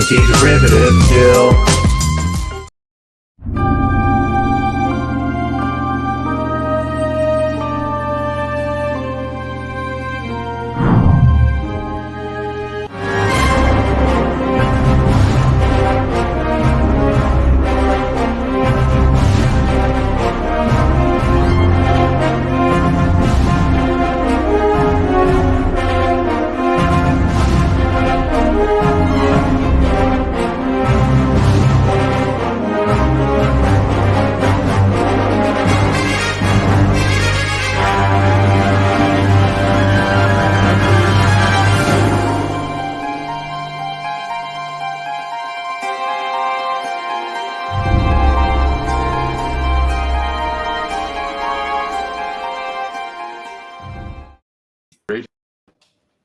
Anti-derivative Jill.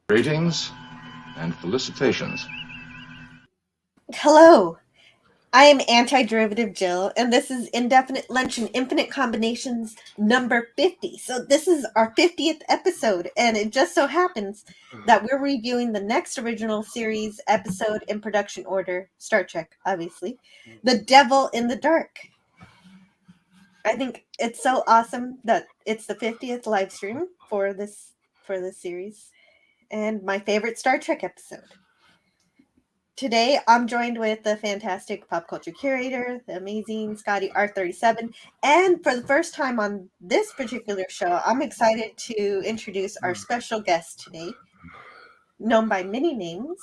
Greetings and felicitations. Hello, I am Anti-Derivative Jill, and this is Indefinite Lunch and Infinite Combinations number 50. So this is our 50th episode, and it just so happens that we're reviewing the next original series episode in production order, Star Trek, obviously, The Devil in the Dark. I think it's so awesome that it's the 50th live stream for this series, and my favorite Star Trek episode. Today, I'm joined with the fantastic pop culture curator, the amazing Scotty R37. And for the first time on this particular show, I'm excited to introduce our special guest today, known by many names.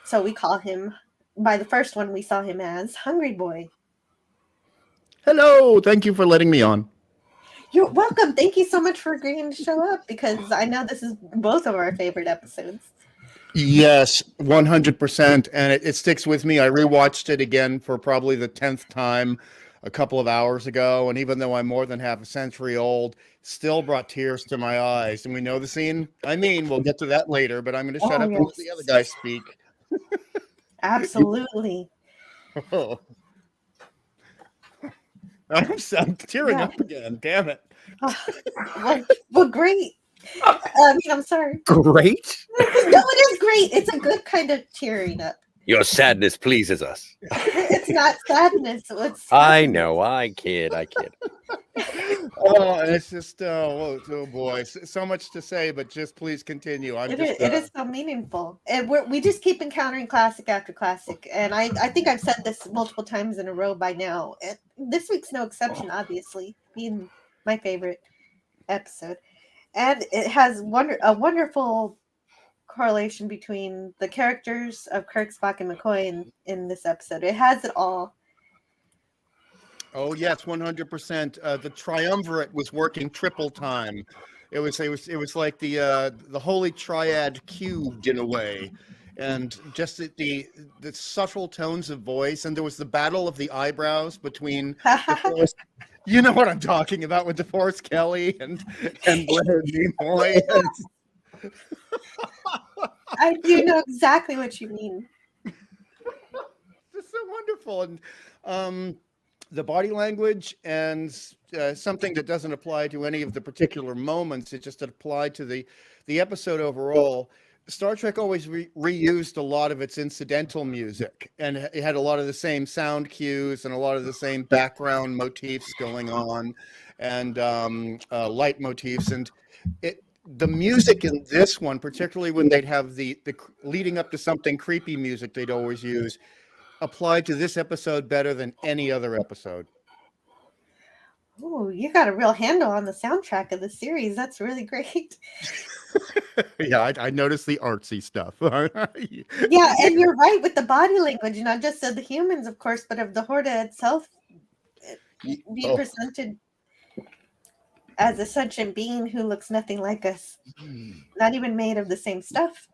So we call him, by the first one, we saw him as Hungry Boy. Hello, thank you for letting me on. You're welcome. Thank you so much for agreeing to show up, because I know this is both of our favorite episodes. Yes, 100%, and it sticks with me. I rewatched it again for probably the 10th time a couple of hours ago, and even though I'm more than half a century old, still brought tears to my eyes. And we know the scene. I mean, we'll get to that later, but I'm going to shut up and let the other guys speak. Absolutely. Oh. I'm tearing up again. Damn it. Well, great. I'm sorry. Great? No, it is great. It's a good kind of tearing up. Your sadness pleases us. It's not sadness. I know. I kid. Oh, it's just, oh boy. So much to say, but just please continue. It is so meaningful. And we just keep encountering classic after classic. And I think I've said this multiple times in a row by now. This week's no exception, obviously, being my favorite episode. And it has a wonderful correlation between the characters of Kirk, Spock, and McCoy in this episode. It has it all. Oh yes, 100%. The triumvirate was working triple time. It was like the holy triad cubed in a way, and just the subtle tones of voice. And there was the battle of the eyebrows between DeForest. You know what I'm talking about with DeForest Kelly and Leonard Nimoy. I do know exactly what you mean. It's so wonderful, and the body language and something that doesn't apply to any of the particular moments. It just applied to the episode overall. Star Trek always reused a lot of its incidental music, and it had a lot of the same sound cues and a lot of the same background motifs going on, and light motifs. And the music in this one, particularly when they'd have the leading up to something creepy music they'd always use, applied to this episode better than any other episode. Oh, you got a real handle on the soundtrack of the series. That's really great. Yeah, I noticed the artsy stuff. Yeah, and you're right with the body language, not just of the humans, of course, but of the Horta itself being presented as a sentient being who looks nothing like us, not even made of the same stuff.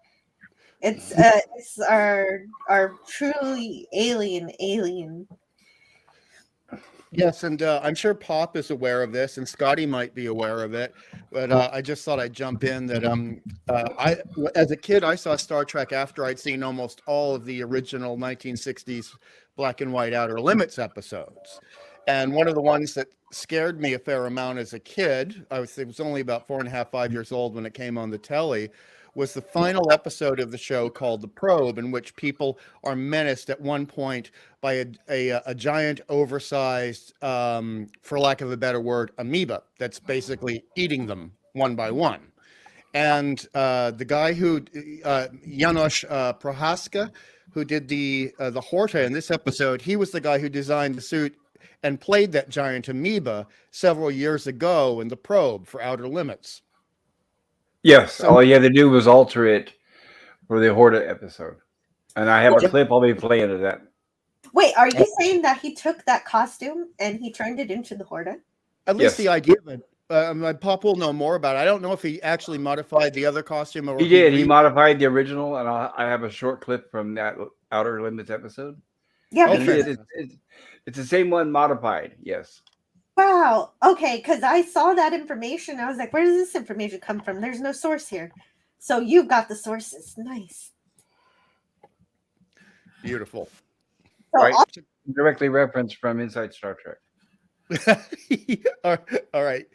It's our truly alien. Yes, and I'm sure Pop is aware of this, and Scotty might be aware of it. But I just thought I'd jump in that as a kid, I saw Star Trek after I'd seen almost all of the original 1960s black and white Outer Limits episodes. And one of the ones that scared me a fair amount as a kid, it was only about 4.5, 5 years old when it came on the telly, was the final episode of the show called The Probe, in which people are menaced at one point by a giant, oversized, for lack of a better word, amoeba that's basically eating them one by one. And the guy who, Janos Prohaska, who did the Horta in this episode, he was the guy who designed the suit and played that giant amoeba several years ago in The Probe for Outer Limits. Yes, So- all you had to do was alter it for the Horta episode. And I have a clip I'll be playing of that. Wait, are you saying that he took that costume and he turned it into the Horta? At least Yes. the idea of it. Pop will know more about it. I don't know if he actually modified the other costume or He did. He modified the original, and I have a short clip from that Outer Limits episode. Yeah. Oh, because- It's the same one modified, yes. Wow. Okay, because I saw that information. I was like, where does this information come from? There's no source here. So you've got the sources. Nice. Beautiful. So Right. Directly referenced from Inside Star Trek. All right.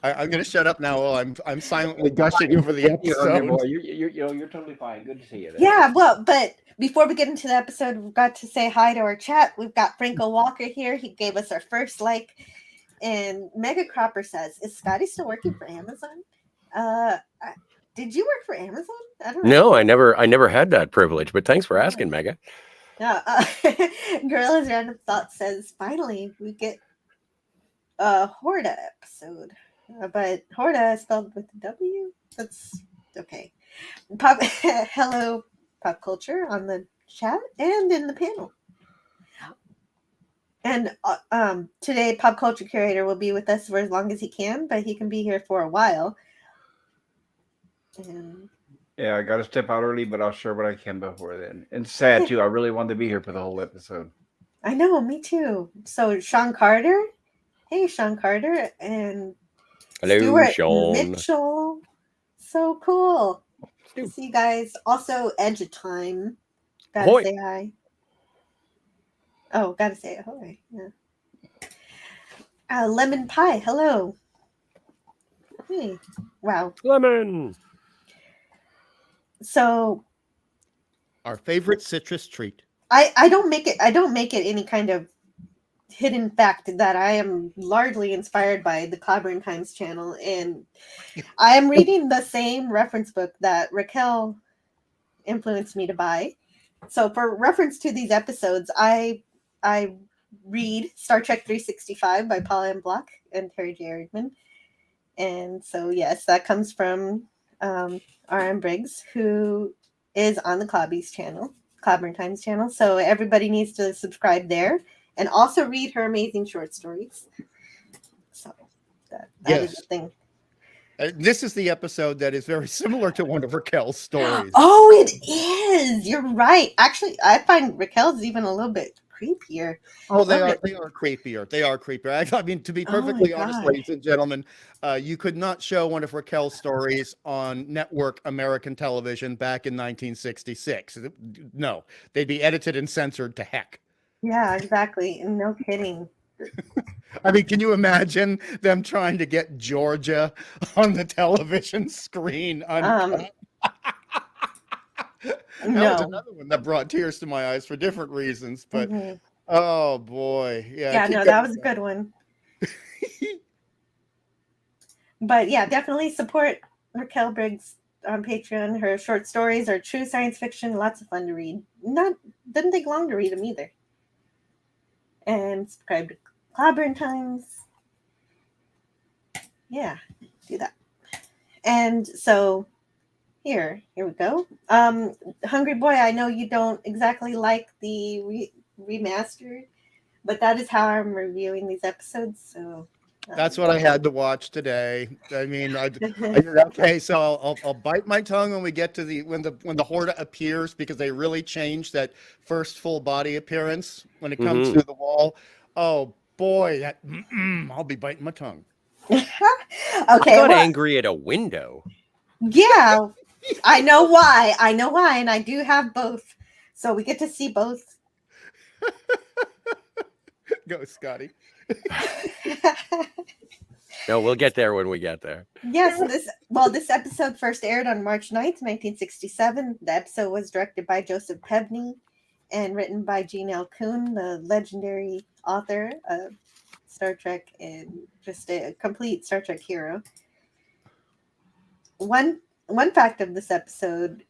I'm going to shut up now while I'm silently gushing over the episode. You're totally fine. Good to see you. yeah, well, but before we get into the episode, we've got to say hi to our chat. We've got Franco Walker here. He gave us our first like. And Mega Cropper says, is Scotty still working for Amazon? Did you work for Amazon? I don't know. No, I never had that privilege, but thanks for asking, Mega. No, Gorilla's Random Thought says, finally, we get a Horta episode. But Horta is spelled with a W? That's okay. Hello, Pop Culture on the chat and in the panel. And today, Pop Culture Curator will be with us for as long as he can, but he can be here for a while. And Yeah, I got to step out early, but I'll share what I can before then. And sad, too. I really wanted to be here for the whole episode. I know, me too. So, Sean Carter. Hey, Sean Carter. And Hello, Stuart Sean. Mitchell. So cool. To see you guys. Also, Edge of Time. Gotta Ahoy. say hi. Oh, gotta say ahoy. Yeah. Lemon Pie. Hello. Hey. Wow. Lemon. So Our favorite citrus treat. I don't make it any kind of hidden fact that I am largely inspired by the Clobbering Times channel, and I am reading the same reference book that Raquel influenced me to buy. So for reference to these episodes, I read Star Trek 365 by Paul M. Block and Terry J. Erdman. And so yes, that comes from R.M. Briggs, who is on the Clobbering Times channel. So everybody needs to subscribe there and also read her amazing short stories. So that is Yes. the thing. This is the episode that is very similar to one of Raquel's stories. Oh, it is. You're right. Actually, I find Raquel's even a little bit creepier. Oh, they Okay. are creepier. They are creepier. I mean, to be Oh my perfectly honest, God. ladies and gentlemen, you could not show one of Raquel's stories on network American television back in 1966. No, they'd be edited and censored to heck. Yeah, exactly. No kidding. I mean, can you imagine them trying to get Georgia on the television screen? That was No. another one that brought tears to my eyes for different reasons, but Mhm. oh boy, Yeah, keep no, going. that was a good one. But yeah, definitely support Raquel Briggs on Patreon. Her short stories are true science fiction, lots of fun to read. Doesn't take long to read them either. And subscribe to Clobbering Times. Yeah, do that. And so here we go. Hungry Boy, I know you don't exactly like the remastered, but that is how I'm reviewing these episodes. So That's what I had to watch today. I mean, I okay, so I'll bite my tongue when we get to when the Horta appears, because they really changed that first full body appearance when it comes Mhm. through the wall. Oh boy, I'll be biting my tongue. okay, I got well, angry at a window. yeah, I know why, and I do have both, so we get to see both. Go, Scotty. No, we'll get there when we get there. Yes, this episode first aired on March 9th, 1967. The episode was directed by Joseph Pevney and written by Gene L. Kuhn, the legendary author of Star Trek and just a complete Star Trek hero. One fact of this episode,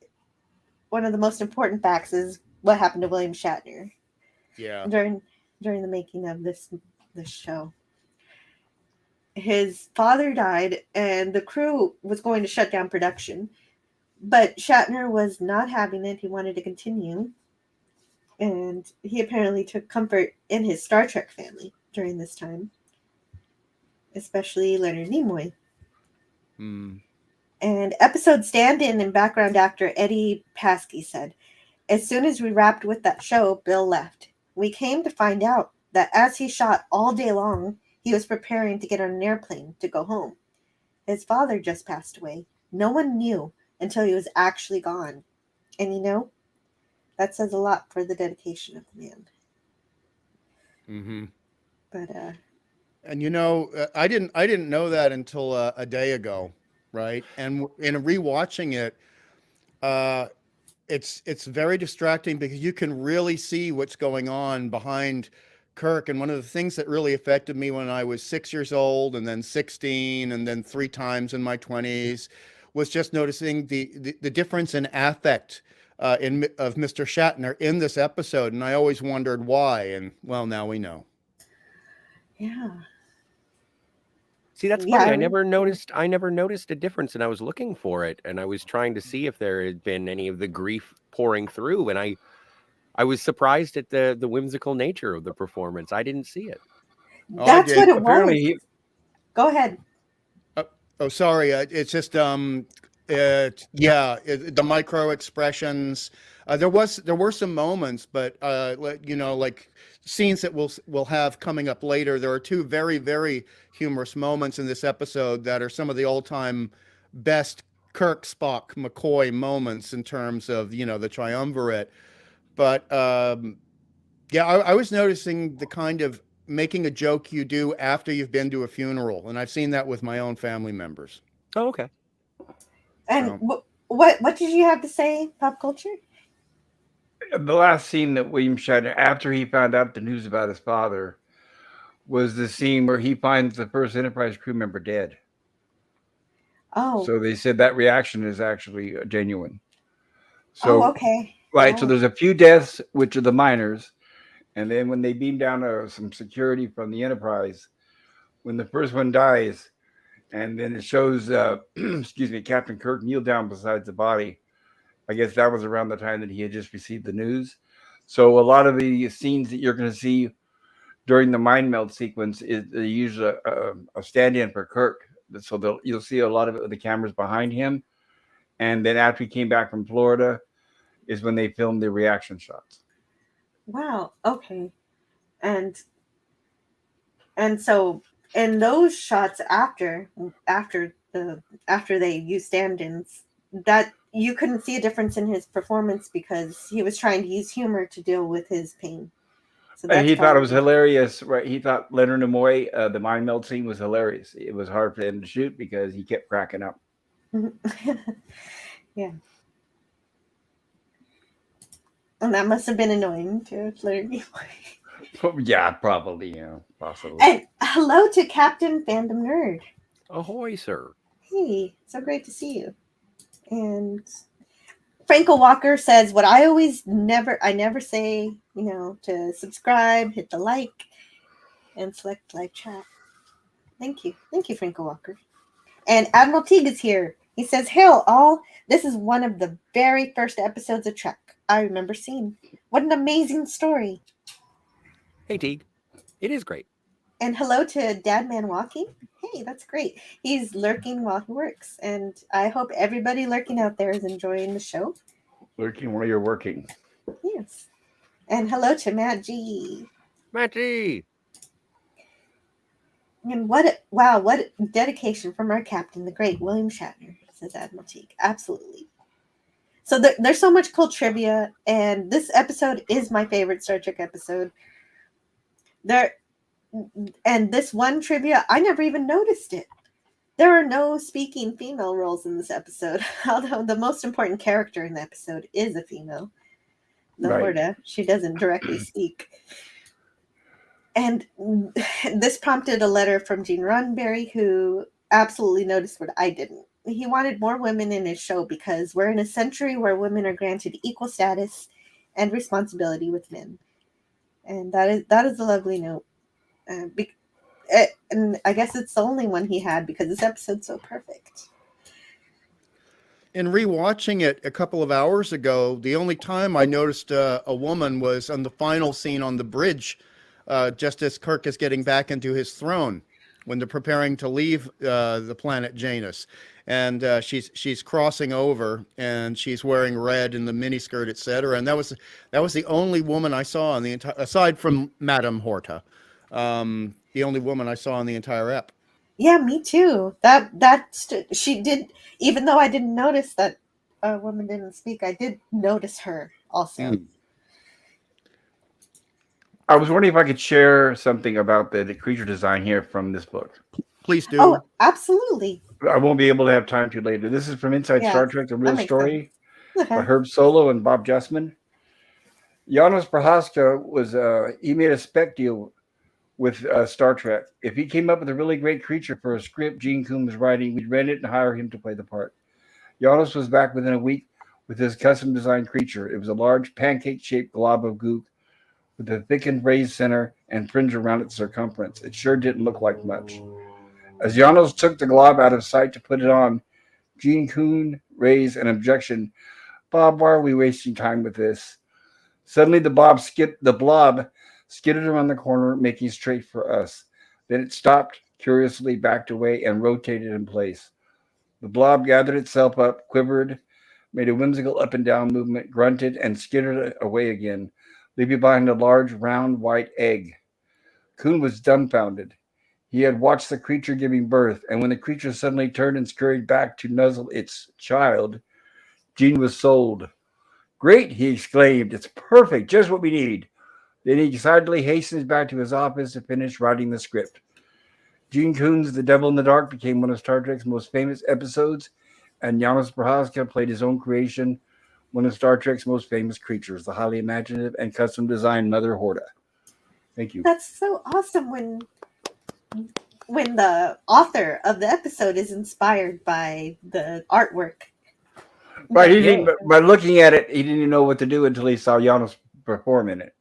one of the most important facts, is what happened to William Shatner. Yeah. During the making of this show. His father died and the crew was going to shut down production. But Shatner was not having it. He wanted to continue. And he apparently took comfort in his Star Trek family during this time. Especially Leonard Nimoy. And episode stand-in and background actor Eddie Paskey said, "As soon as we wrapped with that show, Bill left. We came to find out that as he shot all day long, he was preparing to get on an airplane to go home. His father just passed away. No one knew until he was actually gone. And you know, that says a lot for the dedication of the man." Mm-hmm. But And you know, I didn't know that until a day ago, right? And in rewatching it, it's very distracting because you can really see what's going on behind Kirk. And one of the things that really affected me when I was 6 years old, and then 16, and then 3 times in my 20s, was just noticing the difference in affect of Mr. Shatner in this episode. And I always wondered why. And well, now we know. yeah. See, that's funny. I never noticed a difference, and I was looking for it, and I was trying to see if there had been any of the grief pouring through, and I was surprised at the whimsical nature of the performance. I didn't see it. That's what it Apparently was. Go ahead. Oh, sorry. It's just the micro expressions. There were some moments, but like scenes that we'll have coming up later. There are 2 very, very humorous moments in this episode that are some of the all-time best Kirk, Spock, McCoy moments in terms of the triumvirate. But I was noticing the kind of making a joke you do after you've been to a funeral, and I've seen that with my own family members. Oh, okay. And what did you have to say, Pop Culture? The last scene that William Shatner, after he found out the news about his father, was the scene where he finds the first Enterprise crew member dead. Oh. So they said that reaction is actually genuine. So, okay. Right. Wow. So there's a few deaths, which are the minors. And then when they beam down some security from the Enterprise, when the first one dies, and then it shows, Captain Kirk kneel down beside the body. I guess that was around the time that he had just received the news. So a lot of the scenes that you're going to see during the mind meld sequence is they use a stand-in for Kirk. So you'll see a lot of it with the cameras behind him. And then after he came back from Florida is when they filmed the reaction shots. Wow. Okay. And so in those shots after they used stand-ins, that you couldn't see a difference in his performance because he was trying to use humor to deal with his pain. So And he thought it was hilarious, right? He thought Leonard Nimoy, the mind meld scene, was hilarious. It was hard for him to shoot because he kept cracking up. Yeah. And that must have been annoying to Leonard Nimoy. Yeah, probably, possibly. And hello to Captain Fandom Nerd. Ahoy, sir. Hey, so great to see you. And Franco Walker says what I never say, to subscribe, hit the like, and select live chat. Thank you, Franco Walker. And Admiral Teague is here. He says, "Hail all! This is one of the very first episodes of Trek I remember seeing. What an amazing story!" Hey, Teague. It is great. And hello to Dadman Walking. Hey, that's great. He's lurking while he works. And I hope everybody lurking out there is enjoying the show. Lurking while you're working. Yes. And hello to Matt G. Matt G. And what dedication from our captain, the great William Shatner, says Admiral Teague. Absolutely. So there's so much cool trivia. And this episode is my favorite Star Trek episode. And this one trivia, I never even noticed it. There are no speaking female roles in this episode, although the most important character in the episode is a female. The Right. Horta. She doesn't directly speak. And this prompted a letter from Gene Roddenberry, who absolutely noticed what I didn't. He wanted more women in his show because we're in a century where women are granted equal status and responsibility with men. And that is a lovely note. And I guess it's the only one he had because this episode's so perfect. In rewatching it a couple of hours ago, the only time I noticed a woman was on the final scene on the bridge, just as Kirk is getting back into his throne, when they're preparing to leave the planet Janus, and she's crossing over, and she's wearing red in the miniskirt, etc. And that was the only woman I saw on the entire, aside from Madame Horta, the only woman I saw in the entire ep. Yeah, me too. She did, even though I didn't notice that a woman didn't speak, I did notice her also. I was wondering if I could share something about the creature design here from this book. Please do. Oh, absolutely. I won't be able to have time to later. This is from Inside Star Trek, The Real Story by Herb Solo and Bob Justman. Janos Prohaska he made a spec deal with Star Trek. If he came up with a really great creature for a script Gene Kuhn was writing, we'd rent it and hire him to play the part. Janos was back within a week with his custom designed creature. It was a large pancake-shaped glob of goop with a thickened raised center and fringe around its circumference. It sure didn't look like much. As Janos took the glob out of sight to put it on, Gene Kuhn raised an objection. Bob, why are we wasting time with this? Suddenly the blob skidded around the corner, making straight for us. Then it stopped, curiously backed away, and rotated in place. The blob gathered itself up, quivered, made a whimsical up and down movement, grunted, and skidded away again, leaving behind a large, round, white egg. Kuhn was dumbfounded. He had watched the creature giving birth, and when the creature suddenly turned and scurried back to nuzzle its child, Gene was sold. Great, he exclaimed. It's perfect, just what we need. Then he excitedly hastens back to his office to finish writing the script. Gene Kuhn's The Devil in the Dark became one of Star Trek's most famous episodes, and Janos Prohaska played his own creation, one of Star Trek's most famous creatures, the highly imaginative and custom-designed Mother Horta. Thank you. That's so awesome when the author of the episode is inspired by the artwork. Right, by looking at it, he didn't even know what to do until he saw Janos perform in it.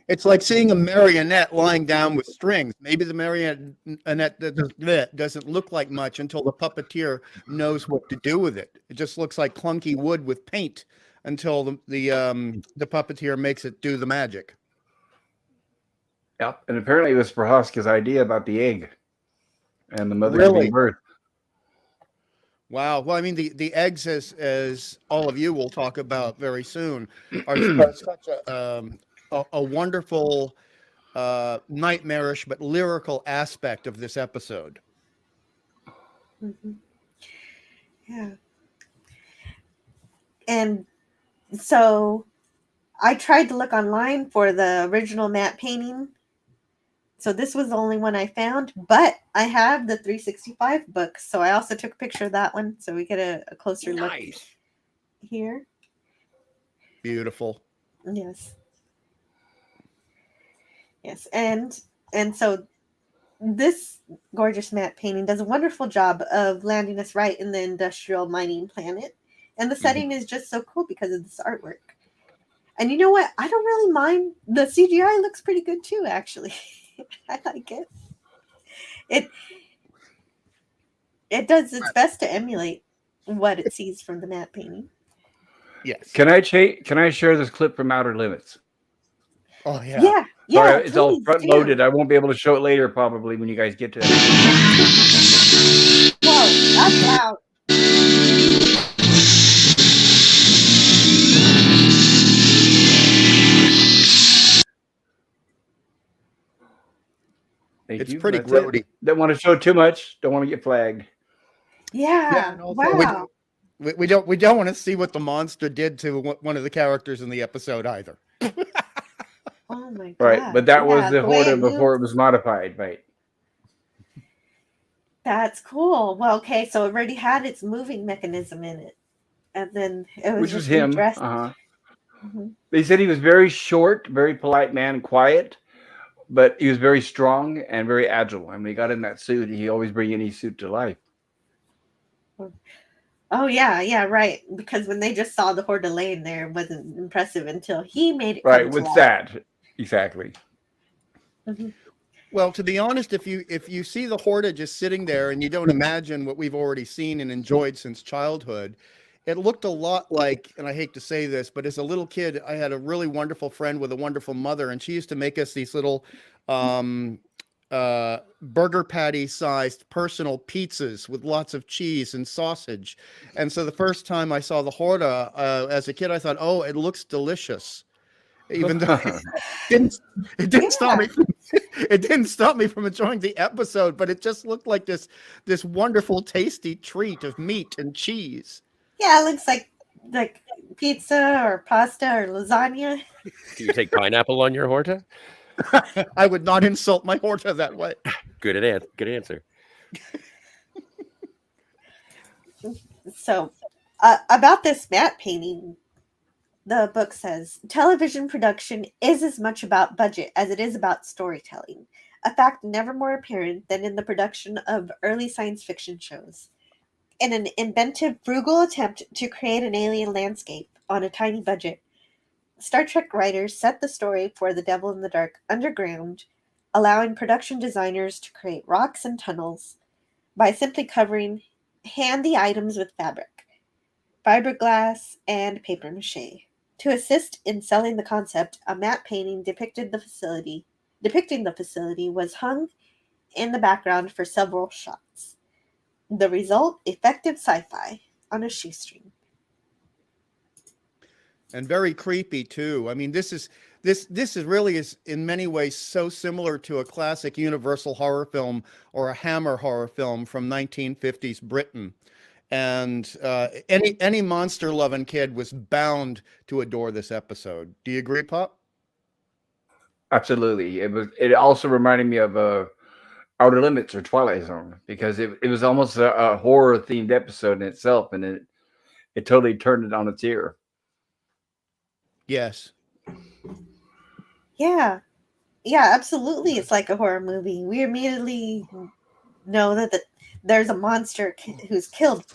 It's like seeing a marionette lying down with strings. Maybe the marionette doesn't look like much until the puppeteer knows what to do with it. It just looks like clunky wood with paint until the puppeteer makes it do the magic. Yeah, and apparently it was Prohaska's idea about the egg and the mother Really? giving birth. Wow. Well, I mean, the eggs, as all of you will talk about very soon, are such a wonderful, nightmarish but lyrical aspect of this episode. Mm-hmm. Yeah. And so I tried to look online for the original matte painting. So this was the only one I found, but I have the 365 book. So I also took a picture of that one so we get a closer look here. Beautiful. Yes. Yes. And so this gorgeous matte painting does a wonderful job of landing us right in the industrial mining planet. And the setting is just so cool because of this artwork. And you know what? I don't really mind. The CGI looks pretty good too, actually. I like it. It does its best to emulate what it sees from the matte painting. Yes. Can I share this clip from Outer Limits? Oh yeah. Yeah. Sorry, it's all front loaded. I won't be able to show it later, probably when you guys get to it. Whoa, that's loud. It's pretty grody. Don't want to show too much. Don't want to get flagged. Yeah. Wow. We don't want to see what the monster did to one of the characters in the episode either. Oh my Right, god! but that was Yeah, the the way Horta it before moves. it was modified, right? That's cool. Well, okay, so it already had its moving mechanism in it, and then it was Which was just him. redressed. Uh-huh. Hmm. They said he was very short, very polite man, quiet, but he was very strong and very agile. And when he got in that suit, he always bring any suit to life. Oh yeah, right. Because when they just saw the Horde laying there, it wasn't impressive until he made it Right, come to with life. that. Exactly. Hmm. Well, to be honest, if you see the Horta just sitting there and you don't imagine what we've already seen and enjoyed since childhood, it looked a lot like, and I hate to say this, but as a little kid, I had a really wonderful friend with a wonderful mother, and she used to make us these little um, burger patty sized personal pizzas with lots of cheese and sausage. And so the first time I saw the Horta as a kid, I thought, oh, it looks delicious. Even though didn't it didn't stop Yeah, me from, it didn't stop me from enjoying the episode, but it just looked like this wonderful tasty treat of meat and cheese. yeah. It looks like pizza or pasta or lasagna. Do you take pineapple on your Horta? I would not insult my Horta that way. Good answer. So, about this matte painting, the book says television production is as much about budget as it is about storytelling, a fact never more apparent than in the production of early science fiction shows. In an inventive, frugal attempt to create an alien landscape on a tiny budget, Star Trek writers set the story for The Devil in the Dark underground, allowing production designers to create rocks and tunnels by simply covering handy items with fabric, fiberglass, and paper mache. To assist in selling the concept, a matte painting depicting the facility was hung in the background for several shots. The result, effective sci-fi on a shoestring. And very creepy too. I mean, this is really is in many ways so similar to a classic Universal horror film or a Hammer horror film from 1950s Britain. And any monster loving kid was bound to adore this episode. Do you agree, Pop? Absolutely. It also reminded me of Outer Limits or Twilight Zone because it was almost a horror themed episode in itself, and it totally turned it on its ear. Yes. Yeah. Yeah, absolutely. It's like a horror movie. We immediately know that there's a monster who's killed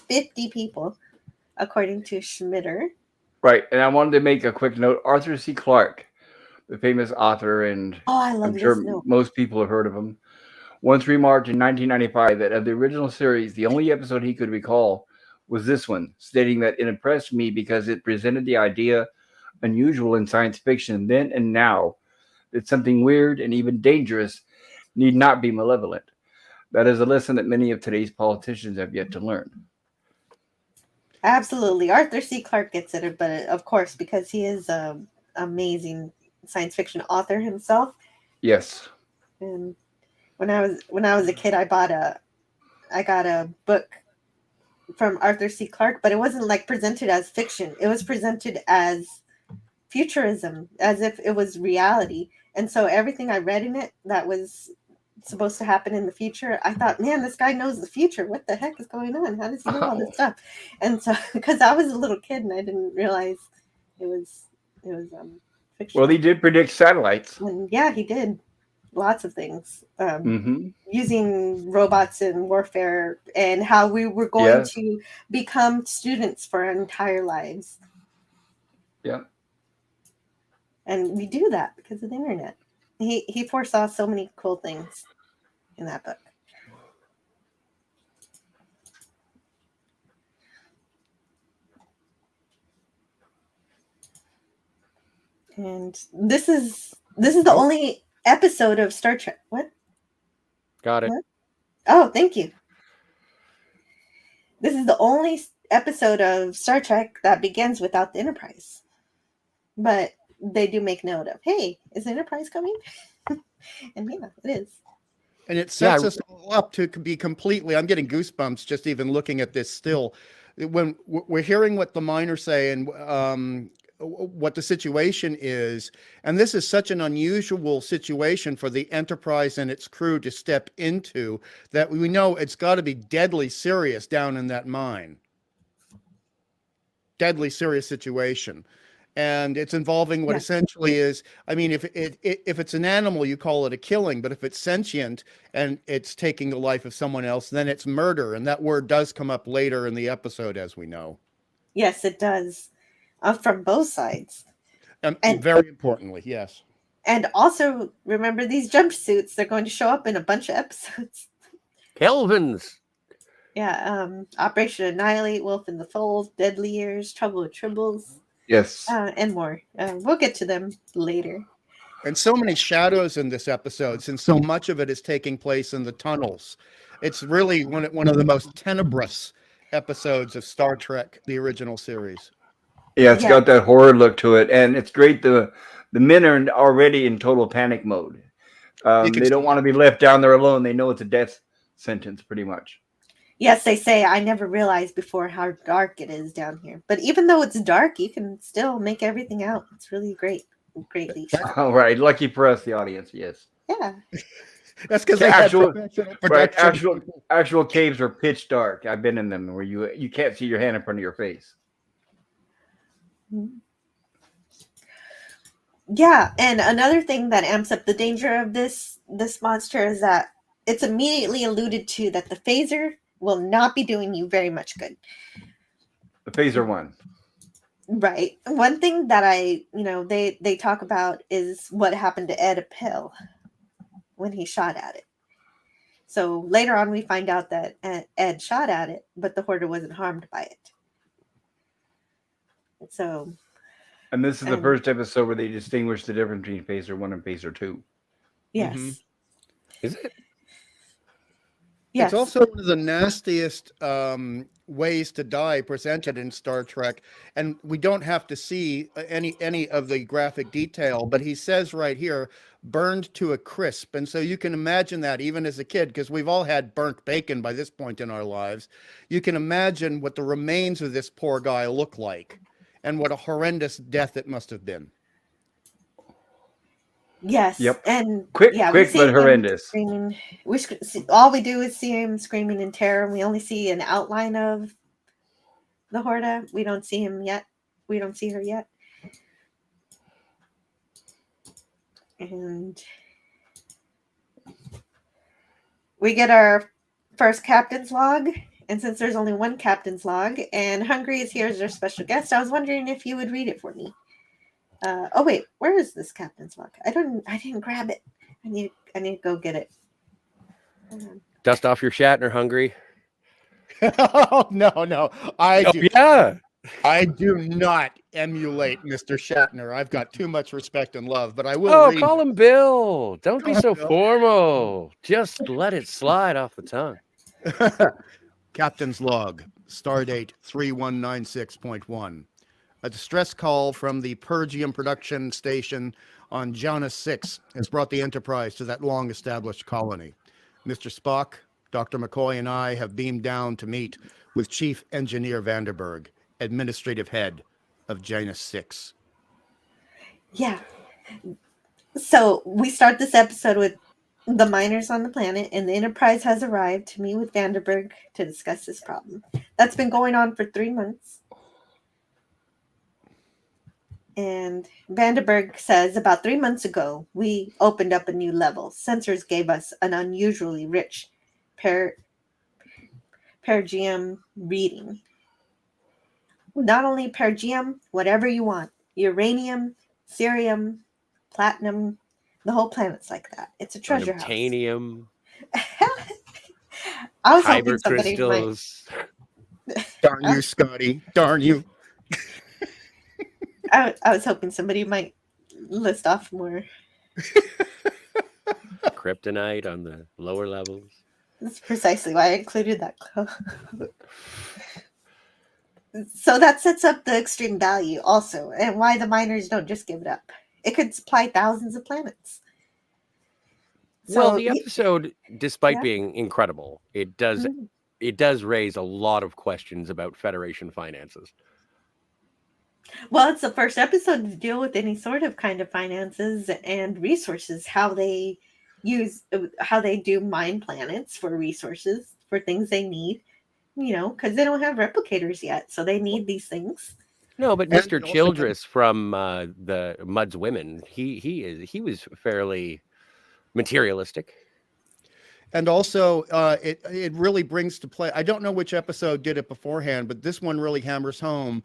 50 people, according to Schmitter. Right. And I wanted to make a quick note. Arthur C. Clarke, the famous author, and Oh, I love I'm this sure note. most people have heard of him, once remarked in 1995 that of the original series, the only episode he could recall was this one, stating that it impressed me because it presented the idea unusual in science fiction then and now that something weird and even dangerous need not be malevolent. That is a lesson that many of today's politicians have yet to learn. Absolutely. Arthur C. Clarke gets it, but of course, because he is an amazing science fiction author himself. Yes. And when I was a kid, I got a book from Arthur C. Clarke, but it wasn't like presented as fiction. It was presented as futurism, as if it was reality. And so everything I read in it that was supposed to happen in the future, I thought, man, this guy knows the future. What the heck is going on? How does he know all this stuff? And so, because I was a little kid and I didn't realize it was fiction. Well, he did predict satellites. And yeah, he did lots of things. Mm-hmm. Using robots in warfare and how we were going to become students for our entire lives. Yeah. And we do that because of the internet. He foresaw so many cool things in that book. And this is the only episode of Star Trek. What? Got it. What? Oh, thank you. This is the only episode of Star Trek that begins without the Enterprise. But they do make note of, hey, is the Enterprise coming? And yeah, it is. And it sets us all up to be completely, I'm getting goosebumps just even looking at this still. When we're hearing what the miners say, and what the situation is. And this is such an unusual situation for the Enterprise and its crew to step into, that we know it's got to be deadly serious down in that mine. Deadly serious situation. And it's involving what essentially is, I mean, if it's an animal, you call it a killing, but if it's sentient and it's taking the life of someone else, then it's murder. And that word does come up later in the episode, as we know. Yes, it does. From both sides. And very importantly, yes. And also, remember these jumpsuits, they're going to show up in a bunch of episodes. Kelvins. Yeah, Operation Annihilate, Wolf in the Fold, Deadly Years, Trouble with Tribbles. Yes. And more. We'll get to them later. And so many shadows in this episode, since so much of it is taking place in the tunnels. It's really one of the most tenebrous episodes of Star Trek, the original series. Yeah, it's got that horror look to it, and it's great. The men are already in total panic mode. They don't want to be left down there alone. They know it's a death sentence, pretty much. Yes, they say, I never realized before how dark it is down here. But even though it's dark, you can still make everything out. It's really greatly shot. All right, lucky for us, the audience. Yes. Yeah. That's because actual caves are pitch dark. I've been in them where you can't see your hand in front of your face. Yeah, and another thing that amps up the danger of this monster is that it's immediately alluded to that the phaser will not be doing you very much good. The phaser one. Right. One thing that they talk about is what happened to Ed Appel when he shot at it. So later on we find out that Ed shot at it, but the Hoarder wasn't harmed by it. So. And this is the first episode where they distinguish the difference between Phaser 1 and Phaser 2. Yes. Mm-hmm. Is it? Yes. It's also one of the nastiest ways to die presented in Star Trek, and we don't have to see any of the graphic detail, but he says right here, burned to a crisp. And so you can imagine that even as a kid, because we've all had burnt bacon by this point in our lives. You can imagine what the remains of this poor guy look like and what a horrendous death it must have been. Yes. Yep. And quick but horrendous. All we do is see him screaming in terror, and we only see an outline of the Horda. We don't see him yet. We don't see her yet. And we get our first captain's log. And since there's only one captain's log, and Hungry is here as our special guest, I was wondering if you would read it for me. Oh wait, where is this captain's log? I didn't grab it. I need to go get it. Dust off your Shatner, Hungry. Oh, no. I do not emulate Mr. Shatner. I've got too much respect and love, but I will. Oh, call him Bill. Don't be so formal. Just let it slide off the tongue. Captain's log, stardate 3196.1. A distress call from the Pergium production station on Jonas 6 has brought the Enterprise to that long-established colony. Mr. Spock, Dr. McCoy, and I have beamed down to meet with Chief Engineer Vanderberg, administrative head of Janus 6. Yeah. So we start this episode with the miners on the planet, and the Enterprise has arrived to meet with Vanderberg to discuss this problem. That's been going on for 3 months. And Vanderberg says, about 3 months ago, we opened up a new level. Sensors gave us an unusually rich Pergium reading. Not only Pergium, whatever you want. Uranium, cerium, platinum, the whole planet's like that. It's a treasure house. Titanium. I was hoping somebody crystals. Darn you, Scotty. Darn you. I was hoping somebody might list off more. Kryptonite on the lower levels. That's precisely why I included that. So that sets up the extreme value also, and why the miners don't just give it up. It could supply thousands of planets. So, well, the episode, despite being incredible, it does raise a lot of questions about Federation finances. Well, it's the first episode to deal with any sort of kind of finances and resources, how they do mine planets for resources, for things they need, because they don't have replicators yet. So they need these things. No, but And Mr. also, Childress from the Mud's Women, he was fairly materialistic. and also, it really brings to play. I don't know which episode did it beforehand, but this one really hammers home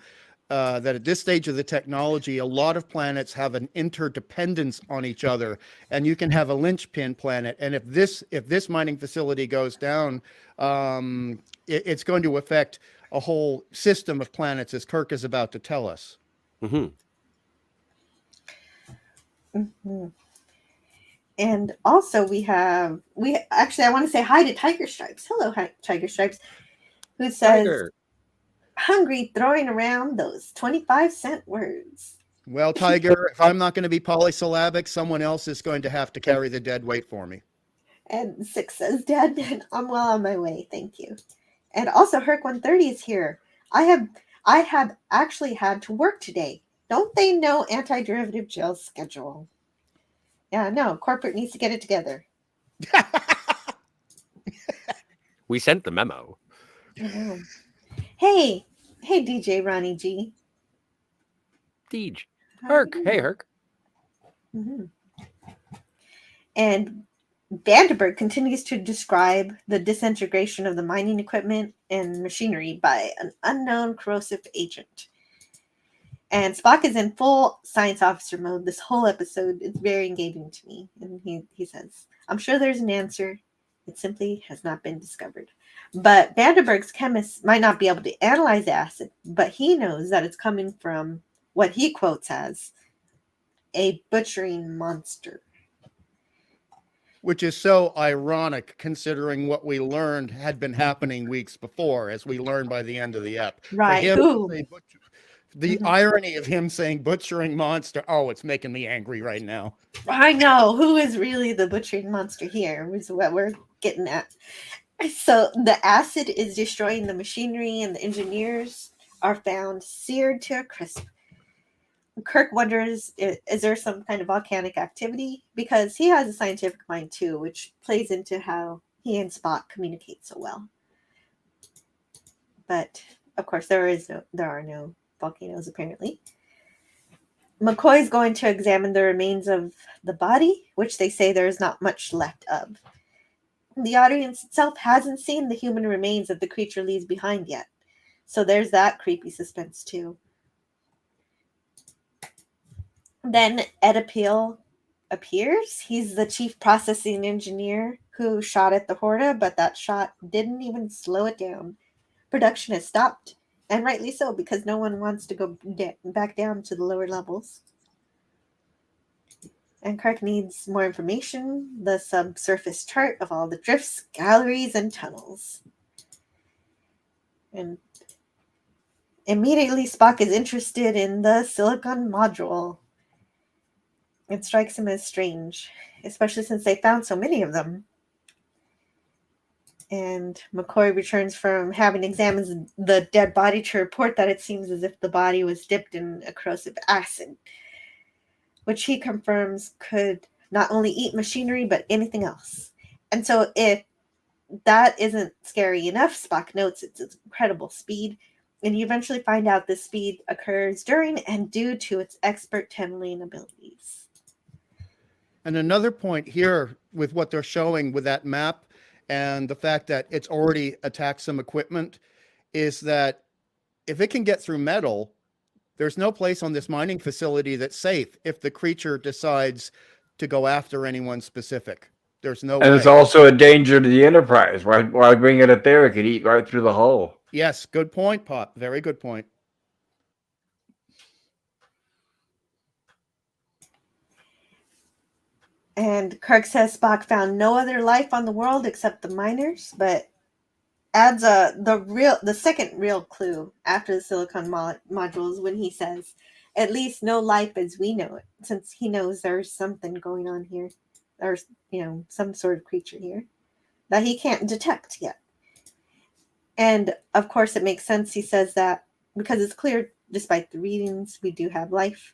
that at this stage of the technology, a lot of planets have an interdependence on each other, and you can have a linchpin planet. And if this mining facility goes down, it's going to affect a whole system of planets, as Kirk is about to tell us. Hmm. Hmm. And also I want to say hi to Tiger Stripes. Hello, hi, Tiger Stripes, who says, Tiger. hungry, throwing around those 25-cent words. Well, Tiger, if I'm not going to be polysyllabic, someone else is going to have to carry the dead weight for me. And Six says, Dad, I'm well on my way. Thank you. And also, Herc 130 is here. I have actually had to work today. Don't they know anti-derivative Jill's schedule? Yeah, no, corporate needs to get it together. We sent the memo. Hey, DJ Ronnie G. Deej. Herc. Hey, Herc. Mm-hmm. And Vandenberg continues to describe the disintegration of the mining equipment and machinery by an unknown corrosive agent. And Spock is in full science officer mode this whole episode. It's very engaging to me. And he says, I'm sure there's an answer. It simply has not been discovered. But Vandenberg's chemists might not be able to analyze the acid, but he knows that it's coming from what he quotes as a butchering monster. Which is so ironic considering what we learned had been happening weeks before, as we learned by the end of the ep. Right. The irony of him saying butchering monster. Oh, it's making me angry right now. I know. Who is really the butchering monster here is what we're getting at. So the acid is destroying the machinery, and the engineers are found seared to a crisp. Kirk wonders, is there some kind of volcanic activity? Because he has a scientific mind too, which plays into how he and Spock communicate so well. But of course, there are no volcanoes apparently. McCoy is going to examine the remains of the body, which they say there is not much left of. The audience itself hasn't seen the human remains that the creature leaves behind yet. So there's that creepy suspense too. Then Ed Appeal appears. He's the chief processing engineer who shot at the Horta, but that shot didn't even slow it down. Production has stopped, and rightly so, because no one wants to go back down to the lower levels. And Kirk needs more information, the subsurface chart of all the drifts, galleries, and tunnels. And immediately Spock is interested in the silicon module. It strikes him as strange, especially since they found so many of them. And McCoy returns from having examined the dead body to report that it seems as if the body was dipped in a corrosive acid, which he confirms could not only eat machinery, but anything else. And so if that isn't scary enough, Spock notes its incredible speed, and you eventually find out this speed occurs during and due to its expert tunneling abilities. And another point here with what they're showing with that map and the fact that it's already attacked some equipment is that if it can get through metal, there's no place on this mining facility that's safe if the creature decides to go after anyone specific. There's no way. And it's also a danger to the Enterprise. Why bring it up there? It could eat right through the hull. Yes, good point, Pop. Very good point. And Kirk says Spock found no other life on the world except the miners, but adds the second real clue after the silicon modules when he says, at least no life as we know it, since he knows there's something going on here. There's, some sort of creature here that he can't detect yet. And of course it makes sense he says that because it's clear despite the readings, we do have life.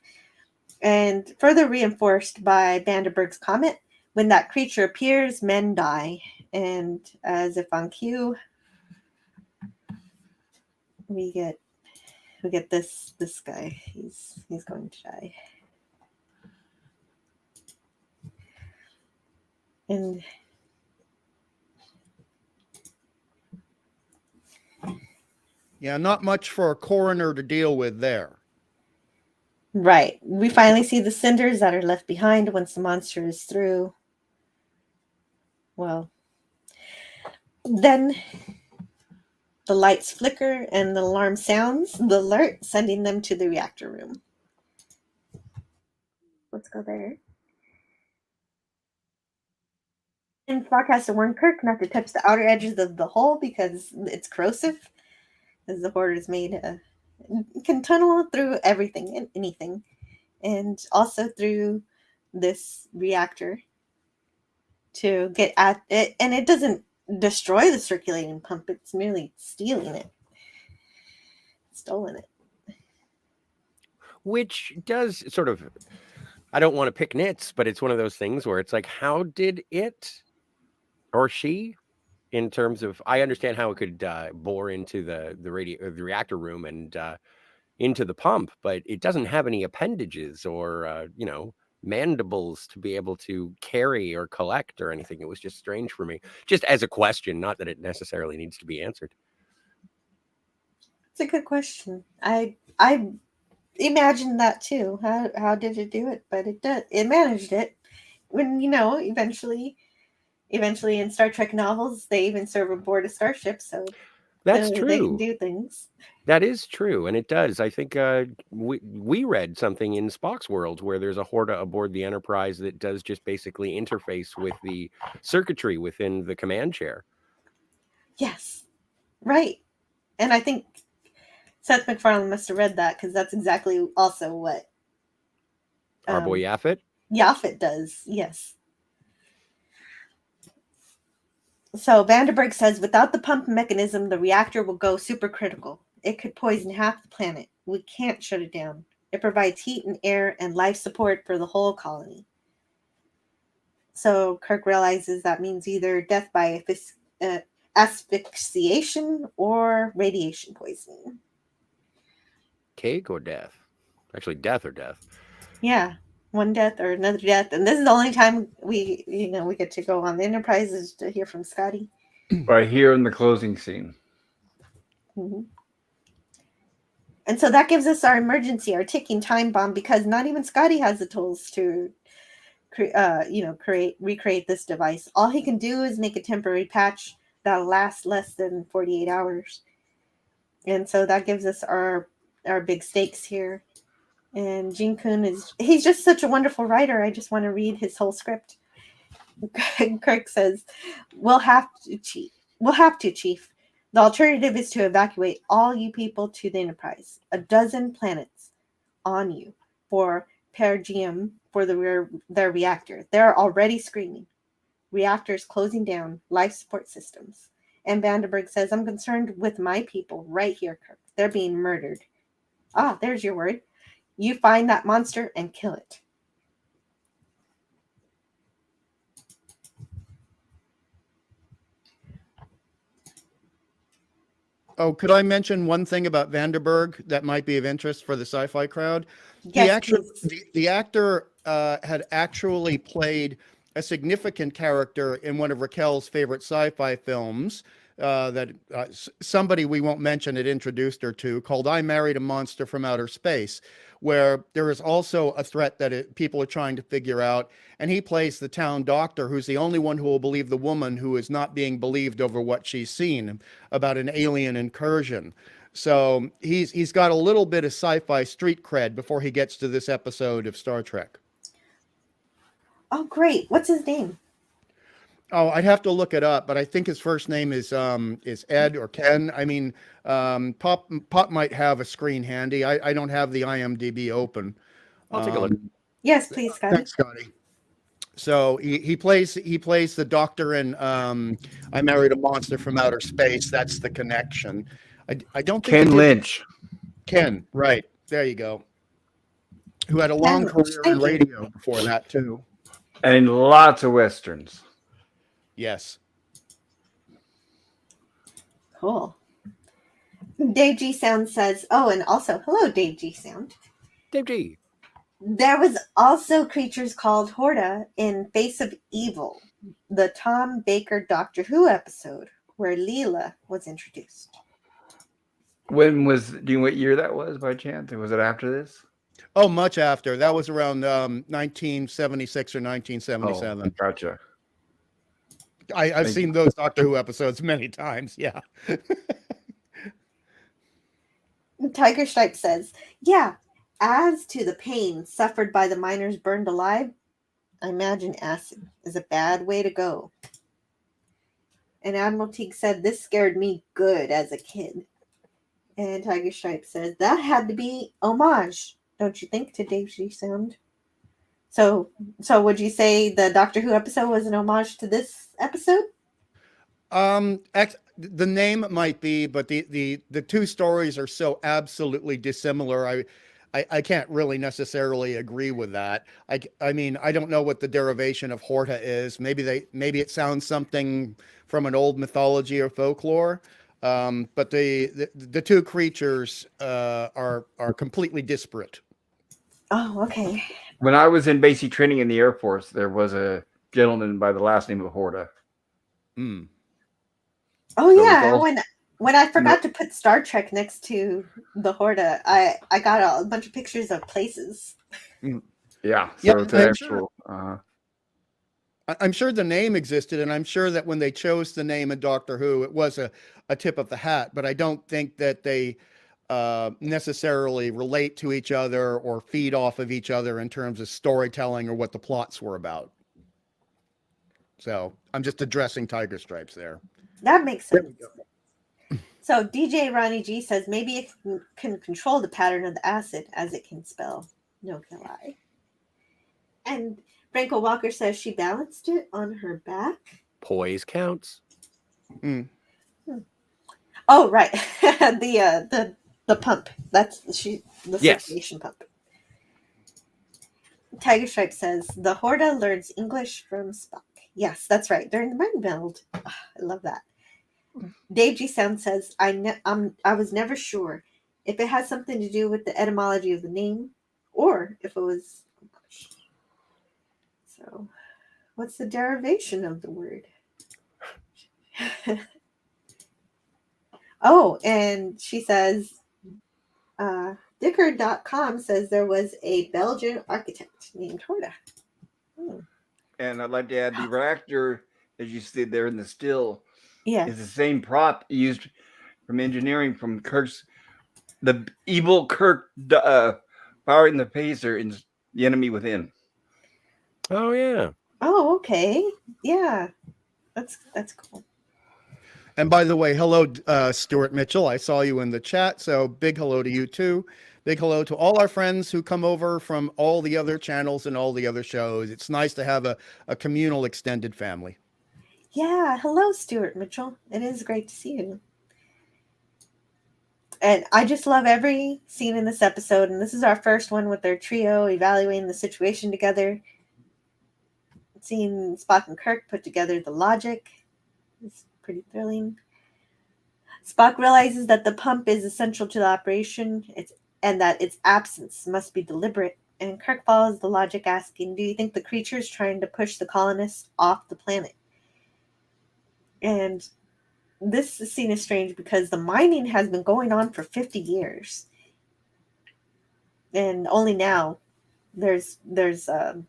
And further reinforced by Vandenberg's comment, when that creature appears, men die. And as if on cue, we get this guy. He's going to die. And yeah, not much for a coroner to deal with there. right. We finally see the cinders that are left behind once the monster is through. Well, then the lights flicker and the alarm sounds, the alert, sending them to the reactor room. Let's go there. And Spock has to warn Kirk not to touch the outer edges of the hole because it's corrosive, as the hoard is made can tunnel through everything and anything, and also through this reactor to get at it. And it doesn't destroy the circulating pump; it's merely stealing it, stolen it. Which does sort of, I don't want to pick nits, but it's one of those things where it's like, how did it or she, in terms of, I understand how it could bore into the reactor room and into the pump, but it doesn't have any appendages or mandibles to be able to carry or collect or anything. It was just strange for me, just as a question, not that it necessarily needs to be answered. It's a good question. I imagined that too. How did it do it? But it managed it. When eventually in Star Trek novels, they even serve aboard a starship, so that's true. They can do things. That is true, and it does. I think we read something in Spock's world where there's a Horta aboard the Enterprise that does just basically interface with the circuitry within the command chair. Yes, right. And I think Seth MacFarlane must have read that, because that's exactly also what our boy Yaphet does. Yes. So Vandenberg says, without the pump mechanism, the reactor will go supercritical. It could poison half the planet. We can't shut it down. It provides heat and air and life support for the whole colony. So Kirk realizes that means either death by asphyxiation or radiation poisoning. Cake or death? Actually, death or death. Yeah, one death or another death. And this is the only time we get to go on the Enterprise is to hear from Scotty. Right here in the closing scene. Mm-hmm. And so that gives us our emergency, our ticking time bomb, because not even Scotty has the tools to recreate this device. All he can do is make a temporary patch that'll last less than 48 hours. And so that gives us our big stakes here. And Gene Kuhn he's just such a wonderful writer. I just want to read his whole script. Kirk says, we'll have to, Chief. The alternative is to evacuate all you people to the Enterprise. 12 planets on you for Perigenium for their reactor. They're already screaming. Reactors closing down, life support systems. And Vandenberg says, I'm concerned with my people right here, Kirk. They're being murdered. Ah, there's your word. You find that monster and kill it. Oh, could I mention one thing about Vandenberg that might be of interest for the sci-fi crowd? Yes, the actor had actually played a significant character in one of Raquel's favorite sci-fi films that somebody we won't mention had introduced her to, called I Married a Monster from Outer Space, where there is also a threat that people are trying to figure out. And he plays the town doctor, who's the only one who will believe the woman who is not being believed over what she's seen about an alien incursion. So he's got a little bit of sci-fi street cred before he gets to this episode of Star Trek. Oh, great. What's his name? Oh, I'd have to look it up, but I think his first name is Ed or Ken. I mean, Pop might have a screen handy. I don't have the IMDb open. I'll take a look. Yes, please, Scotty. Thanks, Scotty. So he plays the doctor in I Married a Monster from Outer Space. That's the connection. I don't think Ken Lynch. Ken, right. There you go. Who had a long Ken, career in thank you. radio before that, too. And lots of westerns. Yes. Cool. Dave G Sound says, oh, and also, hello, Dave G Sound. Dave G. There was also creatures called Horta in Face of Evil, the Tom Baker Doctor Who episode where Leela was introduced. Do you know what year that was by chance? Was it after this? Oh, much after. That was around 1976 or 1977. Oh, gotcha. I've seen those Doctor Who episodes many times. Yeah. Tiger Stripe says, yeah, as to the pain suffered by the miners burned alive, I imagine acid is a bad way to go. And Admiral Teague said, this scared me good as a kid. And Tiger Stripe says, that had to be homage, don't you think, to Dave G Sound? So would you say the Doctor Who episode was an homage to this episode? The name might be, but the two stories are so absolutely dissimilar. I can't really necessarily agree with that. I mean, I don't know what the derivation of Horta is. Maybe it sounds something from an old mythology or folklore. But the two creatures are completely disparate. Oh, okay. When I was in basic training in the Air Force, there was a gentleman by the last name of Horta. Mm. Oh, so yeah. When I forgot to put Star Trek next to the Horta, I got a bunch of pictures of places. Yeah. So it's actual. I'm sure the name existed, and I'm sure that when they chose the name in Doctor Who, it was a tip of the hat. But I don't think that they necessarily relate to each other or feed off of each other in terms of storytelling or what the plots were about. So I'm just addressing Tiger Stripes there. That makes sense. So DJ Ronnie G says maybe it can control the pattern of the acid as it can spell no kill eye. And Franco Walker says she balanced it on her back. Poise counts. Oh, right. the pump. That's the circulation pump. Tiger Stripe says the Horta learns English from Spock. Yes, that's right. During the mind meld. Oh, I love that. Dave G Sound says I was never sure if it has something to do with the etymology of the name or if it was. So, what's the derivation of the word? Oh, and she says, Dicker.com says there was a Belgian architect named Horta. And I'd like to add the reactor, as you see there in the still, is the same prop used from engineering from the evil Kirk powering the phaser in The Enemy Within. Oh, yeah. Oh, okay. Yeah. That's cool. And by the way, hello, Stuart Mitchell. I saw you in the chat, so big hello to you too. Big hello to all our friends who come over from all the other channels and all the other shows. It's nice to have a communal extended family. Yeah. Hello, Stuart Mitchell. It is great to see you. And I just love every scene in this episode. And this is our first one with their trio evaluating the situation together. Seeing Spock and Kirk put together the logic is pretty thrilling. Spock realizes that the pump is essential to the operation and that its absence must be deliberate. And Kirk follows the logic, asking, do you think the creature is trying to push the colonists off the planet? And this scene is strange because the mining has been going on for 50 years. And only now there's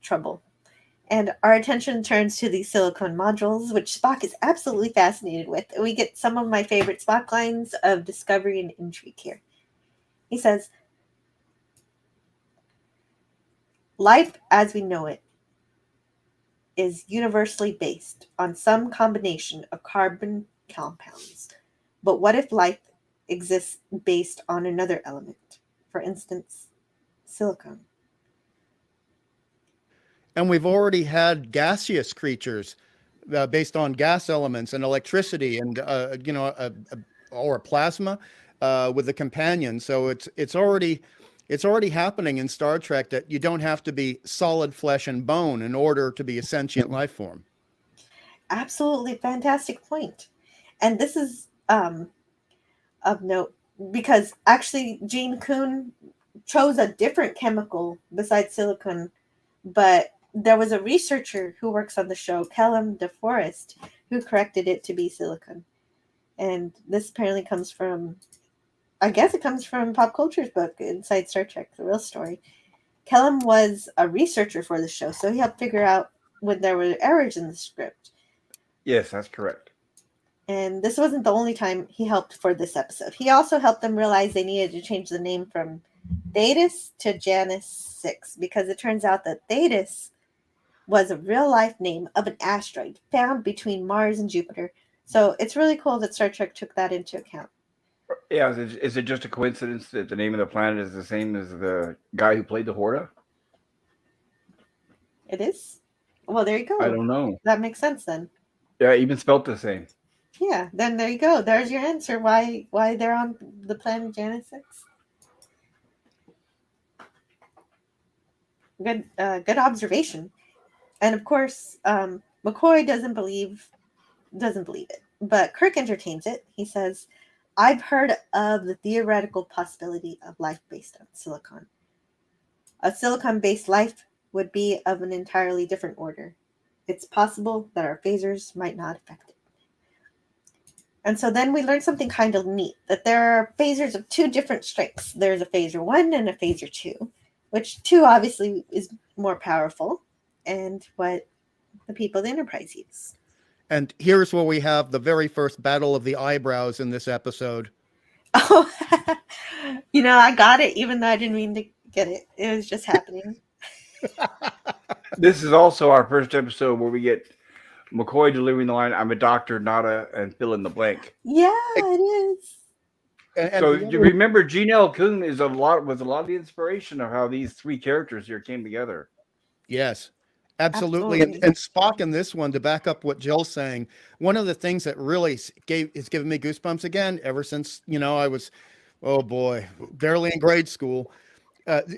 trouble. And our attention turns to these silicone modules, which Spock is absolutely fascinated with. We get some of my favorite Spock lines of discovery and intrigue here. He says, life as we know it is universally based on some combination of carbon compounds. But what if life exists based on another element? For instance, silicone. And we've already had gaseous creatures based on gas elements and electricity and, or plasma. with the companion. So it's already happening in Star Trek that you don't have to be solid flesh and bone in order to be a sentient life form. Absolutely fantastic point. And this is of note because actually Gene Kuhn chose a different chemical besides silicon, but there was a researcher who works on the show, Kellum DeForest, who corrected it to be silicon. And this apparently comes from, I guess it comes from Pop Culture's book, Inside Star Trek, The Real Story. Kellum was a researcher for the show, so he helped figure out when there were errors in the script. Yes, that's correct. And this wasn't the only time he helped for this episode. He also helped them realize they needed to change the name from Thetis to Janus 6, because it turns out that Thetis was a real-life name of an asteroid found between Mars and Jupiter. So it's really cool that Star Trek took that into account. Yeah, is it just a coincidence that the name of the planet is the same as the guy who played the Horta? It is? Well, there you go. I don't know. That makes sense then. Yeah, even spelt the same. Yeah, then there you go. There's your answer. Why they're on the planet Janus 6. Good observation. And of course, McCoy doesn't believe it, but Kirk entertains it. He says, "I've heard of the theoretical possibility of life based on silicon. A silicon-based life would be of an entirely different order. It's possible that our phasers might not affect it." And so then we learned something kind of neat, that there are phasers of two different strengths. There's a phaser 1 and a phaser 2, which 2 obviously is more powerful, and what the people of the Enterprise use. And here's where we have the very first battle of the eyebrows in this episode. Oh, I got it, even though I didn't mean to get it. It was just happening. This is also our first episode where we get McCoy delivering the line, "I'm a doctor, not and fill in the blank." Yeah, it is. And So you remember, Gene L. Kuhn was a lot of the inspiration of how these three characters here came together. Yes, absolutely. And Spock in this one, to back up what Jill's saying, one of the things that really is giving me goosebumps again, ever since, I was, oh boy, barely in grade school.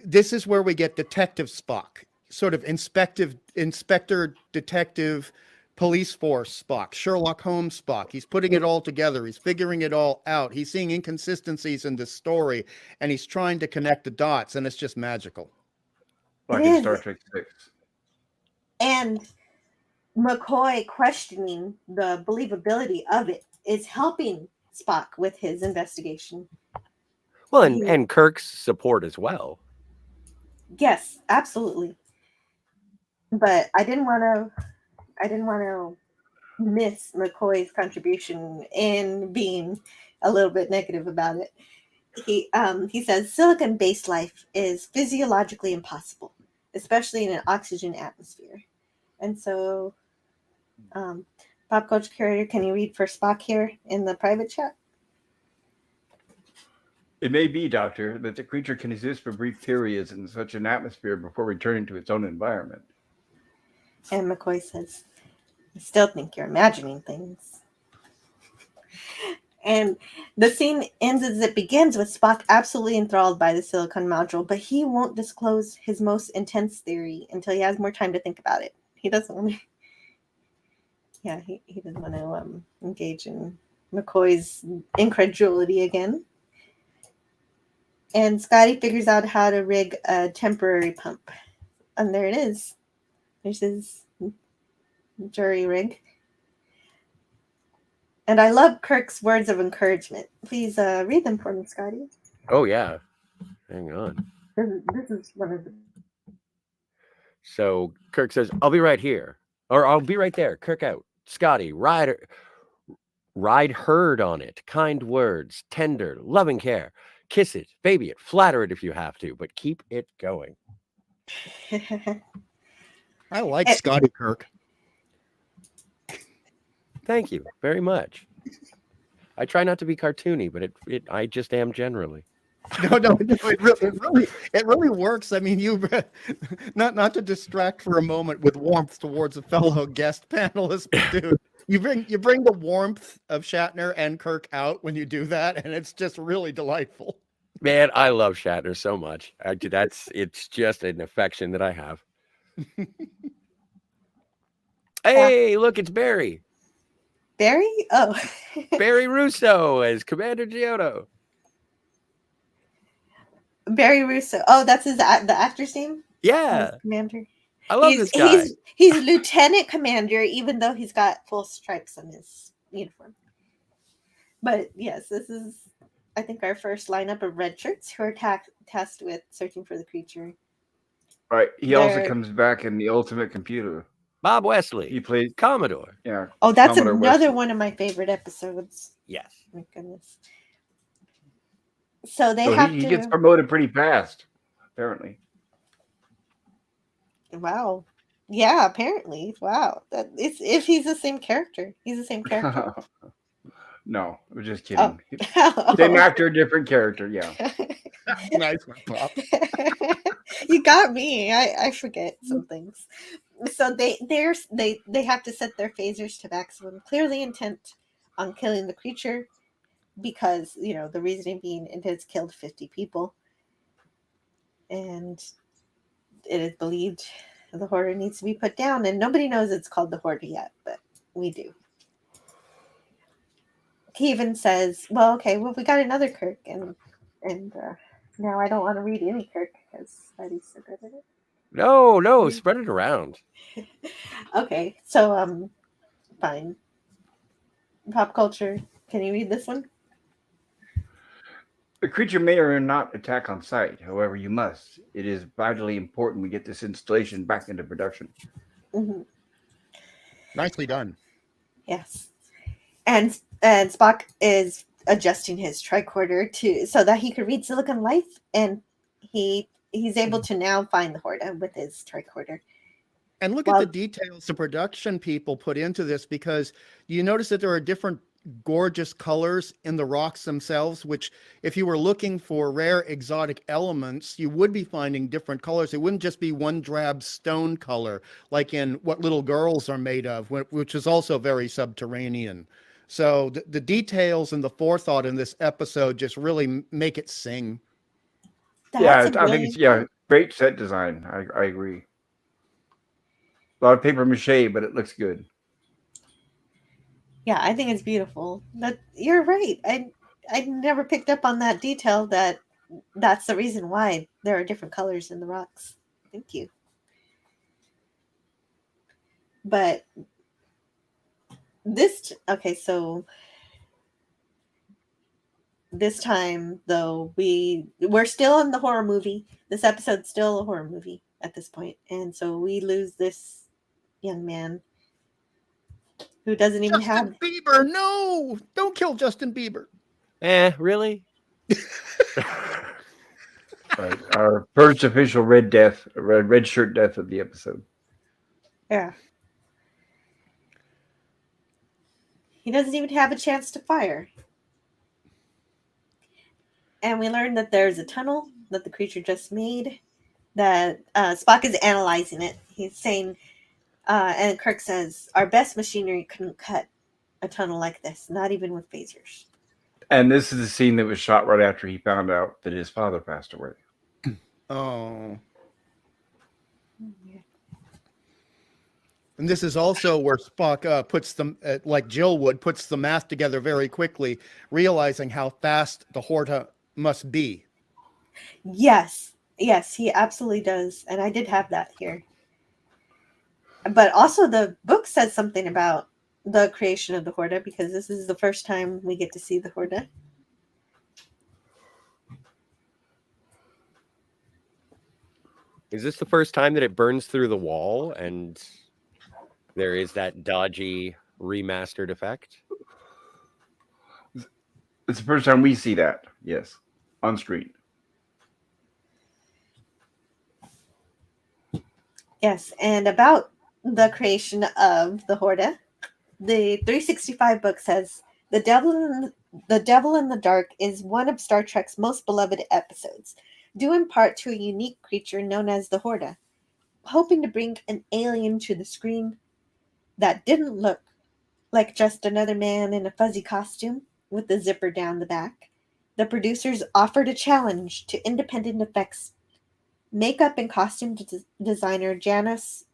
This is where we get Detective Spock, sort of inspector, detective, police force Spock, Sherlock Holmes Spock. He's putting it all together. He's figuring it all out. He's seeing inconsistencies in the story, and he's trying to connect the dots, and it's just magical. Like in Star Trek 6. And McCoy questioning the believability of it is helping Spock with his investigation. Well, and Kirk's support as well. Yes, absolutely. But I didn't want to miss McCoy's contribution in being a little bit negative about it. He says silicon-based life is physiologically impossible, especially in an oxygen atmosphere. And so, Pop Culture Curator, can you read for Spock here in the private chat? It may be, Doctor, that the creature can exist for brief periods in such an atmosphere before returning to its own environment. And McCoy says, "I still think you're imagining things." And the scene ends as it begins with Spock absolutely enthralled by the silicon module, but he won't disclose his most intense theory until he has more time to think about it. He doesn't want to. Yeah, he doesn't want to engage in McCoy's incredulity again. And Scotty figures out how to rig a temporary pump. And there it is. There's his jury rig. And I love Kirk's words of encouragement. Please read them for me, Scotty. Oh, yeah. Hang on. This is one of the... So Kirk says, "I'll be right here." Or, "I'll be right there." Kirk out. Scotty, ride herd on it. Kind words, tender, loving care. Kiss it, baby it, flatter it if you have to, but keep it going. I like Scotty Kirk. Thank you very much. I try not to be cartoony, but I just am generally. No, it really works. I mean, you not to distract for a moment with warmth towards a fellow guest panelist, but dude, You bring the warmth of Shatner and Kirk out when you do that, and it's just really delightful. Man, I love Shatner so much. It's just an affection that I have. Hey, look, it's Barry. Barry? Oh. Barry Russo as Commander Giotto. Barry Russo. Oh, that's the actor's name? Yeah. Commander. I love this guy. He's lieutenant commander, even though he's got full stripes on his uniform. But yes, this is, I think, our first lineup of red shirts who are tasked with searching for the creature. Right. He also comes back in the Ultimate Computer. Bob Wesley. He plays Commodore. Yeah. Oh, that's Commodore another Wesley. one of my favorite episodes. Yes. My goodness. So he gets promoted pretty fast, apparently. Wow. Yeah, apparently. Wow. If he's the same character. He's the same character. No, we're just kidding. Oh. Same actor, different character. Yeah. Nice one, Bob. You got me. I forget some things. So they have to set their phasers to maximum, clearly intent on killing the creature, because the reasoning being it has killed 50 people, and it is believed the hoarder needs to be put down, and nobody knows it's called the hoarder yet, but we do. He even says, well, we got another Kirk, and now I don't want to read any Kirk because Eddie's so good at it. No, spread it around. Okay, so fine. Pop culture. Can you read this one? The creature may or may not attack on sight. However, you must. It is vitally important we get this installation back into production. Mm-hmm. Nicely done. Yes. And Spock is adjusting his tricorder so that he could read Silicon Life, and he's able to now find the Horta with his tricorder. And look at the details the production people put into this, because you notice that there are different gorgeous colors in the rocks themselves, which if you were looking for rare exotic elements, you would be finding different colors. It wouldn't just be one drab stone color like in What Little Girls Are Made Of, which is also very subterranean. So the details and the forethought in this episode just really make it sing. I think it's great set design. I agree. A lot of paper mache, but it looks good. Yeah, I think it's beautiful. You're right. I never picked up on that detail, that's the reason why there are different colors in the rocks. Thank you. But so this time though we're still in the horror movie. This episode's still a horror movie at this point, and so we lose this young man who doesn't even Justin Bieber. No, don't kill Justin Bieber. Really? Right. Our first official red shirt death of the episode. Yeah. He doesn't even have a chance to fire. And we learned that there's a tunnel that the creature just made, that Spock is analyzing it. He's saying, and Kirk says, our best machinery couldn't cut a tunnel like this, not even with phasers. And this is the scene that was shot right after he found out that his father passed away. Oh. And this is also where Spock puts them, like Jill would, puts the math together very quickly, realizing how fast the Horta must be. Yes, he absolutely does. And I did have that here. But also the book says something about the creation of the Horta, because this is the first time we get to see the Horta. Is this the first time that it burns through the wall and there is that dodgy remastered effect? It's the first time we see that, yes, on screen. Yes, and about the creation of the Horta, the 365 book says, The Devil in the Dark is one of Star Trek's most beloved episodes, due in part to a unique creature known as the Horta, hoping to bring an alien to the screen that didn't look like just another man in a fuzzy costume with the zipper down the back. The producers offered a challenge to independent effects makeup and costume designer Janis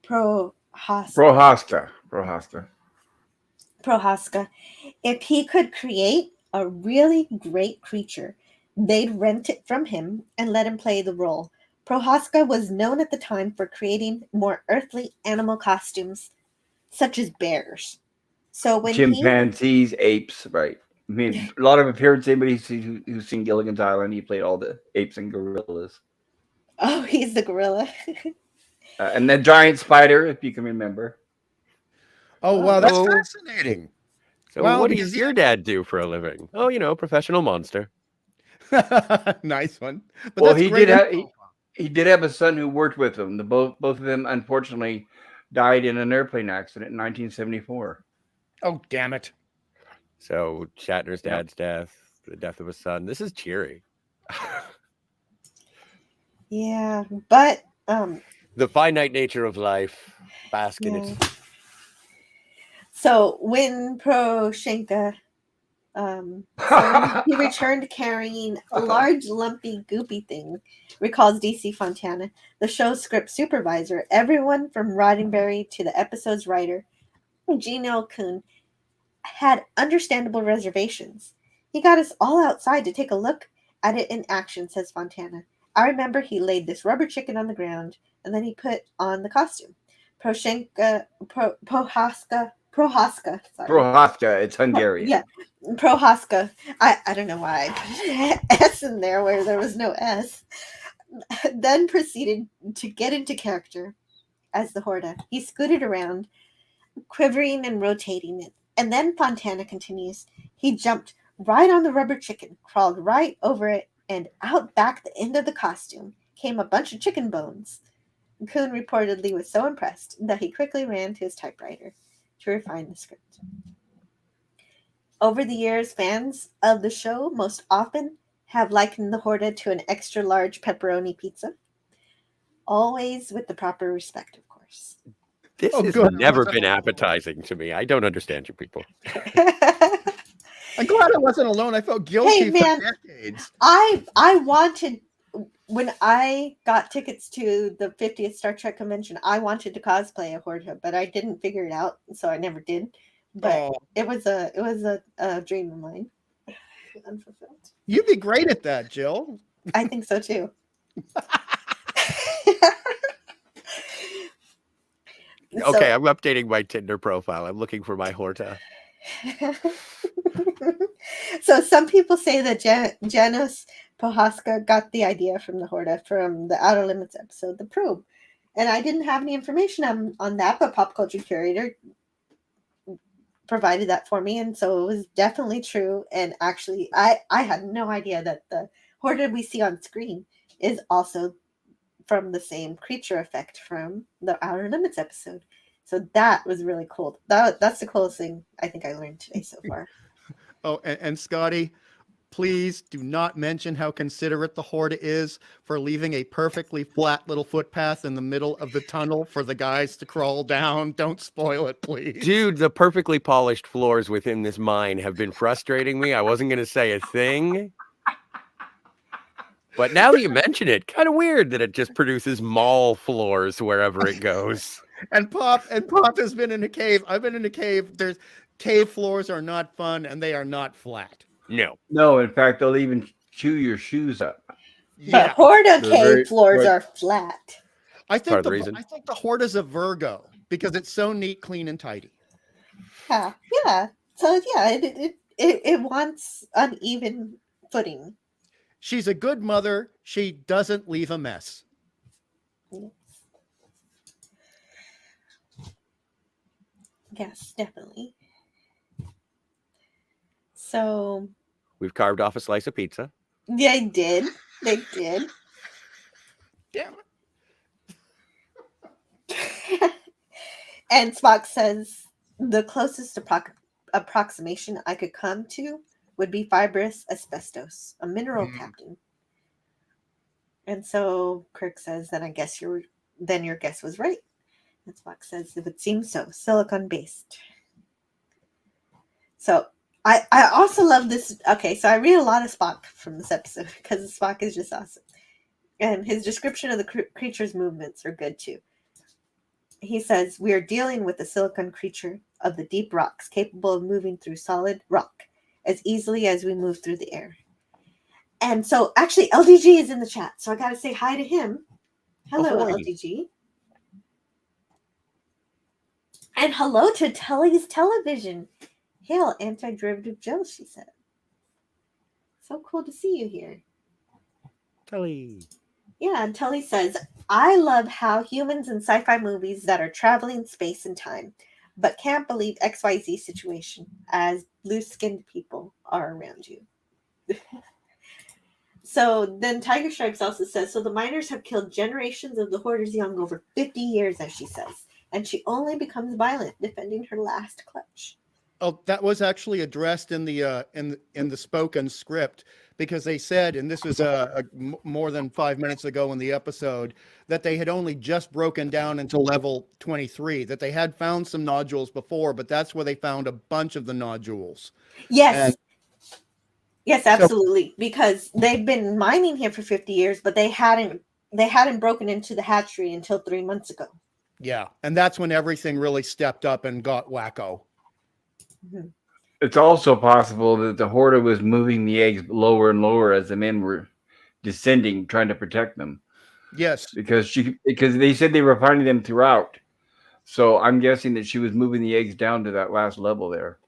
Prohaska. Prohaska. If he could create a really great creature, they'd rent it from him and let him play the role. Prohaska was known at the time for creating more earthly animal costumes, such as bears. So when Chimpanzees, apes, right. I mean, a lot of appearances, anybody who's seen Gilligan's Island, he played all the apes and gorillas. Oh, he's the gorilla. And the giant spider, if you can remember. Oh, wow, that's Oh. fascinating. So Well, what because does your dad do for a living? Oh, professional monster. nice one. But Well, that's he great did have info. he did have a son who worked with him. Both of them unfortunately died in an airplane accident in 1974. Oh, damn it. So Shatner's dad's death, the death of his son. This is cheery. Yeah, but The finite nature of life. Bask in yeah. its. So when Proshenka so when he returned carrying a large, lumpy, goopy thing, recalls DC Fontana, the show's script supervisor. Everyone from Roddenberry to the episode's writer, Gene Kuhn, had understandable reservations. He got us all outside to take a look at it in action, says Fontana. I remember he laid this rubber chicken on the ground, and then he put on the costume. Prohaska, sorry. Prohaska, it's Hungarian. Yeah, Prohaska. I don't know why I put S in there where there was no S. Then proceeded to get into character as the Horda. He scooted around, quivering and rotating it. And then Fontana continues. He jumped right on the rubber chicken, crawled right over it, and out back the end of the costume came a bunch of chicken bones. Kuhn reportedly was so impressed that he quickly ran to his typewriter to refine the script. Over the years, fans of the show most often have likened the Horda to an extra large pepperoni pizza. Always with the proper respect, of course. This Oh, has good. never been appetizing to me. I don't understand you people. I'm glad I wasn't alone. I felt guilty Hey, man. for decades. I wanted, when I got tickets to the 50th Star Trek convention, I wanted to cosplay a Horda, but I didn't figure it out, so I never did. But it was a dream of mine. Unfulfilled. You'd be great at that, Jill. I think so too. Okay, I'm updating my Tinder profile. I'm looking for my Horta. So some people say that Janos Prohaska got the idea from the Horda from the Outer Limits episode, The Probe. And I didn't have any information on that, but Pop Culture Curator provided that for me, and so it was definitely true. And actually, I had no idea that the Horda we see on screen is also from the same creature effect from the Outer Limits episode. So that was really cool. That's the coolest thing I think I learned today so far. Oh, and Scotty, please do not mention how considerate the Horda is for leaving a perfectly flat little footpath in the middle of the tunnel for the guys to crawl down. Don't spoil it, please. Dude, the perfectly polished floors within this mine have been frustrating me. I wasn't going to say a thing. But now that you mention it, kind of weird that it just produces mall floors wherever it goes. And Pop has been in a cave. I've been in a cave. There's cave floors are not fun and they are not flat. No, in fact, they'll even chew your shoes up. But Horda cave floors are flat. I think the Horda's a Virgo because it's so neat, clean, and tidy. Yeah. So yeah, it wants uneven footing. She's a good mother. She doesn't leave a mess. Yes, definitely. So we've carved off a slice of pizza. Yeah, they did. They did. Damn it. And Spock says the closest approximation I could come to would be fibrous asbestos, a mineral captain. And so Kirk says, then I guess your guess was right. And Spock says it would seem so. Silicon based. So I also love this. Okay, so I read a lot of Spock from this episode because Spock is just awesome. And his description of the creature's movements are good too. He says, we are dealing with a silicon creature of the deep rocks capable of moving through solid rock as easily as we move through the air. And so actually LDG is in the chat, so I got to say hi to him. Hello, LDG. And hello to Telly's Television. Hail, Anti-Derivative Joe, she said. So cool to see you here. Telly. Yeah, and Telly says, I love how humans in sci-fi movies that are traveling space and time, but can't believe XYZ situation as blue-skinned people are around you. So then Tiger Stripes also says, so the miners have killed generations of the Hoarder's young over 50 years, as she says, and she only becomes violent, defending her last clutch. Oh, that was actually addressed in the spoken script, because they said, and this was more than 5 minutes ago in the episode, that they had only just broken down into level 23, that they had found some nodules before, but that's where they found a bunch of the nodules. Yes. Yes, absolutely. Because they've been mining here for 50 years, but they hadn't broken into the hatchery until 3 months ago. Yeah, and that's when everything really stepped up and got wacko. Mm-hmm. It's also possible that the Hoarder was moving the eggs lower and lower as the men were descending, trying to protect them. Yes. Because they said they were finding them throughout. So I'm guessing that she was moving the eggs down to that last level there,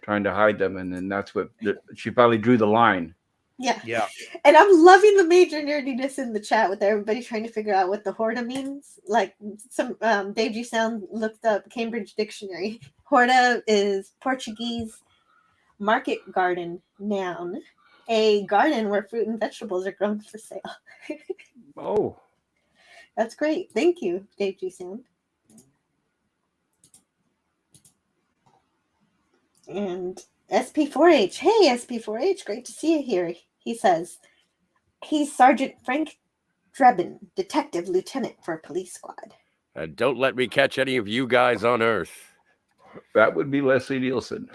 trying to hide them, and then that's what she probably drew the line. Yeah. And I'm loving the major nerdiness in the chat with everybody trying to figure out what the Horta means. Like some Dave G. Sound looked up Cambridge Dictionary. Horta is Portuguese market garden, noun. A garden where fruit and vegetables are grown for sale. Oh. That's great. Thank you, Dave G. Sound. And SP4H. Hey, SP4H. Great to see you here. He says, he's Sergeant Frank Drebin, detective lieutenant for police squad. Don't let me catch any of you guys on Earth. That would be Leslie Nielsen.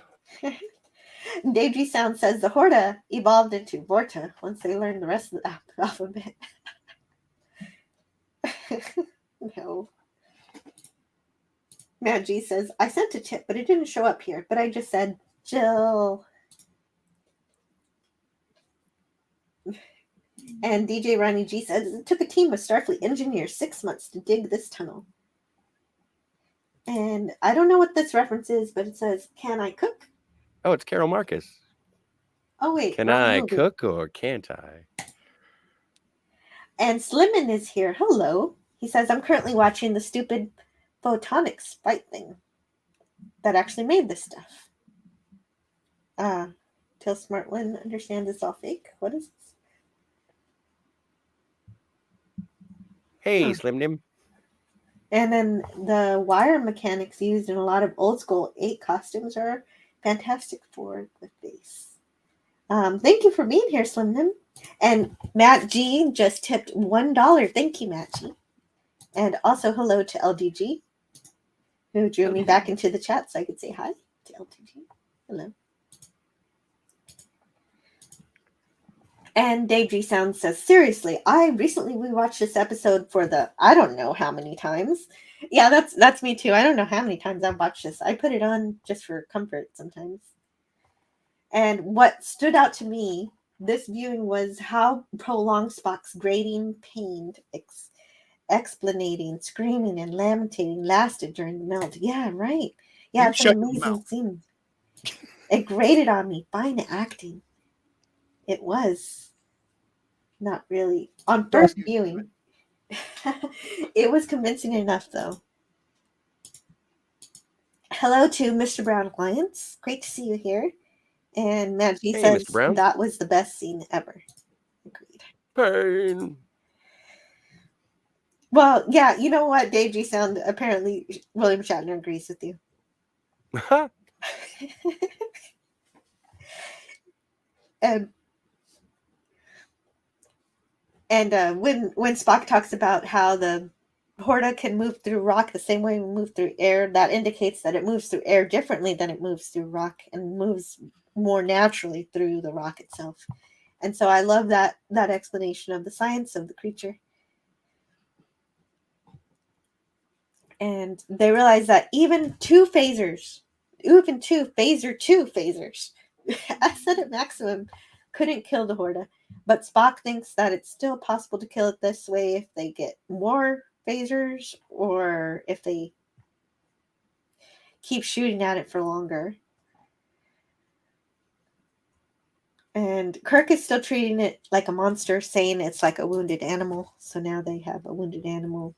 Dave G. Sound says the Horta evolved into Vorta once they learned the rest of the alphabet. No. Matt G says, I sent a tip, but it didn't show up here. But I just said, Jill. And DJ Ronnie G says, it took a team of Starfleet engineers 6 months to dig this tunnel. And I don't know what this reference is, but it says, can I cook? Oh, it's Carol Marcus. Oh, wait. Can I cook or can't I? And Slimmin is here. Hello. He says, I'm currently watching the stupid photonics sprite thing that actually made this stuff. Till Smartwin understands it's all fake. What is this? Hey, Slim Nim. And then the wire mechanics used in a lot of old school 8 costumes are fantastic for the face. Thank you for being here, Slim Nim. And Matt G just tipped $1. Thank you, Matt G. And also hello to LDG, who drew me back into the chat so I could say hi to LDG. Hello. And Dave G. Sound says, seriously, I recently rewatched this episode for the I don't know how many times. Yeah, that's me too. I don't know how many times I've watched this. I put it on just for comfort sometimes. And what stood out to me this viewing was how prolonged Spock's grating, pained, explanating, screaming, and lamentating lasted during the melt. Yeah, right. Yeah, it's an amazing scene. It grated on me. Fine acting. It was not really on first viewing. It was convincing enough, though. Hello to Mr. Brown Alliance. Great to see you here. And Matt G says that was the best scene ever. Agreed. Pain. Well, yeah, you know what, Dave G. Sound, apparently William Shatner agrees with you. And when Spock talks about how the Horta can move through rock the same way we move through air. That indicates that it moves through air differently than it moves through rock and moves more naturally through the rock itself. And so I love that explanation of the science of the creature. And they realize that even two phaser 2 phasers, acid at maximum, couldn't kill the Horta. But Spock thinks that it's still possible to kill it this way if they get more phasers or if they keep shooting at it for longer. And Kirk is still treating it like a monster, saying it's like a wounded animal. So now they have a wounded animal.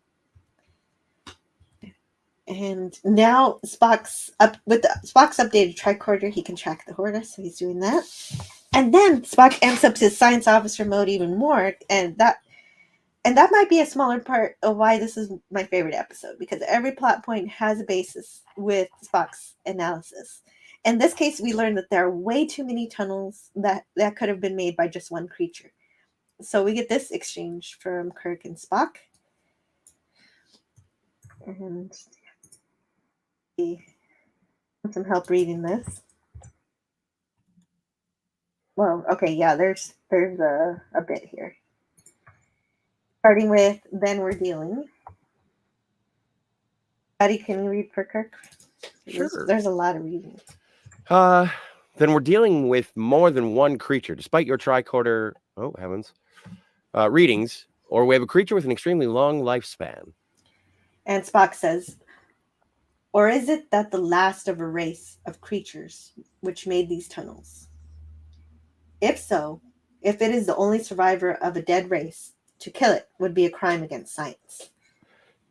And now Spock's updated tricorder, he can track the Horta, so he's doing that. And then Spock amps up his science officer mode even more, and that might be a smaller part of why this is my favorite episode, because every plot point has a basis with Spock's analysis. In this case, we learned that there are way too many tunnels that could have been made by just one creature. So we get this exchange from Kirk and Spock. And he wants some help reading this. Well, okay, yeah, there's a bit here. Starting with then we're dealing. Patty, can you read for Kirk? Sure. There's a lot of reading. Then we're dealing with more than one creature, despite your tricorder. Oh heavens! Readings, or we have a creature with an extremely long lifespan. And Spock says, or is it that the last of a race of creatures which made these tunnels? If so, if it is the only survivor of a dead race, to kill it would be a crime against science.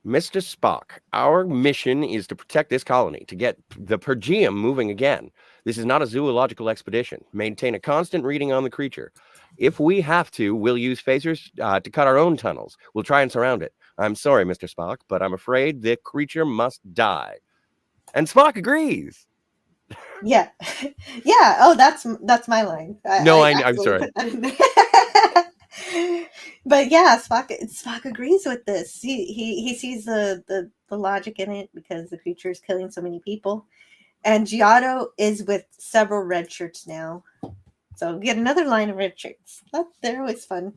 Mr. Spock, our mission is to protect this colony, to get the Pergeum moving again. This is not a zoological expedition. Maintain a constant reading on the creature. If we have to, we'll use phasers to cut our own tunnels. We'll try and surround it. I'm sorry, Mr. Spock, but I'm afraid the creature must die. And Spock agrees. Yeah. Yeah. Oh, that's my line. I'm sorry. But yeah, Spock agrees with this. He sees the logic in it because the creature is killing so many people. And Giotto is with several red shirts now. So get another line of red shirts. They're always fun.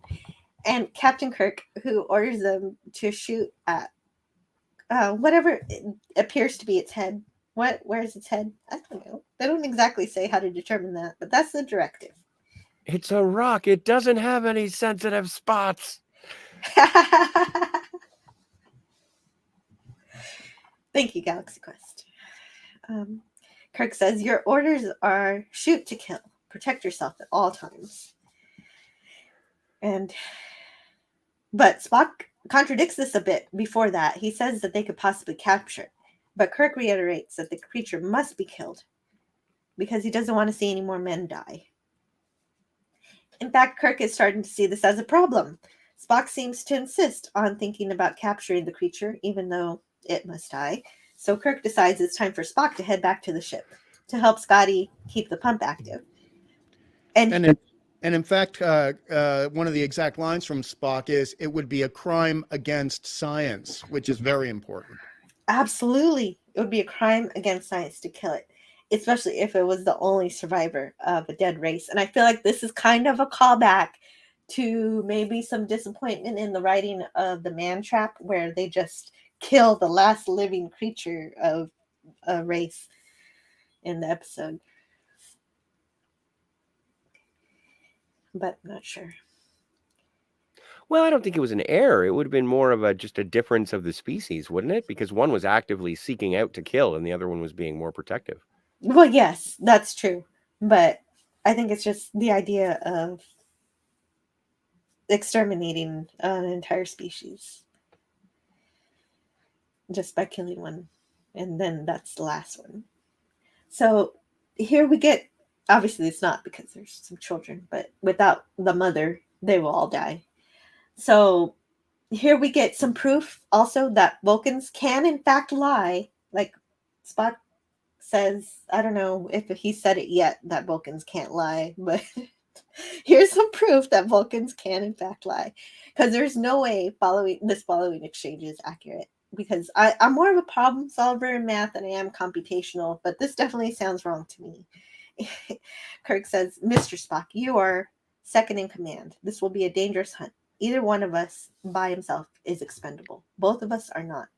And Captain Kirk, who orders them to shoot at whatever appears to be its head. Where's its head? I don't know. They don't exactly say how to determine that, but that's the directive. It's a rock. It doesn't have any sensitive spots. Thank you, Galaxy Quest. Kirk says, your orders are shoot to kill. Protect yourself at all times. But Spock contradicts this a bit before that. He says that they could possibly capture it. But Kirk reiterates that the creature must be killed because he doesn't want to see any more men die. In fact, Kirk is starting to see this as a problem. Spock seems to insist on thinking about capturing the creature, even though it must die. So Kirk decides it's time for Spock to head back to the ship to help Scotty keep the pump active. And in fact, one of the exact lines from Spock is, it would be a crime against science, which is very important. Absolutely. It would be a crime against science to kill it, especially if it was the only survivor of a dead race. And I feel like this is kind of a callback to maybe some disappointment in the writing of The Man Trap, where they just kill the last living creature of a race in the episode. But I'm not sure. Well, I don't think it was an error. It would have been more of just a difference of the species, wouldn't it? Because one was actively seeking out to kill and the other one was being more protective. Well, yes, that's true. But I think it's just the idea of exterminating an entire species just by killing one. And then that's the last one. So here we get, obviously it's not because there's some children, but without the mother, they will all die. So here we get some proof also that Vulcans can in fact lie. Like Spock says, I don't know if he said it yet, that Vulcans can't lie, but Here's some proof that Vulcans can in fact lie, because there's no way following exchange is accurate. Because I'm more of a problem solver in math than I am computational, but this definitely sounds wrong to me. Kirk says, Mr. Spock, you are second in command. This will be a dangerous hunt. Either one of us by himself is expendable. Both of us are not.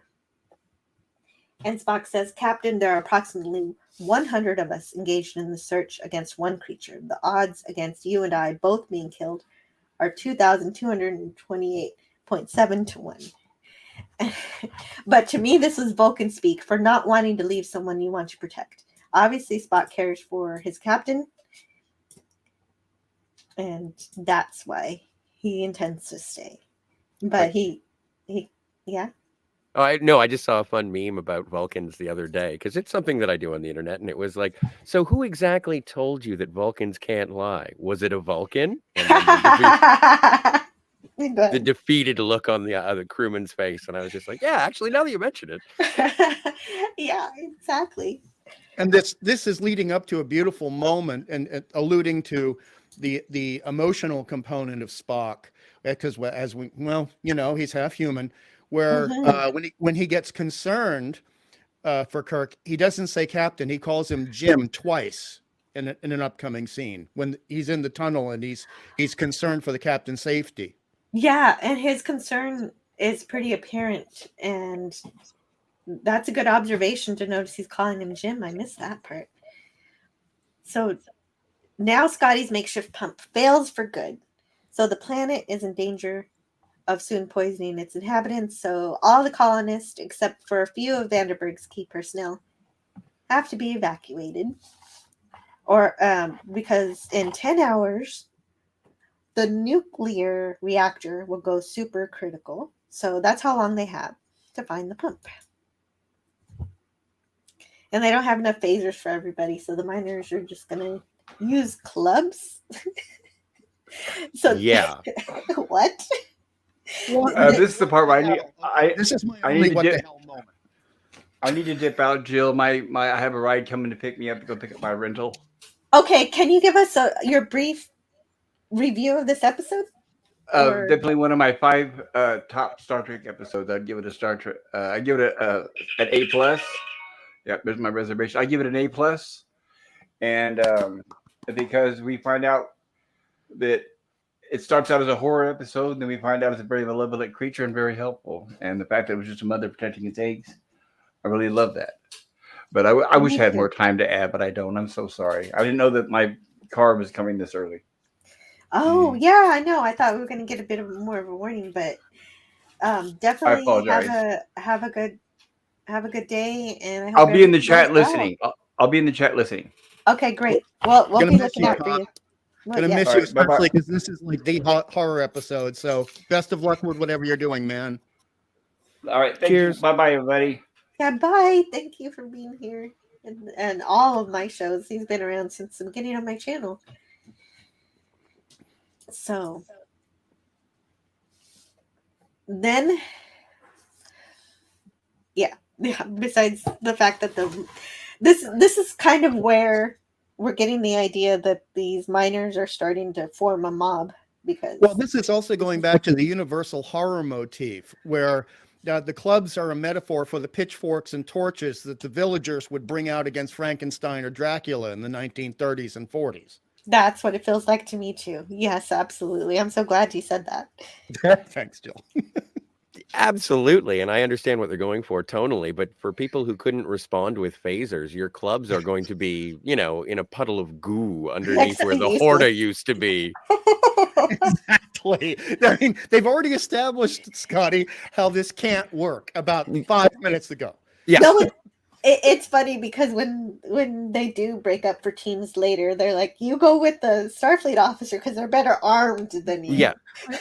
And Spock says, Captain, there are approximately 100 of us engaged in the search against one creature. The odds against you and I both being killed are 2,228.7 to 1. But to me, this is Vulcan speak for not wanting to leave someone you want to protect. Obviously, Spock cares for his captain, and that's why he intends to stay. But yeah. Oh, I just saw a fun meme about Vulcans the other day, because it's something that I do on the internet, and it was like, so who exactly told you that Vulcans can't lie? Was it a Vulcan? And then the defeated look on the crewman's face, and I was just like, yeah, actually, now that you mention it. Yeah, exactly. And this is leading up to a beautiful moment and alluding to the emotional component of Spock, because he's half human, where when he gets concerned for Kirk, he doesn't say captain, he calls him Jim twice in an upcoming scene when he's in the tunnel and he's concerned for the captain's safety. Yeah, and his concern is pretty apparent, and that's a good observation to notice he's calling him Jim. I missed that part. So now Scotty's makeshift pump fails for good. So the planet is in danger of soon poisoning its inhabitants. So all the colonists, except for a few of Vandenberg's key personnel, have to be evacuated. Or because in 10 hours, the nuclear reactor will go supercritical. So that's how long they have to find the pump. And they don't have enough phasers for everybody, so the miners are just going to use clubs. So yeah. What? This is the part where This is my I only need what to the dip. hell moment. I need to dip out, Jill. I have a ride coming to pick me up to go pick up my rental. Okay, can you give us your brief review of this episode? Definitely one of my 5 top Star Trek episodes. I'd give it a Star Trek. I give it an A+. Yeah, there's my reservation. I give it an A+, and because we find out that it starts out as a horror episode, and then we find out it's a very malevolent creature and very helpful. And the fact that it was just a mother protecting its eggs, I really love that. But I wish I had more time to add, but I don't. I'm so sorry. I didn't know that my car was coming this early. Oh, yeah, I know. I thought we were going to get a bit more of a warning, but definitely have a good day, and I'll be in the chat listening. I'll be in the chat listening. Okay, great. Well, we'll be looking out for you. Gonna miss you, especially because this is like the horror episode. So best of luck with whatever you're doing, man. All right. Cheers. Bye bye, everybody. Yeah, bye. Thank you for being here and all of my shows. He's been around since the beginning of my channel. So then, yeah. Besides the fact that this is kind of where we're getting the idea that these miners are starting to form a mob, because this is also going back to the universal horror motif where the clubs are a metaphor for the pitchforks and torches that the villagers would bring out against Frankenstein or Dracula in the 1930s and 40s. That's what it feels like to me too. Yes, absolutely. I'm so glad you said that. Thanks, Jill. Absolutely. And I understand what they're going for tonally, but for people who couldn't respond with phasers, your clubs are going to be, in a puddle of goo underneath where the Horta used to be. Exactly. I mean, they've already established, Scotty, how this can't work about 5 minutes ago. Yeah. No, it's funny because when they do break up for teams later, they're like, you go with the Starfleet officer because they're better armed than you. Yeah.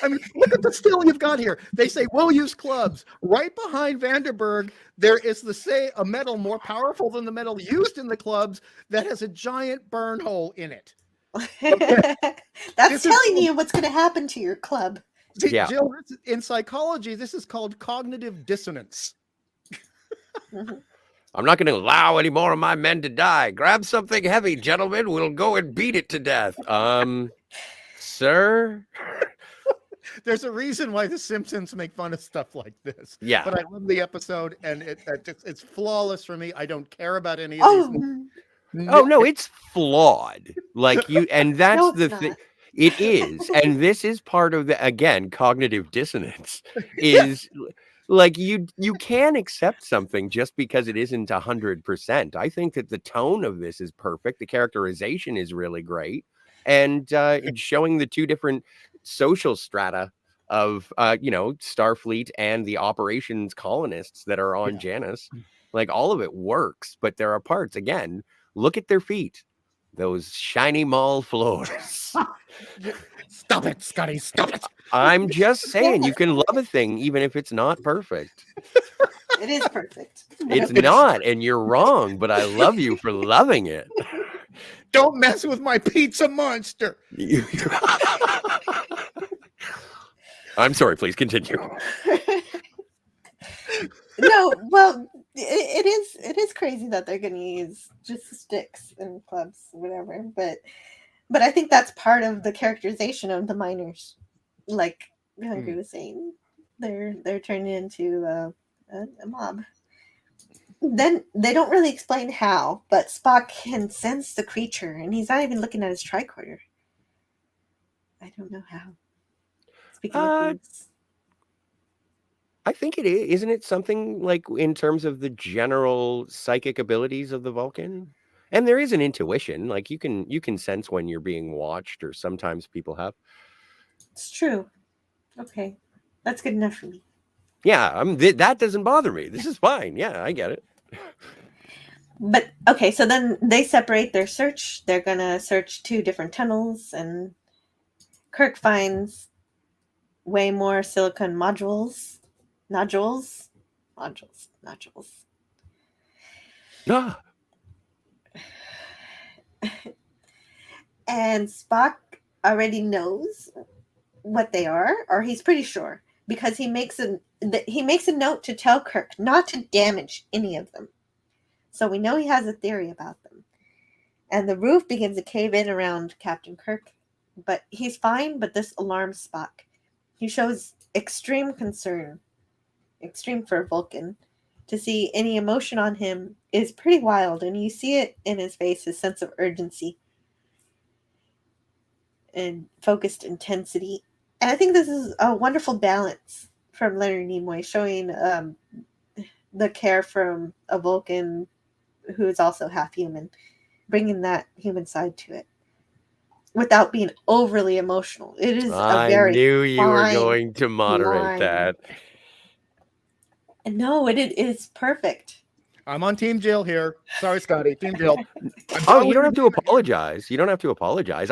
I mean, look at the still you've got here. They say, we'll use clubs. Right behind Vandenberg, there is a metal more powerful than the metal used in the clubs that has a giant burn hole in it. Okay. That's telling you what's going to happen to your club. See, yeah. Jill, in psychology, this is called cognitive dissonance. Mm-hmm. I'm not going to allow any more of my men to die. Grab something heavy, gentlemen. We'll go and beat it to death. Sir? There's a reason why The Simpsons make fun of stuff like this. Yeah. But I love the episode, and it's flawless for me. I don't care about any of these. Oh no, it's flawed. Like and that's No, the it's thing. not. It is, and this is part of the, again, cognitive dissonance. Is like you can accept something just because it isn't 100%. I think that the tone of this is perfect. The characterization is really great, and it's showing the two different social strata of Starfleet and the operations colonists that are on Janus. Like, all of it works, but there are parts, again, look at their feet, those shiny mall floors. Stop it, Scotty, stop it. I'm just saying, you can love a thing even if it's not perfect. It is perfect. It's not, and you're wrong, but I love you for loving it. Don't mess with my pizza monster. I'm sorry, please continue. No, well, it is crazy that they're going to use just sticks and clubs, whatever. But I think that's part of the characterization of the miners. Like Hungry was saying, they're turning into a mob. Then they don't really explain how, but Spock can sense the creature, and he's not even looking at his tricorder. I don't know how. Speaking of things. I think it is. Isn't it something like in terms of the general psychic abilities of the Vulcan? And there is an intuition, like you can sense when you're being watched, or sometimes people have. It's true. Okay, that's good enough for me. Yeah, that doesn't bother me. This is fine. Yeah, I get it. But okay, so then they separate their search. They're gonna search 2 different tunnels, and Kirk finds way more silicon nodules. Ah. And Spock already knows what they are, or he's pretty sure, because he makes a note to tell Kirk not to damage any of them. So we know he has a theory about them. And the roof begins to cave in around Captain Kirk, but he's fine, but this alarms Spock. He shows extreme concern, extreme for Vulcan. To see any emotion on him is pretty wild, and you see it in his face, his sense of urgency and focused intensity. And I think this is a wonderful balance from Leonard Nimoy, showing the care from a Vulcan who is also half human, bringing that human side to it without being overly emotional. It is a very I knew you were fine going to moderate line. that. No, it is perfect. I'm on Team Jill here. Sorry, Scotty. Team Jill. Oh, you don't have to apologize. You don't have to apologize.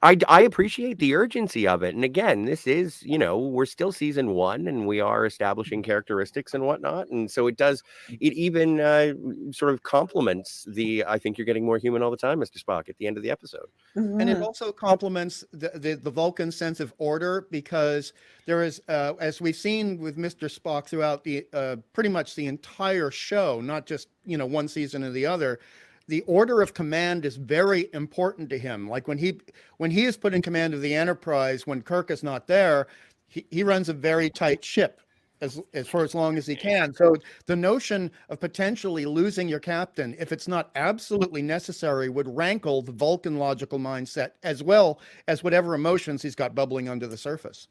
I appreciate the urgency of it. And again, this is, we're still season 1, and we are establishing characteristics and whatnot. And so it even sort of complements I think you're getting more human all the time, Mr. Spock, at the end of the episode. Mm-hmm. And it also complements the Vulcan sense of order, because there is, as we've seen with Mr. Spock throughout the pretty much the entire show, not just one season or the other, the order of command is very important to him. Like when he is put in command of the Enterprise, when Kirk is not there, he runs a very tight ship for as long as he can. So the notion of potentially losing your captain, if it's not absolutely necessary, would rankle the Vulcan logical mindset, as well as whatever emotions he's got bubbling under the surface.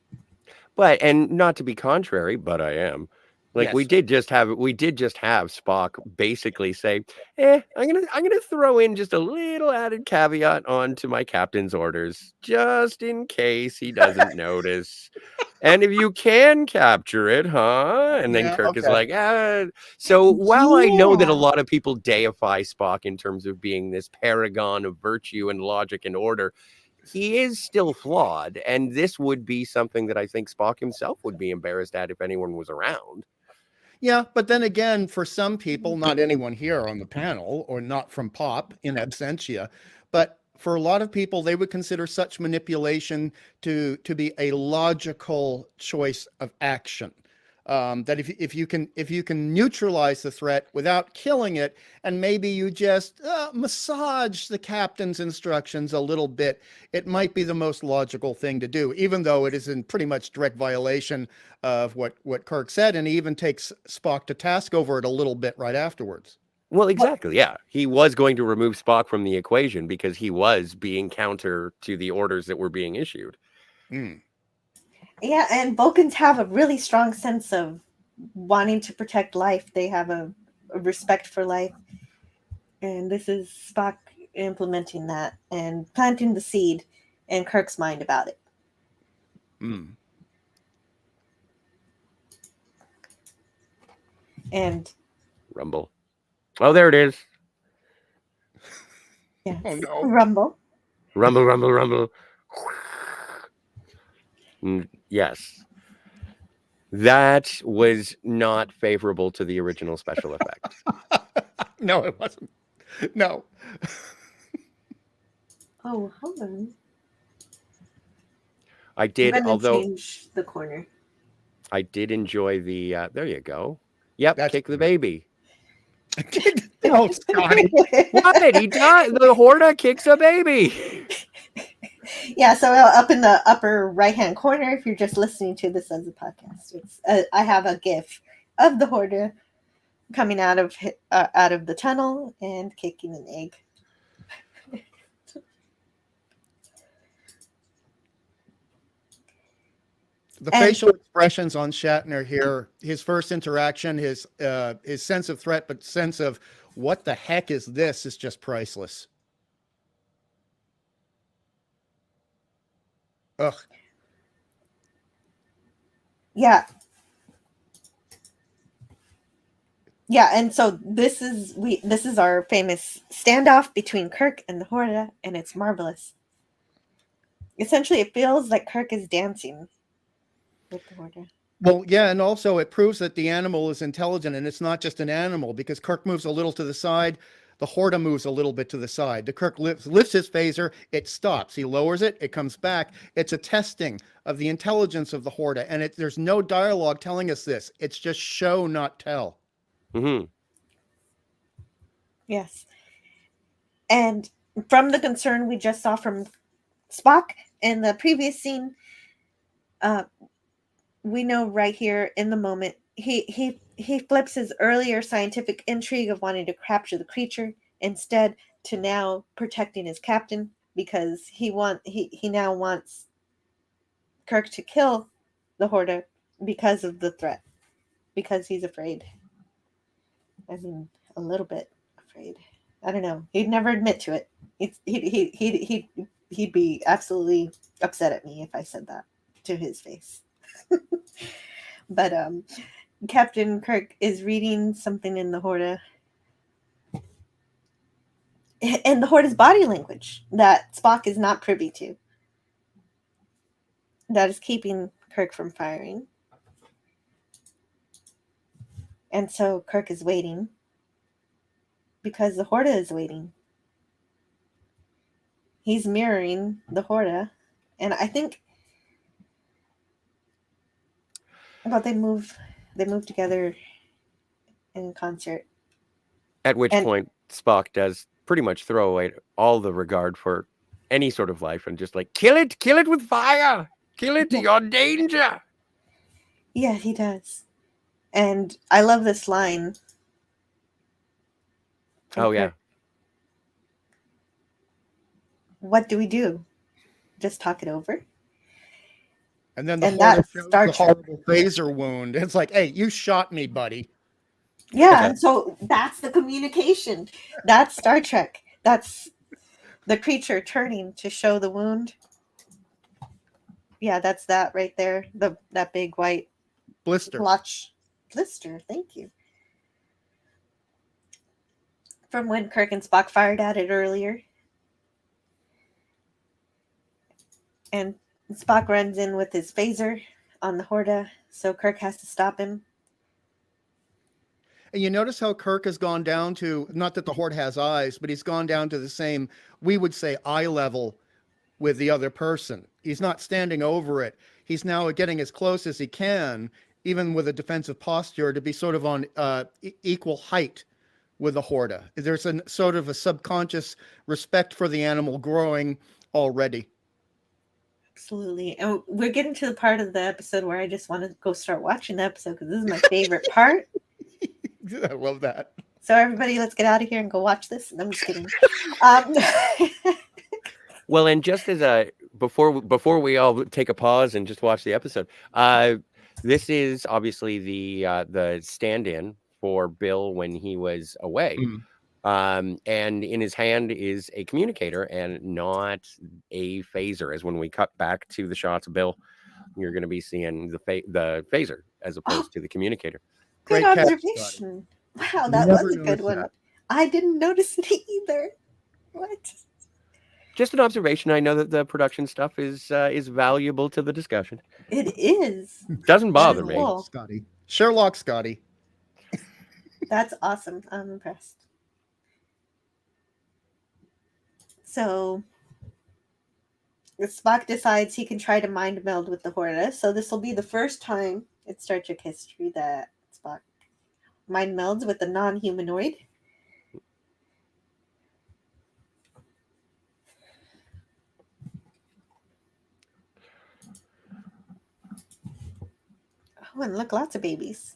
But, and not to be contrary, but I am. Like, Yes. we did just have Spock basically say, I'm gonna throw in just a little added caveat onto my captain's orders, just in case he doesn't notice. And if you can capture it, huh? And then Kirk is like, So while I know that a lot of people deify Spock in terms of being this paragon of virtue and logic and order, he is still flawed. And this would be something that I think Spock himself would be embarrassed at if anyone was around. Yeah, but then again, for some people, not anyone here on the panel, or not from Pop in absentia, but for a lot of people, they would consider such manipulation to be a logical choice of action. That if you can neutralize the threat without killing it, and maybe you just massage the captain's instructions a little bit, it might be the most logical thing to do, even though it is in pretty much direct violation of what Kirk said, and he even takes Spock to task over it a little bit right afterwards. Well, exactly. Yeah. He was going to remove Spock from the equation because he was being counter to the orders that were being issued. Mm. Yeah, and Vulcans have a really strong sense of wanting to protect life. They have a respect for life. And this is Spock implementing that and planting the seed in Kirk's mind about it. Mm. And Rumble. Oh, there it is. yeah, Oh no. rumble. Rumble, rumble, rumble. Yes. That was not favorable to the original special effect. No, it wasn't. No. Oh, hold on. I did, I'm gonna although change the corner. I did enjoy the, there you go. Yep, That's- kick the baby. No, Scotty. What? He does. The Horta kicks a baby. Yeah, so up in the upper right-hand corner, if you're just listening to this as a podcast, it's I have a GIF of the Horta coming out of the tunnel and kicking an egg. The facial expressions on Shatner here, his first interaction, his sense of threat, but sense of what the heck is this, is just priceless. Ugh. Yeah. Yeah, and so this is our famous standoff between Kirk and the Horta, and it's marvelous. Essentially, it feels like Kirk is dancing with the Horta. Well, yeah, and also it proves that the animal is intelligent, and it's not just an animal, because Kirk moves a little to the side, the Horta moves a little bit to the side. The Kirk lifts his phaser, it stops. He lowers it, it comes back. It's a testing of the intelligence of the Horta, and there's no dialogue telling us this. It's just show, not tell. Mm-hmm. Yes. And from the concern we just saw from Spock in the previous scene, we know right here in the moment, he flips his earlier scientific intrigue of wanting to capture the creature instead to now protecting his captain, because he now wants Kirk to kill the Horta because of the threat, because he's afraid. I mean, a little bit afraid. I don't know. He'd never admit to it. He'd be absolutely upset at me if I said that to his face. But Captain Kirk is reading something in the Horta, and the Horta's body language that Spock is not privy to, that is keeping Kirk from firing. And so Kirk is waiting because the Horta is waiting. He's mirroring the Horta, and I think, well, they move together in concert. At which point Spock does pretty much throw away all the regard for any sort of life and just like, kill it with fire, kill it, you're in danger. Yeah, he does. And I love this line. Oh, yeah. What do we do? Just talk it over? And then the And Horta that's shows Star the Trek. horrible phaser wound. It's like, hey, you shot me, buddy. Yeah, so that's the communication. That's Star Trek. That's the creature turning to show the wound. Yeah, that's that right there. That big white Blister. blotch. Blister, thank you. From when Kirk and Spock fired at it earlier. And Spock runs in with his phaser on the Horta, so Kirk has to stop him. And you notice how Kirk has gone down to, not that the Horta has eyes, but he's gone down to the same, we would say, eye level with the other person. He's not standing over it. He's now getting as close as he can even with a defensive posture, to be sort of on equal height with the Horta. There's a sort of a subconscious respect for the animal growing already. Absolutely. And we're getting to the part of the episode where I just want to go start watching the episode because this is my favorite part. I love that. So everybody, let's get out of here and go watch this. I'm just kidding. Well, and just as a before we all take a pause and just watch the episode, this is obviously the stand-in for Bill when he was away. And in his hand is a communicator and not a phaser. As when we cut back to the shots of Bill, you're going to be seeing the phaser as opposed to the communicator. Good Great catch, observation. Wow, that Never was a good noticed one. that. I didn't notice it either. What? Just an observation. I know that the production stuff is valuable to the discussion. It is. Doesn't bother me. Cool. Scotty. Sherlock Scotty. That's awesome. I'm impressed. So Spock decides he can try to mind meld with the Horta. So this will be the first time in Star Trek history that Spock mind melds with a non-humanoid. Oh, and look, lots of babies.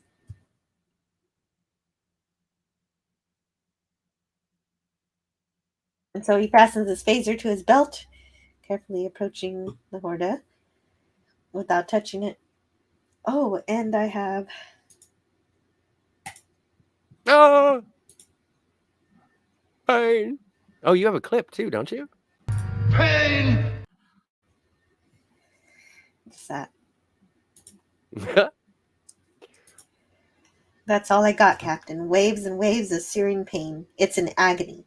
And so he fastens his phaser to his belt, carefully approaching the Horta without touching it. Oh, and I have... Oh, pain. Oh, you have a clip too, don't you? Pain! What's that? That's all I got, Captain. Waves and waves of searing pain. It's an agony.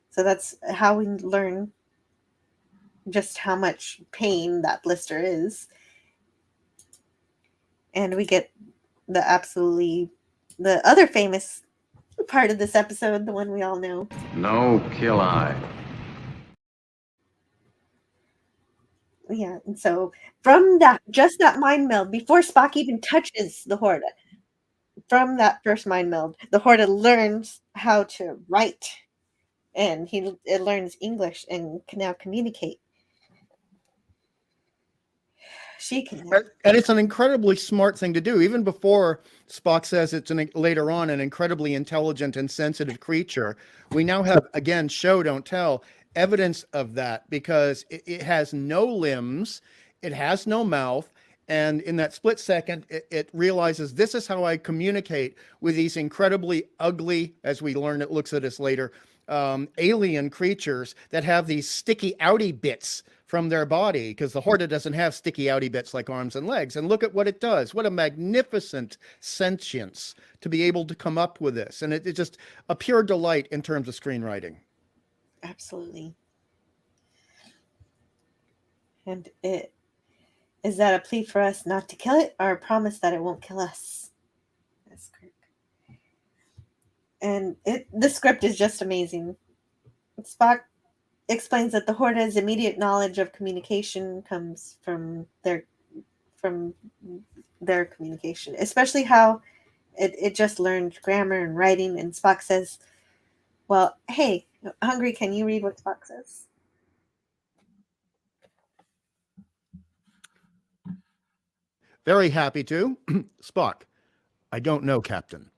So that's how we learn just how much pain that blister is. And we get the other famous part of this episode, the one we all know. No kill eye. Yeah, and so from that mind meld, before Spock even touches the Horta, from that first mind meld, the Horta learns how to write. And it learns English and can now communicate. She can. And it's an incredibly smart thing to do. Even before Spock says it's later on an incredibly intelligent and sensitive creature, we now have, again, show, don't tell, evidence of that because it has no limbs, it has no mouth, and in that split second, it realizes this is how I communicate with these incredibly ugly, as we learn, it looks at us later, alien creatures that have these sticky outy bits from their body, because the Horta doesn't have sticky outy bits like arms and legs. And look at what it does. What a magnificent sentience to be able to come up with this. And it's just a pure delight in terms of screenwriting. Absolutely. And is that a plea for us not to kill it, or a promise that it won't kill us? That's Kirk. And the script is just amazing. Spock explains that the Horta's immediate knowledge of communication comes from their communication, especially how it just learned grammar and writing. And Spock says, well, hey, Hungry, can you read what Spock says? Very happy to. Spock, I don't know, Captain.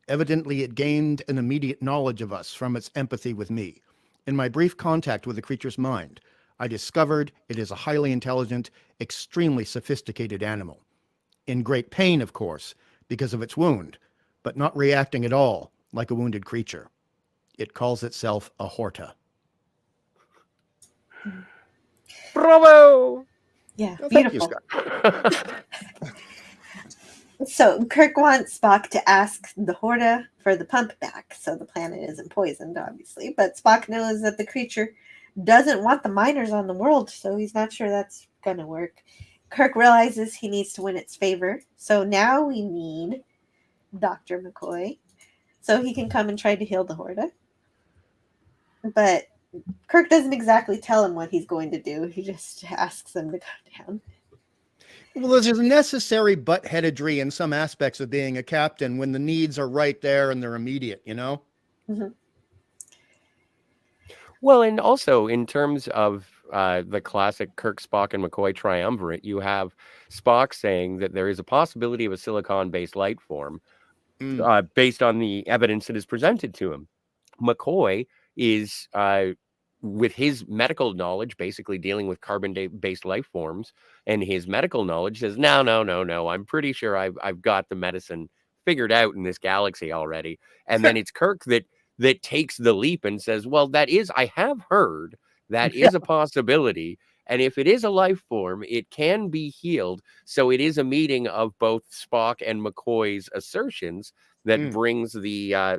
Evidently, it gained an immediate knowledge of us from its empathy with me. In my brief contact with the creature's mind, I discovered it is a highly intelligent, extremely sophisticated animal. In great pain, of course, because of its wound, but not reacting at all like a wounded creature. It calls itself a Horta. Bravo! Yeah, Oh, thank you, beautiful. Scott. So Kirk wants Spock to ask the Horta for the pump back, so the planet isn't poisoned, obviously. But Spock knows that the creature doesn't want the miners on the world, so he's not sure that's going to work. Kirk realizes he needs to win its favor, so now we need Dr. McCoy, so he can come and try to heal the Horta. But Kirk doesn't exactly tell him what he's going to do. He just asks him to come down. Well, there's a necessary butt-headedry in some aspects of being a captain when the needs are right there and they're immediate, you know? Mm-hmm. Well, and also in terms of the classic Kirk, Spock, and McCoy triumvirate, you have Spock saying that there is a possibility of a silicon-based life form based on the evidence that is presented to him. McCoy is, with his medical knowledge, basically dealing with carbon-based life forms, and his medical knowledge says, no. I'm pretty sure I've got the medicine figured out in this galaxy already. And then it's Kirk that takes the leap and says, well, I have heard that is a possibility. And if it is a life form, it can be healed. So it is a meeting of both Spock and McCoy's assertions that brings the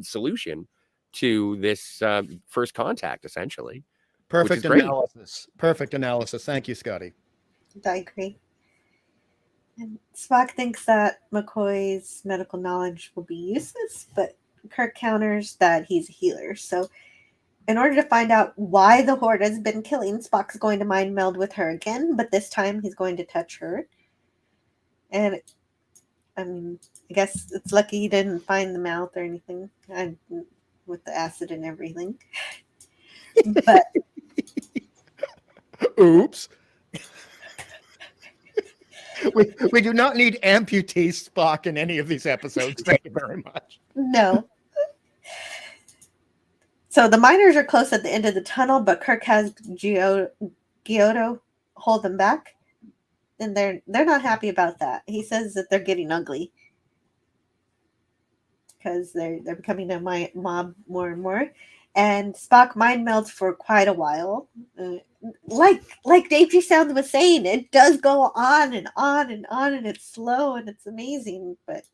solution to this first contact, essentially. Perfect analysis. Perfect analysis. Thank you, Scotty. I agree. And Spock thinks that McCoy's medical knowledge will be useless, but Kirk counters that he's a healer. So in order to find out why the Horde has been killing, Spock's going to mind meld with her again, but this time he's going to touch her. And I mean, I guess it's lucky he didn't find the mouth or anything with the acid and everything. But oops. We do not need amputee Spock in any of these episodes. Thank you very much. No. So the miners are close at the end of the tunnel, but Kirk has Giotto hold them back, and they're not happy about that. He says that they're getting ugly because they're becoming a mob more and more. And Spock mind melds for quite a while. Like Dave G. Sounds was saying, it does go on and on and on, and it's slow and it's amazing. But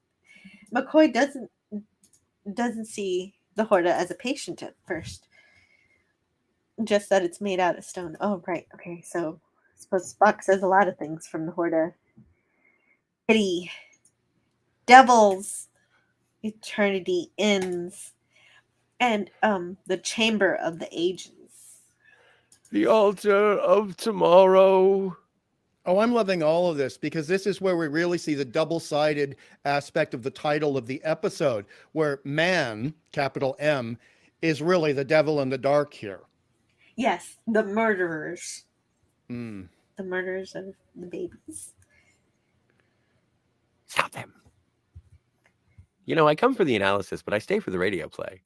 McCoy doesn't see the Horta as a patient at first. Just that it's made out of stone. Oh, right. Okay, so I suppose Spock says a lot of things from the Horta. Pity. Devils. Eternity ends. And the Chamber of the Ages. The altar of tomorrow. Oh, I'm loving all of this because this is where we really see the double-sided aspect of the title of the episode, where man, capital M, is really the devil in the dark here. Yes, the murderers. The murderers of the babies. Stop them. You know, I come for the analysis, but I stay for the radio play.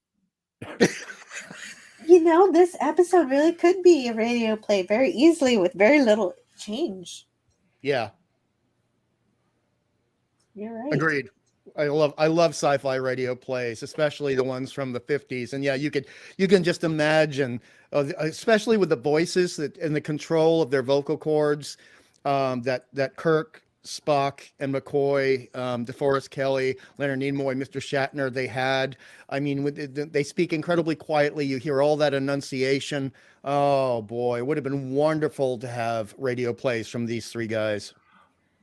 You know, this episode really could be a radio play very easily with very little change. Yeah. You're right. Agreed. I love sci-fi radio plays, especially the ones from the 50s. And yeah, you can just imagine, especially with the voices and the control of their vocal cords, that Kirk, Spock, and McCoy, DeForest Kelley, Leonard Nimoy, Mr. Shatner, they had. I mean, they speak incredibly quietly. You hear all that enunciation. Oh boy, it would have been wonderful to have radio plays from these three guys.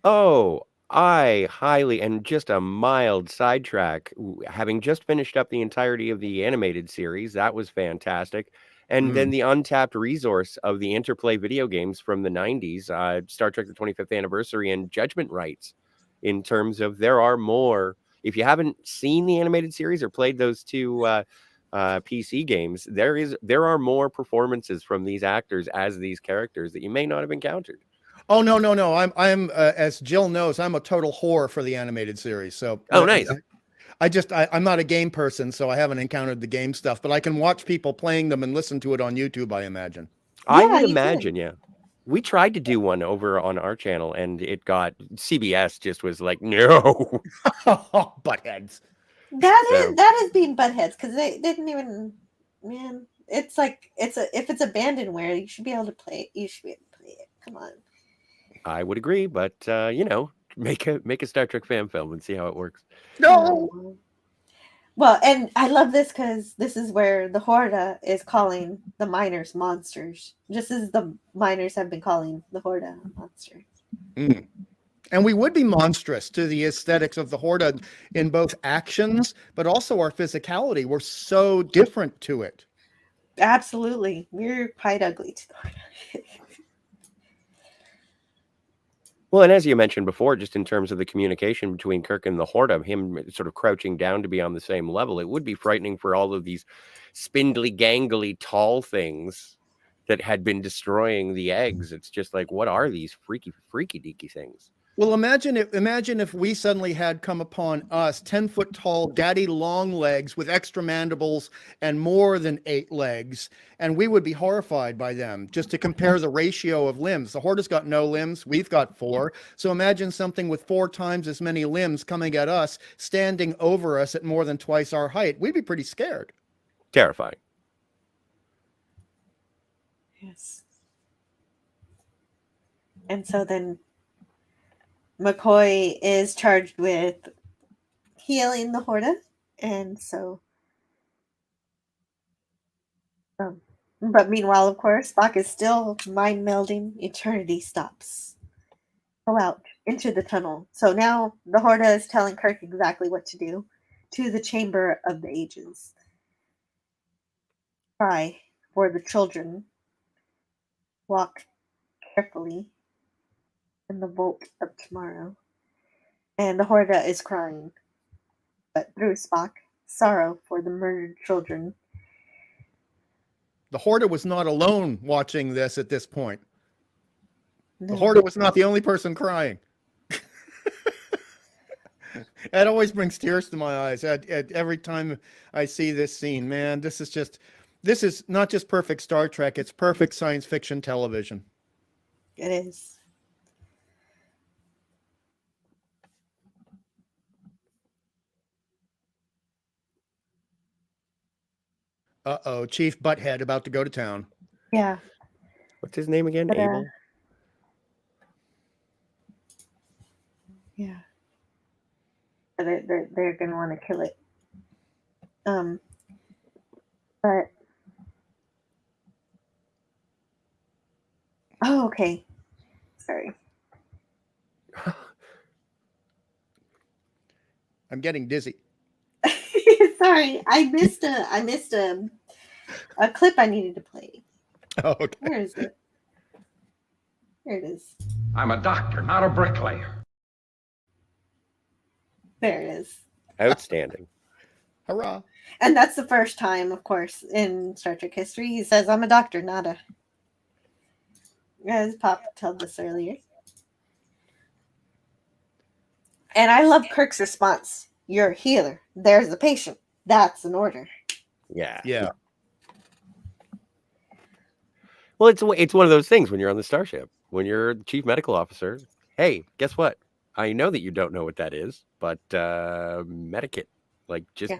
Oh, I highly, and just a mild sidetrack, having just finished up the entirety of the animated series, that was fantastic. And then the untapped resource of the Interplay video games from the 90s, Star Trek the 25th Anniversary and Judgment Rights, in terms of there are more. If you haven't seen the animated series or played those two PC games, there are more performances from these actors as these characters that you may not have encountered. Oh no! I'm as Jill knows, I'm a total whore for the animated series. So nice. I'm not a game person, so I haven't encountered the game stuff, but I can watch people playing them and listen to it on YouTube, I imagine. I would imagine, yeah. We tried to do one over on our channel, and CBS just was like, no. Buttheads. That is being buttheads, because they didn't even, man. It's like if it's abandonware, you should be able to play it. You should be able to play it. Come on. I would agree, but make a Star Trek fan film and see how it works. No. Well, and I love this because this is where the Horta is calling the miners monsters, just as the miners have been calling the Horta monsters. And we would be monstrous to the aesthetics of the Horta in both actions, but also our physicality. We're so different to it. Absolutely. We're quite ugly to the Horta. Well, and as you mentioned before, just in terms of the communication between Kirk and the Horde, him sort of crouching down to be on the same level, it would be frightening for all of these spindly, gangly, tall things that had been destroying the eggs. It's just like, what are these freaky deaky things? Well, imagine if we suddenly had come upon us 10-foot tall daddy long legs with extra mandibles and more than 8 legs, and we would be horrified by them just to compare the ratio of limbs. The Horde has got no limbs, we've got 4. So imagine something with 4 times as many limbs coming at us, standing over us at more than twice our height. We'd be pretty scared. Terrifying. Yes. And so then McCoy is charged with healing the Horde, and so but meanwhile, of course, Spock is still mind melding. Eternity stops. Go out into the tunnel. So now the Horde is telling Kirk exactly what to do. To the Chamber of the Ages. Cry for the children. Walk carefully in the vault of tomorrow. And the Horde is crying. But through Spock, sorrow for the murdered children. The Horde was not alone watching this at this point. No. The Horde was not the only person crying. That always brings tears to my eyes at every time I see this scene. Man, this is not just perfect Star Trek, it's perfect science fiction television. It is. Uh-oh, Chief Butthead about to go to town. Yeah. What's his name again? But, Abel? Yeah. They're going to want to kill it. But... Oh, okay. Sorry. I'm getting dizzy. Sorry, I missed a clip I needed to play. Oh, okay. Where is it? There it is. I'm a doctor, not a bricklayer. There it is. Outstanding. Hurrah. And that's the first time, of course, in Star Trek history he says, "I'm a doctor, not a..." As Pop told us earlier. And I love Kirk's response. "You're a healer. There's the patient. That's an order." Yeah. Yeah. Well, it's one of those things when you're on the starship, when you're the chief medical officer. Hey, guess what? I know that you don't know what that is, but medicate. Like, just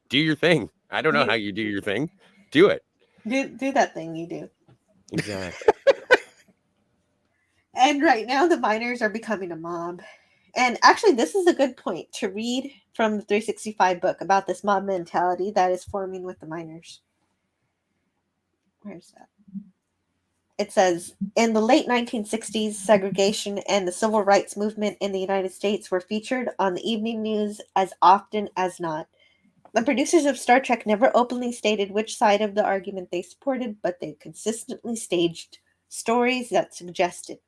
do your thing. I don't know how you do your thing. Do it. Do that thing you do. Exactly. And right now the miners are becoming a mob. And actually, this is a good point to read from the 365 book about this mob mentality that is forming with the miners. Where's that? It says, in the late 1960s, segregation and the civil rights movement in the United States were featured on the evening news as often as not. The producers of Star Trek never openly stated which side of the argument they supported, but they consistently staged stories that suggested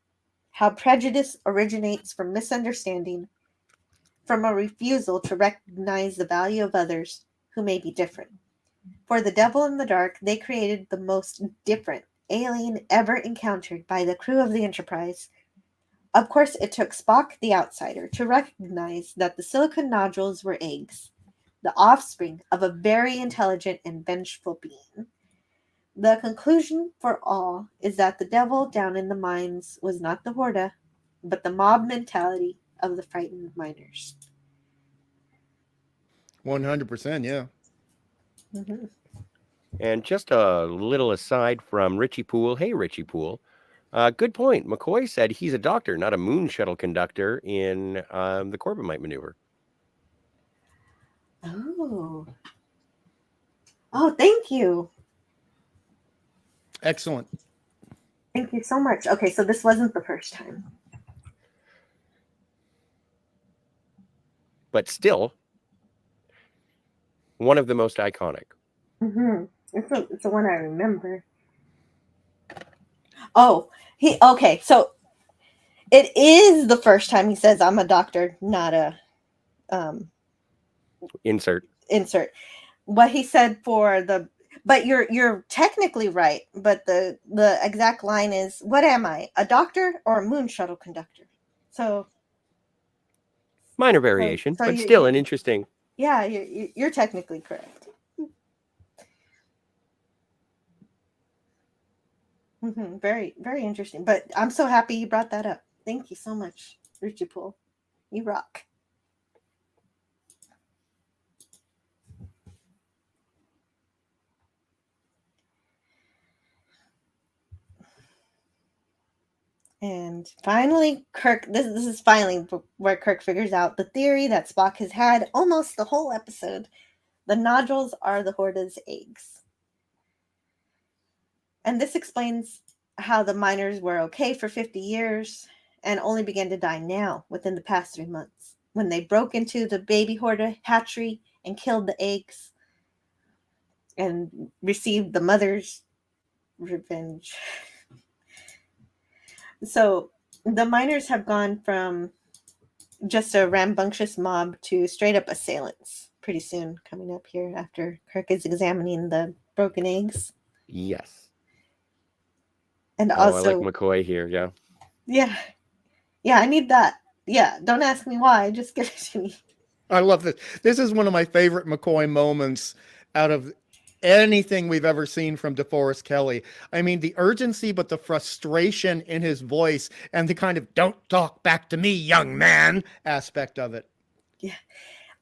how prejudice originates from misunderstanding, from a refusal to recognize the value of others who may be different. For the Devil in the Dark, they created the most different alien ever encountered by the crew of the Enterprise. Of course, it took Spock, the outsider, to recognize that the silicon nodules were eggs, the offspring of a very intelligent and vengeful being. The conclusion for all is that the devil down in the mines was not the Horde, but the mob mentality of the frightened miners. 100%, yeah. Mm-hmm. And just a little aside from Richie Poole. Hey, Richie Poole. Good point. McCoy said he's a doctor, not a moon shuttle conductor in the Corbomite maneuver. Oh, thank you. Excellent. Thank you so much. Okay, so this wasn't the first time. But still, one of the most iconic. Mm-hmm. It's the one I remember. Oh, okay. So It is the first time he says, "I'm a doctor, not a Insert. What he said for the, but you're technically right, but the exact line is, "What am I, a doctor or a moon shuttle conductor?" So Minor variation, so but still an interesting. Yeah, you're technically correct. Very, very interesting. But I'm so happy you brought that up. Thank you so much, Richie Poole. You rock. And finally, Kirk, this is finally where Kirk figures out the theory that Spock has had almost the whole episode. The nodules are the Horda's eggs. And this explains how the miners were okay for 50 years and only began to die now within the past 3 months, when they broke into the baby Horda hatchery and killed the eggs and received the mother's revenge. So the miners have gone from just a rambunctious mob to straight up assailants pretty soon, coming up here after Kirk is examining the broken eggs. Yes. And I also, like McCoy here. Yeah. Yeah, I need that. Yeah, don't ask me why, just give it to me. I love this. This is one of my favorite McCoy moments out of anything we've ever seen from DeForest Kelley. I mean, the urgency, but the frustration in his voice and the kind of "don't talk back to me, young man" aspect of it. Yeah,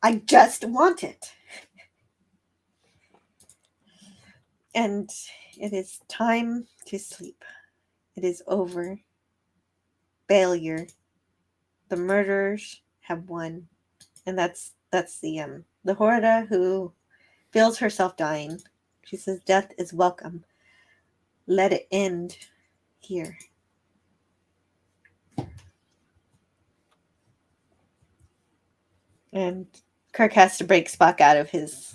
I just want it. And it is time to sleep. It is over. Failure. The murderers have won. And that's the Horda who feels herself dying. She says, "Death is welcome. Let it end here." And Kirk has to break Spock out of his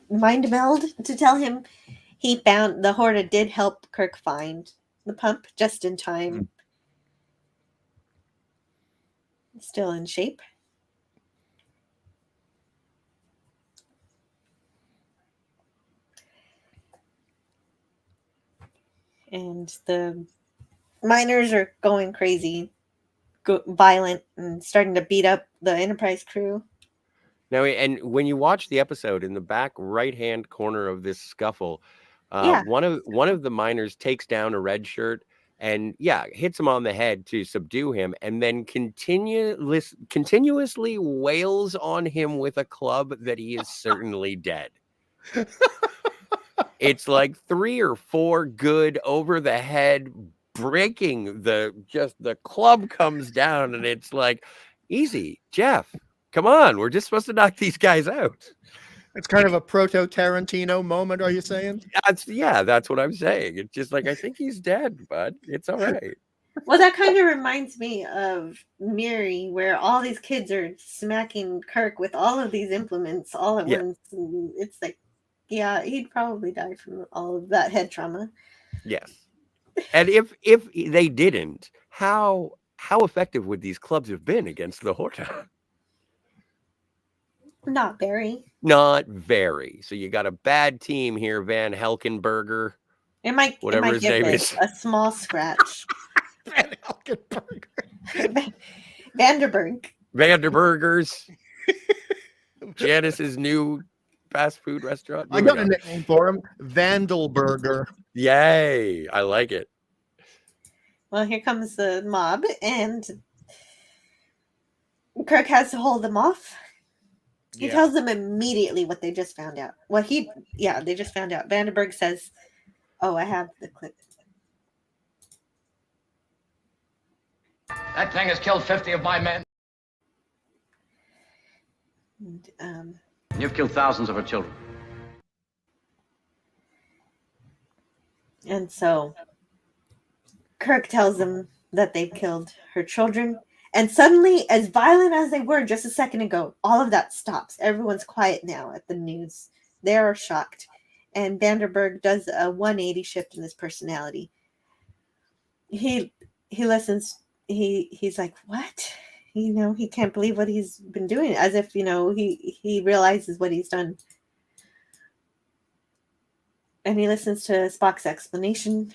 mind meld to tell him he found the Horda did help Kirk find the pump just in time. Still in shape. And the miners are going crazy, violent, and starting to beat up the Enterprise crew. Now, and when you watch the episode, in the back right-hand corner of this scuffle, one of the miners takes down a red shirt and hits him on the head to subdue him, and then continuously wails on him with a club that he is certainly dead. It's like 3 or 4 good over the head breaking the club comes down, and it's like, easy, Jeff. Come on, we're just supposed to knock these guys out. It's kind of a proto-Tarantino moment, are you saying? That's what I'm saying. It's just like, I think he's dead, bud. It's all right. Well, that kind of reminds me of Miri, where all these kids are smacking Kirk with all of these implements all at once. And it's like, yeah, he'd probably die from all of that head trauma. Yes. And if they didn't, how effective would these clubs have been against the Horta? Not very. Not very. So you got a bad team here, Van Helkenberger. It might his name is. A small scratch. Van Helkenberger. Vanderburgers. Janice's new fast food restaurant. I got a nickname for him, Vandalburger. Yay, I like it. Well, here comes the mob, and Kirk has to hold them off. He tells them immediately what they just found out. They just found out. Vandenberg says, "Oh, I have the clip." That thing has killed 50 of my men. And, You've killed thousands of her children. And so Kirk tells them that they've killed her children. And suddenly, as violent as they were just a second ago, all of that stops. Everyone's quiet now at the news. They are shocked. And Vanderberg does a 180 shift in his personality. He listens. he's like, what? He can't believe what he's been doing, as if, he realizes what he's done. And he listens to Spock's explanation.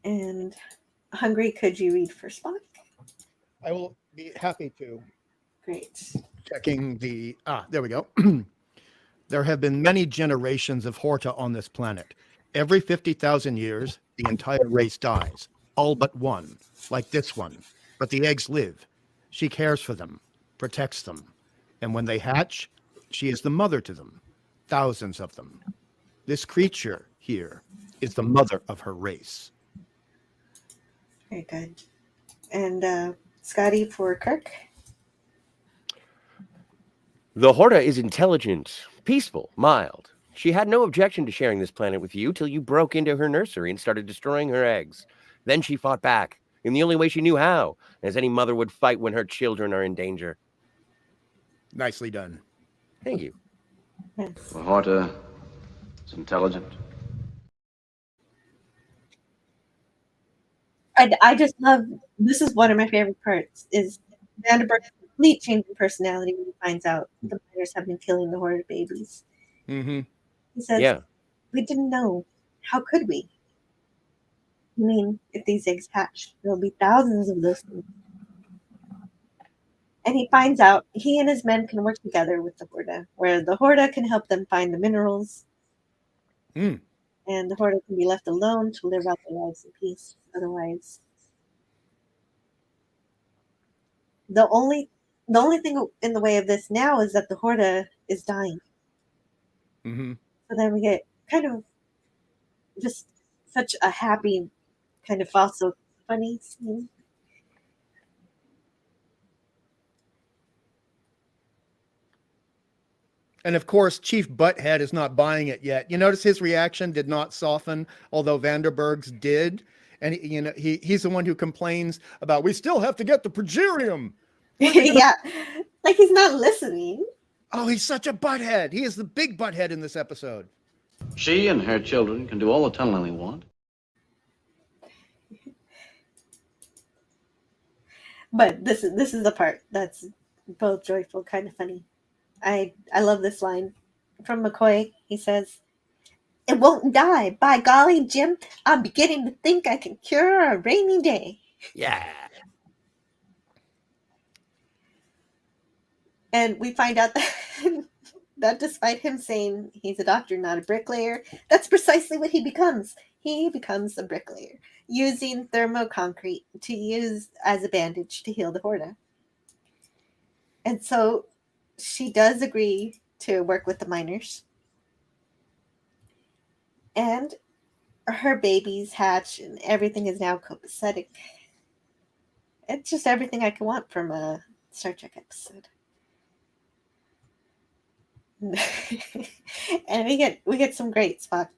And Hungry, could you read for Spock? I will be happy to. Great. Checking the there we go. There have been many generations of Horta on this planet. Every 50,000 years, the entire race dies, all but one, like this one. But the eggs live. She cares for them, protects them. And when they hatch, she is the mother to them, thousands of them. This creature here is the mother of her race. Very good. And Scotty for Kirk? The Horta is intelligent, peaceful, mild. She had no objection to sharing this planet with you till you broke into her nursery and started destroying her eggs. Then she fought back, in the only way she knew how, as any mother would fight when her children are in danger. Nicely done. Thank you. Yes. The Horta is intelligent. I just love, this is one of my favorite parts, is Vanderberg's complete change in personality when he finds out the miners have been killing the Horta babies. Mm-hmm. He says, Yeah. we didn't know. How could we? I mean, if these eggs hatch, there'll be thousands of those things. And he finds out he and his men can work together with the Horta, where the Horta can help them find the minerals. Mm. And the Horta can be left alone to live out their lives in peace. Otherwise, the only thing in the way of this now is that the Horta is dying. Mm-hmm. So then we get kind of just such a happy, kind of also funny scene. And of course, Chief Butthead is not buying it yet. You notice his reaction did not soften, although Vanderberg's did. And he's the one who complains about, we still have to get the Progerium. Yeah, like he's not listening. Oh, he's such a butthead. He is the big butthead in this episode. She and her children can do all the tunneling they want. But this is the part that's both joyful, kind of funny. I love this line from McCoy. He says, "It won't die. By golly, Jim, I'm beginning to think I can cure a rainy day." Yeah. And we find out that despite him saying he's a doctor, not a bricklayer, that's precisely what he becomes. He becomes a bricklayer, using thermoconcrete to use as a bandage to heal the Horta. And so she does agree to work with the miners. And her babies hatch and everything is now copacetic. It's just everything I could want from a Star Trek episode. And we get some great Spock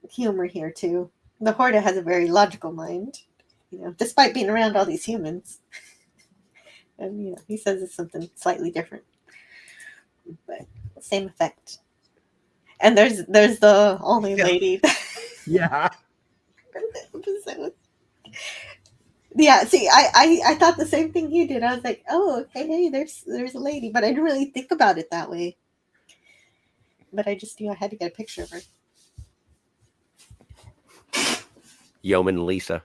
humor here too. The Horta has a very logical mind, despite being around all these humans. And he says it's something slightly different, but same effect. And there's the only lady. Yeah. Yeah, see, I thought the same thing you did. I was like, oh, okay, hey, there's a lady, but I didn't really think about it that way. But I just knew I had to get a picture of her. Yeoman Lisa.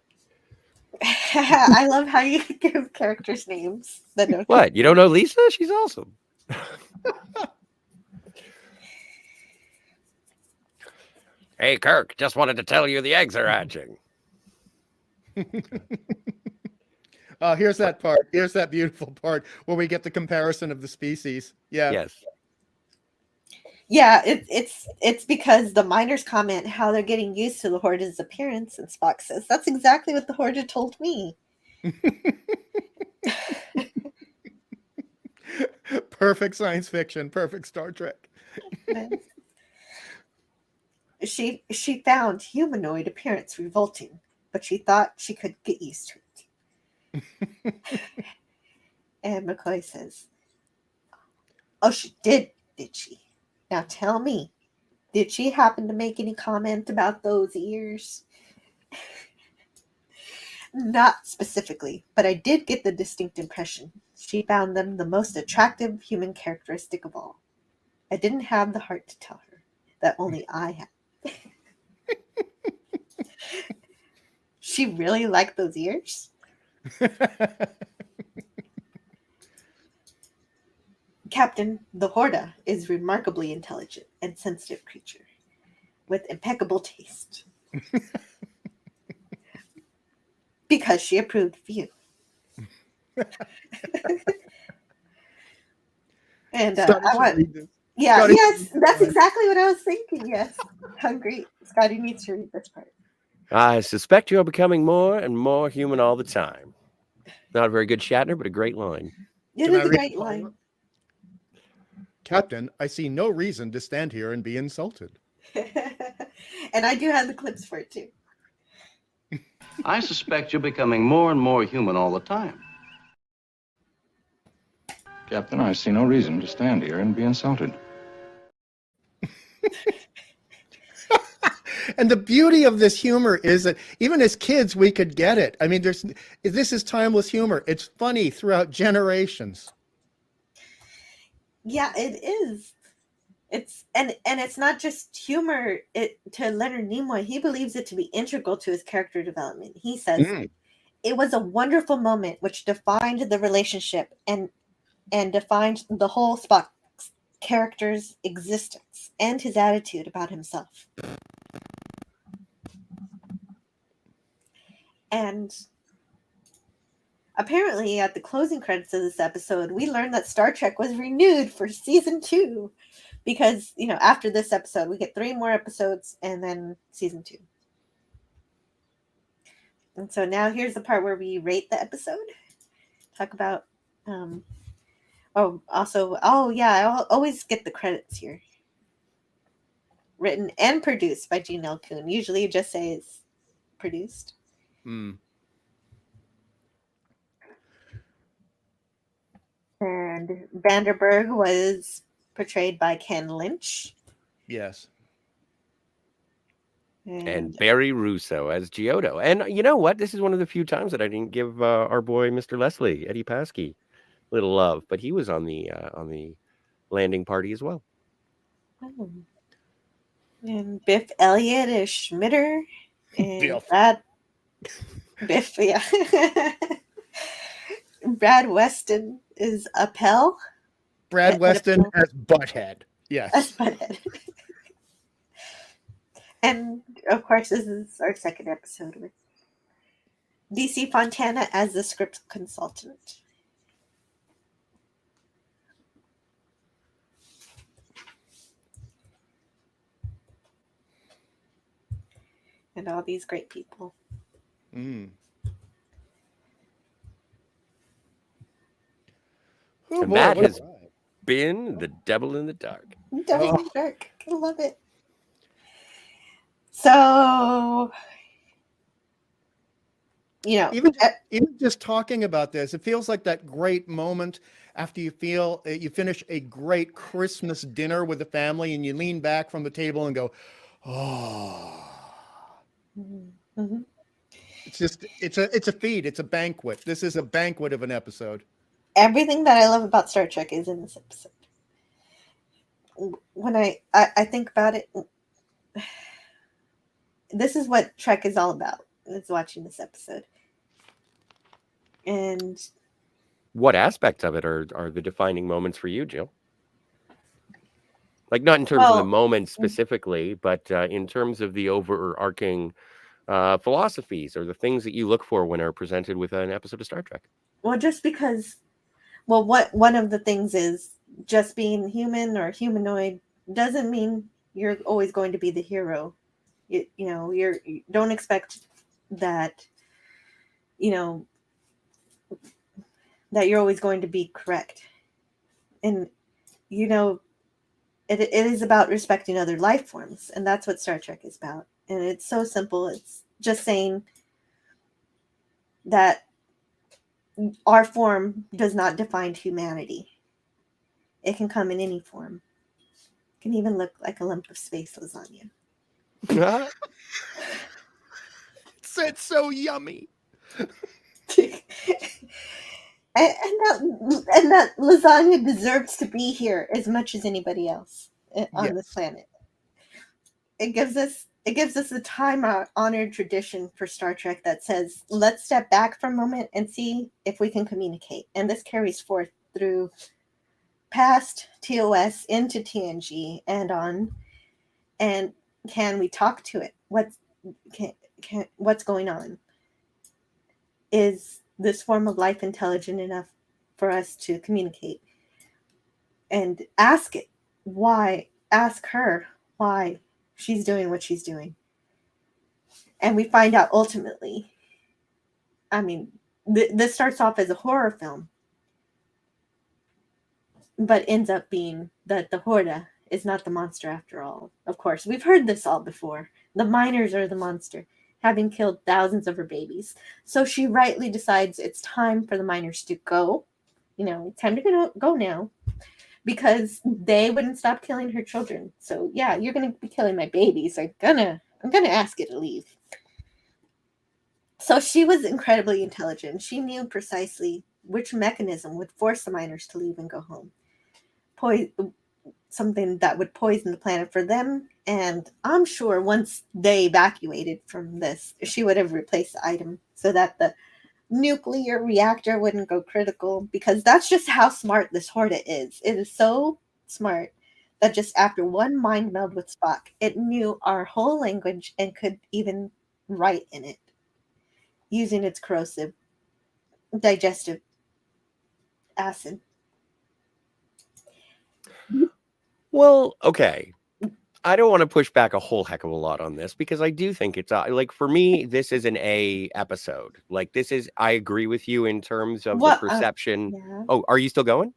I love how you give characters names. What? You don't know Lisa? She's awesome. Hey, Kirk, just wanted to tell you the eggs are hatching. Here's that part. Here's that beautiful part where we get the comparison of the species. Yeah. Yes. Yeah, it's because the miners comment how they're getting used to the Horta's appearance, and Spock says, that's exactly what the Horta told me. Perfect science fiction, perfect Star Trek. She found humanoid appearance revolting, but she thought she could get used to it. And McCoy says, oh, she did she? Now tell me, did she happen to make any comment about those ears? Not specifically, but I did get the distinct impression she found them the most attractive human characteristic of all. I didn't have the heart to tell her that only I had. She really liked those ears? Captain, the Horda is remarkably intelligent and sensitive creature with impeccable taste. Because she approved of you. And I want, yeah, Scotty, yes, that's exactly what I was thinking. Yes, hungry. Scotty needs to read this part. I suspect you're becoming more and more human all the time. Not a very good Shatner, but a great line. It is a great line. Captain, I see no reason to stand here and be insulted. And I do have the clips for it too. I suspect you're becoming more and more human all the time. Captain, I see no reason to stand here and be insulted. And the beauty of this humor is that even as kids, we could get it. I mean, this is timeless humor. It's funny throughout generations. Yeah, it is. It's and it's not just humor. To Leonard Nimoy, he believes it to be integral to his character development. He says it was a wonderful moment which defined the relationship and defined the whole Spock character's existence and his attitude about himself. And apparently, at the closing credits of this episode, we learned that Star Trek was renewed for season 2. Because, after this episode, we get 3 more episodes and then season 2. And so now here's the part where we rate the episode. Talk about, I always get the credits here. Written and produced by Gene L. Kuhn. Usually it just says produced. And Vanderberg was portrayed by Ken Lynch. Yes. And Barry Russo as Giotto. And you know what? This is one of the few times that I didn't give our boy Mr. Leslie, Eddie Paskey, a little love, but he was on the landing party as well. Oh. And Biff Elliott is Schmitter. And Biff, yeah. Brad Weston is Appel. Brad Weston as Butthead. Yes. As Butthead. And of course, this is our second episode with DC Fontana as the script consultant. And all these great people. And that has been The Devil in the Dark. Devil in the Dark. I love it. So, even just talking about this, it feels like that great moment after you finish a great Christmas dinner with the family and you lean back from the table and go, oh. Mm-hmm. It's a feed. It's a banquet. This is a banquet of an episode. Everything that I love about Star Trek is in this episode. When I think about it, this is what Trek is all about. Is watching this episode. And what aspects of it are the defining moments for you, Jill? Like, not in terms of the moment specifically, but in terms of the overarching philosophies or the things that you look for when are presented with an episode of Star Trek. Well, just because, one of the things is just being human or humanoid doesn't mean you're always going to be the hero. You don't expect that, that you're always going to be correct. And, it is about respecting other life forms. And that's what Star Trek is about. And it's so simple. It's just saying that our form does not define humanity. It can come in any form. It can even look like a lump of space lasagna. It's so yummy. and that lasagna deserves to be here as much as anybody else on this Yes. planet. It gives us a time honored tradition for Star Trek that says, let's step back for a moment and see if we can communicate. And this carries forth through past TOS into TNG and on. And can we talk to it? What's going on? Is this form of life intelligent enough for us to communicate? And ask it why. Ask her why she's doing what she's doing. And we find out ultimately, I mean, this starts off as a horror film, but ends up being that the Horda is not the monster after all. Of course, we've heard this all before. The miners are the monster, having killed thousands of her babies. So she rightly decides it's time for the miners to go. Time to go now. Because they wouldn't stop killing her children. So yeah, you're gonna be killing my babies. I'm gonna ask you to leave. So she was incredibly intelligent. She knew precisely which mechanism would force the miners to leave and go home. Something that would poison the planet for them. And I'm sure once they evacuated from this, she would have replaced the item so that the nuclear reactor wouldn't go critical, because that's just how smart this Horda is. It is so smart that just after one mind meld with Spock, it knew our whole language and could even write in it using its corrosive digestive acid. Well, okay. I don't want to push back a whole heck of a lot on this because I do think it's like, for me, this is an A episode. Like, I agree with you in terms of the perception. Yeah. Oh, are you still going?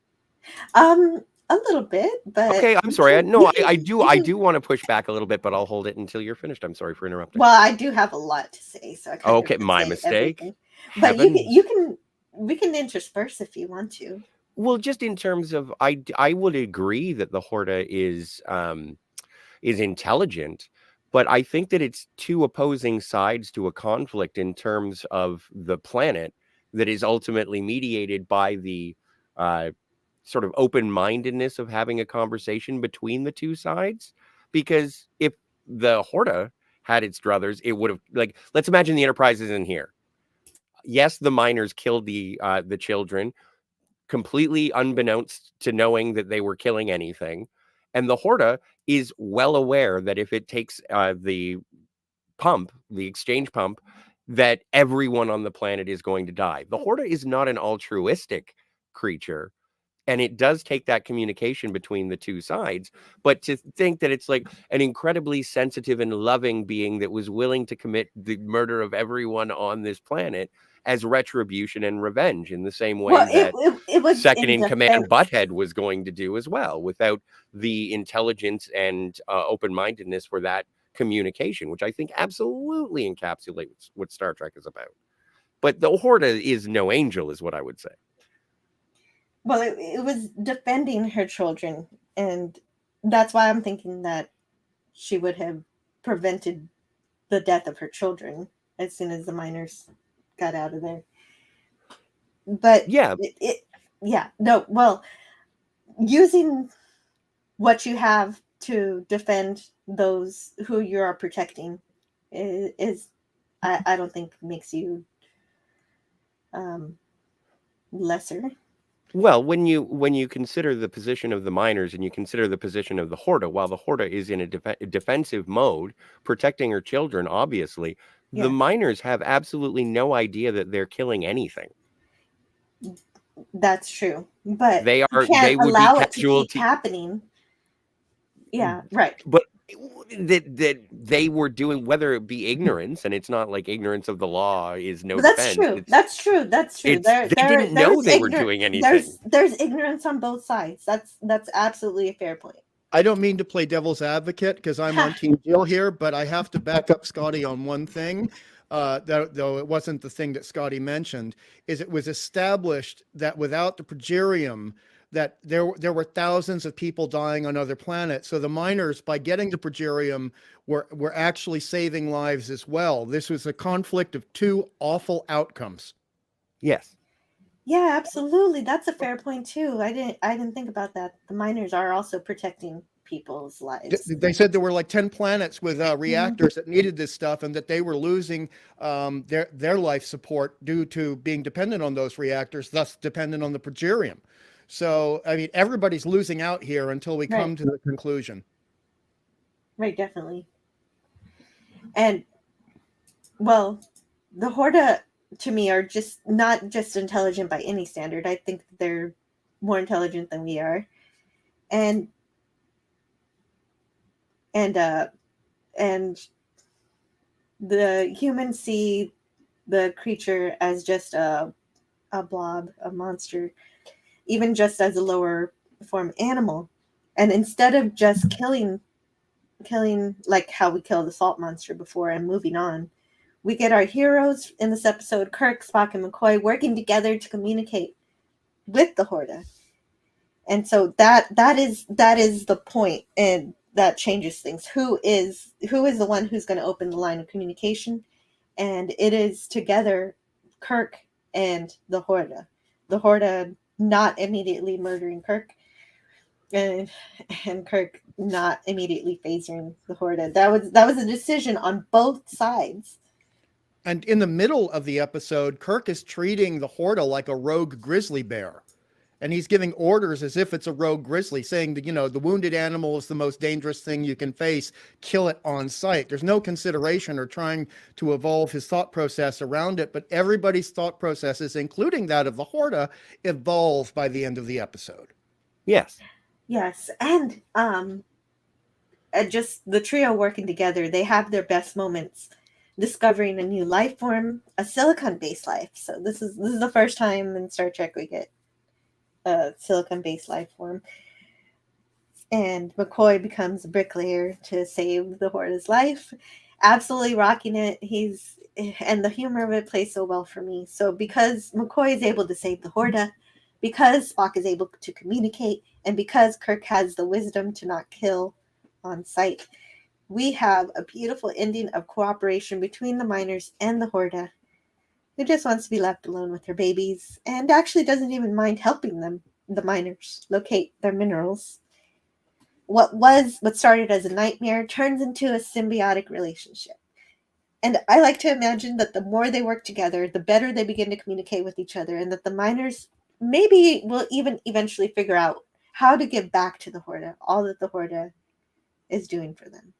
A little bit, but okay. I'm sorry. I do want to push back a little bit, but I'll hold it until you're finished. I'm sorry for interrupting. Well, I do have a lot to say, so I kind of my mistake. Everything. But we can intersperse if you want to. Well, just in terms of, I would agree that the Horda is intelligent, but I think that it's two opposing sides to a conflict in terms of the planet that is ultimately mediated by the sort of open-mindedness of having a conversation between the two sides. Because if the Horda had its druthers, it would have, like, let's imagine the Enterprise isn't here. Yes, the miners killed the children, completely unbeknownst to knowing that they were killing anything. And the Horda is well aware that if it takes the exchange pump, that everyone on the planet is going to die. The Horda is not an altruistic creature. And it does take that communication between the two sides. But to think that it's like an incredibly sensitive and loving being that was willing to commit the murder of everyone on this planet as retribution and revenge, in the same way it was second in command Butthead was going to do as well, without the intelligence and open-mindedness for that communication, which I think absolutely encapsulates what Star Trek is about. But the Horda is no angel, is what I would say. Well, it was defending her children, and that's why I'm thinking that she would have prevented the death of her children as soon as the miners got out of there. But yeah, using what you have to defend those who you are protecting is I don't think makes you lesser. Well, when you consider the position of the miners and you consider the position of the Horda, while the Horda is in a defensive mode, protecting her children, obviously, the miners have absolutely no idea that they're killing anything. That's true, but they would allow be it to keep happening. Yeah, right. But that they were doing, whether it be ignorance, and it's not like ignorance of the law is no defense. That's true. They didn't know they were doing anything. There's ignorance on both sides. That's absolutely a fair point. I don't mean to play devil's advocate because I'm on Team Jill here, but I have to back up Scotty on one thing. Though it wasn't the thing that Scotty mentioned, is it was established that without the progerium, that there were thousands of people dying on other planets. So the miners, by getting to Progerium, were actually saving lives as well. This was a conflict of two awful outcomes. Yes. Yeah, absolutely. That's a fair point too. I didn't think about that. The miners are also protecting people's lives. They said there were like 10 planets with reactors that needed this stuff, and that they were losing their life support due to being dependent on those reactors, thus dependent on the Progerium. So, I mean, everybody's losing out here until we come to the conclusion. Right, definitely. And, well, the Horda, to me, are just not just intelligent by any standard. I think they're more intelligent than we are. And the humans see the creature as just a blob, a monster, even just as a lower form animal. And instead of just killing like how we killed the salt monster before and moving on, we get our heroes in this episode, Kirk, Spock, and McCoy, working together to communicate with the Horda. And so that is the point, and that changes things. Who is the one who's going to open the line of communication? And it is together Kirk and the Horda. The Horda not immediately murdering Kirk, and Kirk not immediately phasing the Horda. That was a decision on both sides. And in the middle of the episode, Kirk is treating the Horda like a rogue grizzly bear. And he's giving orders as if it's a rogue grizzly, saying that, the wounded animal is the most dangerous thing you can face. Kill it on sight. There's no consideration or trying to evolve his thought process around it. But everybody's thought processes, including that of the Horda, evolve by the end of the episode. Yes. Yes. And just the trio working together, they have their best moments discovering a new life form, a silicon-based life. So this is the first time in Star Trek we get a silicon-based life form. And McCoy becomes a bricklayer to save the Horda's life. Absolutely rocking it. And the humor of it plays so well for me. So because McCoy is able to save the Horda, because Spock is able to communicate, and because Kirk has the wisdom to not kill on sight, we have a beautiful ending of cooperation between the miners and the Horda, who just wants to be left alone with her babies and actually doesn't even mind helping them, the miners, locate their minerals. What started as a nightmare turns into a symbiotic relationship. And I like to imagine that the more they work together, the better they begin to communicate with each other, and that the miners maybe will even eventually figure out how to give back to the Horda all that the Horda is doing for them.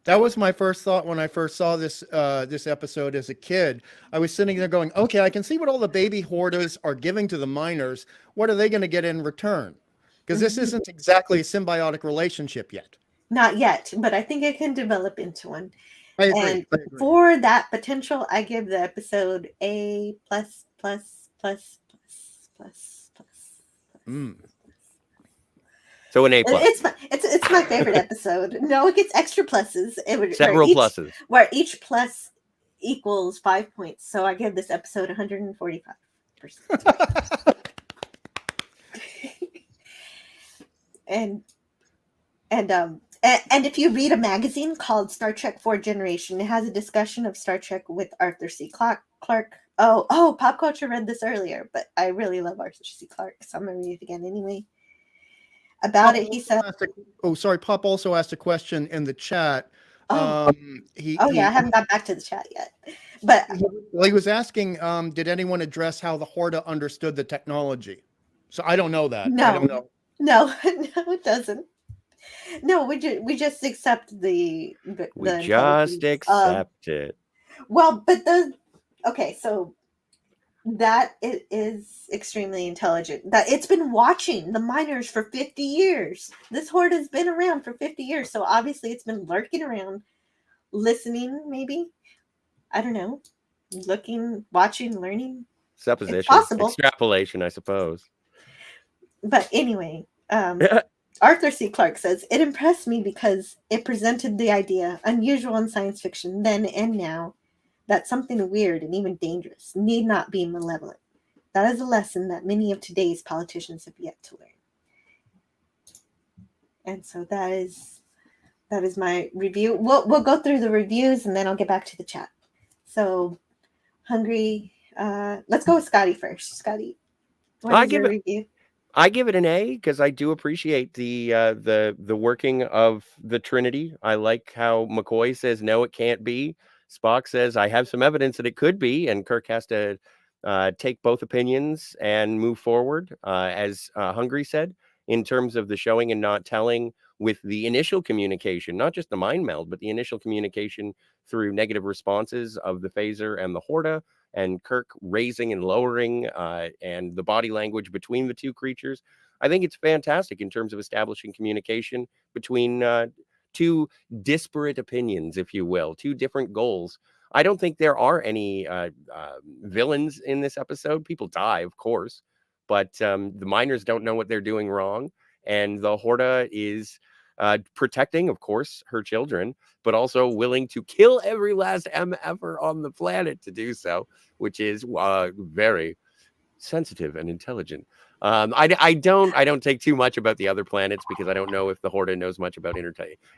That was my first thought when I first saw this episode as a kid. I was sitting there going, okay, I can see what all the baby Hordas are giving to the miners. What are they going to get in return? Because this isn't exactly a symbiotic relationship yet. Not yet, but I think it can develop into one. I agree. And for that potential, I give the episode A plus. So an A plus. It's my favorite episode. No, it gets extra pluses. Several pluses. Where each plus equals 5 points. So I give this episode 145%. And if you read a magazine called Star Trek 4th Generation, it has a discussion of Star Trek with Arthur C. Clarke. Oh, Pop Culture read this earlier, but I really love Arthur C. Clarke, so I'm going to read it again anyway. About Pop it, he said... Pop also asked a question in the chat. I haven't got back to the chat yet. But he was asking, did anyone address how the Horda understood the technology? So I don't know that. No. I don't know. No, it doesn't. No, we just accept the we just accept it. Well, but so that it is extremely intelligent. That it's been watching the miners for 50 years. This Horde has been around for 50 years, so obviously it's been lurking around, listening. Maybe, I don't know, looking, watching, learning. Supposition, extrapolation, I suppose. But anyway, Arthur C. Clarke says, it impressed me because it presented the idea, unusual in science fiction then and now, that something weird and even dangerous need not be malevolent. That is a lesson that many of today's politicians have yet to learn. And so that is my review. We'll go through the reviews and then I'll get back to the chat. So, Hungry, let's go with Scotty first. Scotty, what is your review? I give it an A because I do appreciate the working of the Trinity. I like how McCoy says no, it can't be. Spock says I have some evidence that it could be, and Kirk has to take both opinions and move forward. As Hungry said, in terms of the showing and not telling with the initial communication, not just the mind meld, but the initial communication through negative responses of the phaser and the Horta, and Kirk raising and lowering and the body language between the two creatures. I think it's fantastic in terms of establishing communication between two disparate opinions, if you will, two different goals. I don't think there are any villains in this episode. People die, of course, but the miners don't know what they're doing wrong. And the Horta is protecting, of course, her children, but also willing to kill every last MFer on the planet to do so, which is very sensitive and intelligent. I don't take too much about the other planets because I don't know if the Horta knows much about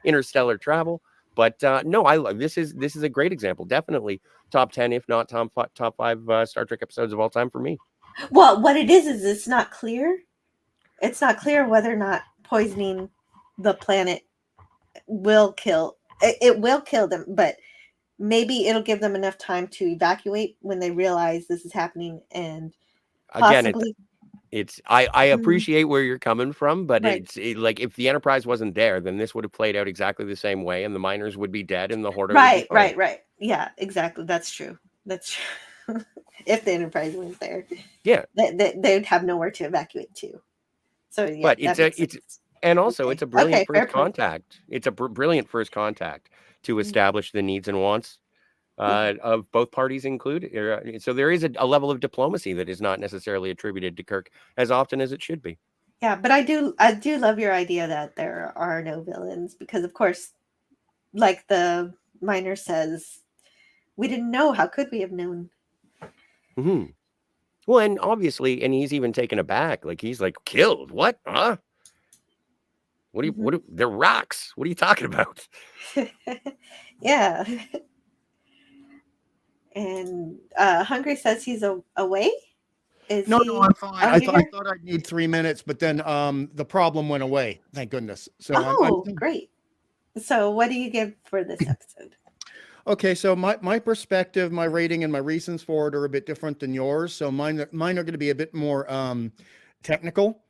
interstellar travel. But no, this is a great example. Definitely top 10, if not top 5 Star Trek episodes of all time for me. Well, what it is it's not clear. It's not clear whether or not poisoning the planet will kill. It will kill them, but maybe it'll give them enough time to evacuate when they realize this is happening. And possibly, again, I appreciate where you're coming from, but right. it's like if the Enterprise wasn't there, then this would have played out exactly the same way, and the miners would be dead, and the Horta would be fine. Right. Yeah, exactly. That's true. If the Enterprise was there, yeah, they'd have nowhere to evacuate to. So, yeah, but it's a brilliant first contact. It's a brilliant first contact to establish the needs and wants of both parties included. So there is a level of diplomacy that is not necessarily attributed to Kirk as often as it should be. Yeah, but I do love your idea that there are no villains because, of course, like the miner says, we didn't know. How could we have known? Mm-hmm. Well, and obviously, and he's even taken aback. Like he's like, killed? What? Huh? They're rocks. What are you talking about? Yeah. And Hungry says he's away. No, I'm fine. I thought I'd need 3 minutes, but then the problem went away. Thank goodness. So I'm great. So what do you give for this episode? Okay, so my perspective, my rating, and my reasons for it are a bit different than yours. So mine are going to be a bit more technical.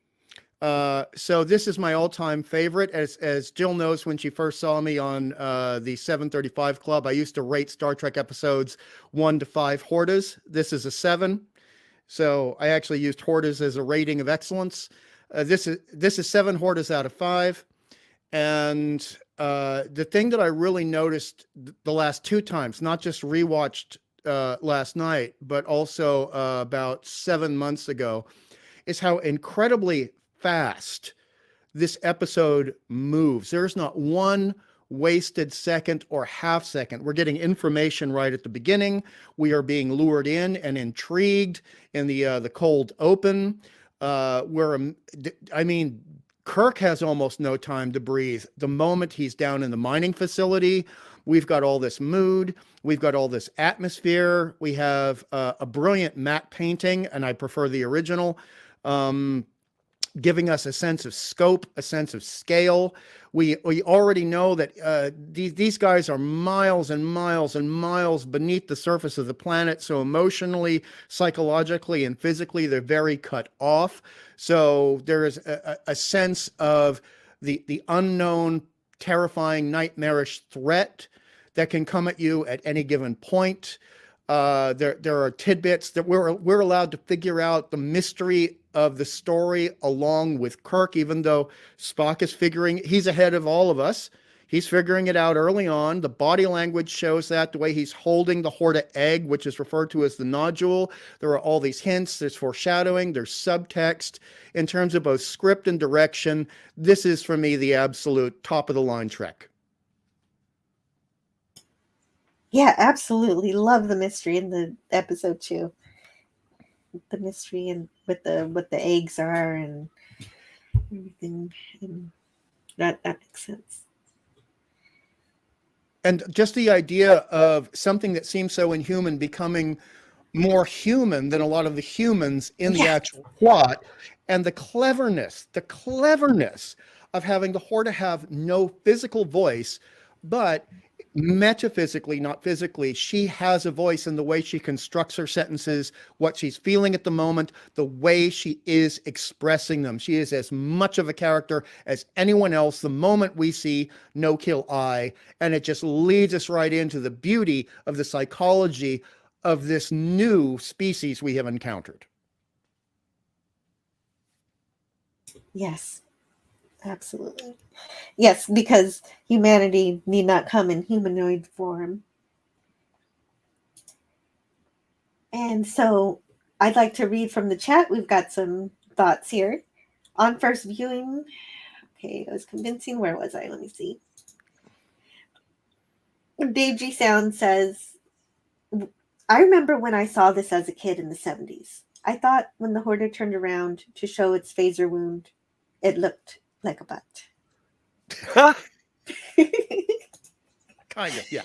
So this is my all-time favorite. As Jill knows, when she first saw me on the 735 Club, I used to rate Star Trek episodes 1 to 5 Hortas. This is a 7. So I actually used Hortas as a rating of excellence. This is 7 Hortas out of 5. And the thing that I really noticed the last 2 times, not just rewatched last night, but also about 7 months ago, is how incredibly fast this episode moves. There's not one wasted second or half second. We're getting information right at the beginning. We are being lured in and intrigued in the cold open. Kirk has almost no time to breathe. The moment he's down in the mining facility, we've got all this mood. We've got all this atmosphere. We have a brilliant matte painting, and I prefer the original, giving us a sense of scope, a sense of scale. We already know that these guys are miles and miles and miles beneath the surface of the planet. So emotionally, psychologically, and physically, they're very cut off. So there is a sense of the unknown, terrifying, nightmarish threat that can come at you at any given point. There are tidbits that we're allowed to figure out the mystery of the story along with Kirk, even though Spock is he's ahead of all of us. He's figuring it out early on. The body language shows that, the way he's holding the Horta egg, which is referred to as the nodule. There are all these hints, there's foreshadowing, there's subtext. In terms of both script and direction, this is, for me, the absolute top of the line Trek. Yeah, absolutely. Love the mystery in the episode too. the mystery and with the what the eggs are and everything. And that makes sense. And just the idea of something that seems so inhuman becoming more human than a lot of the humans in the actual plot, and the cleverness of having the Horta have no physical voice, but metaphysically, not physically, she has a voice in the way she constructs her sentences, what she's feeling at the moment, the way she is expressing them. She is as much of a character as anyone else the moment we see No Kill I, and it just leads us right into the beauty of the psychology of this new species we have encountered. Yes, absolutely. Yes, because humanity need not come in humanoid form. And so I'd like to read from the chat. We've got some thoughts here. On first viewing, okay, it was convincing. Where was I? Let me see. Dave G. Sound says, I remember when I saw this as a kid in the 70s. I thought when the Horta turned around to show its phaser wound, it looked like a butt. Kind of, yeah.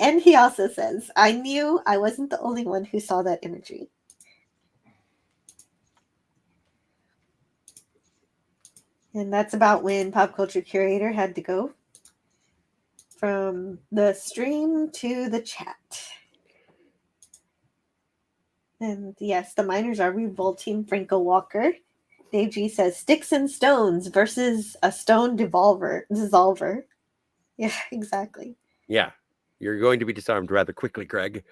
And he also says, I knew I wasn't the only one who saw that imagery. And that's about when Pop Culture Curator had to go from the stream to the chat. And yes, the miners are revolting Franco Walker. Dave G says, sticks and stones versus a stone dissolver. Yeah, exactly. Yeah, you're going to be disarmed rather quickly, Greg.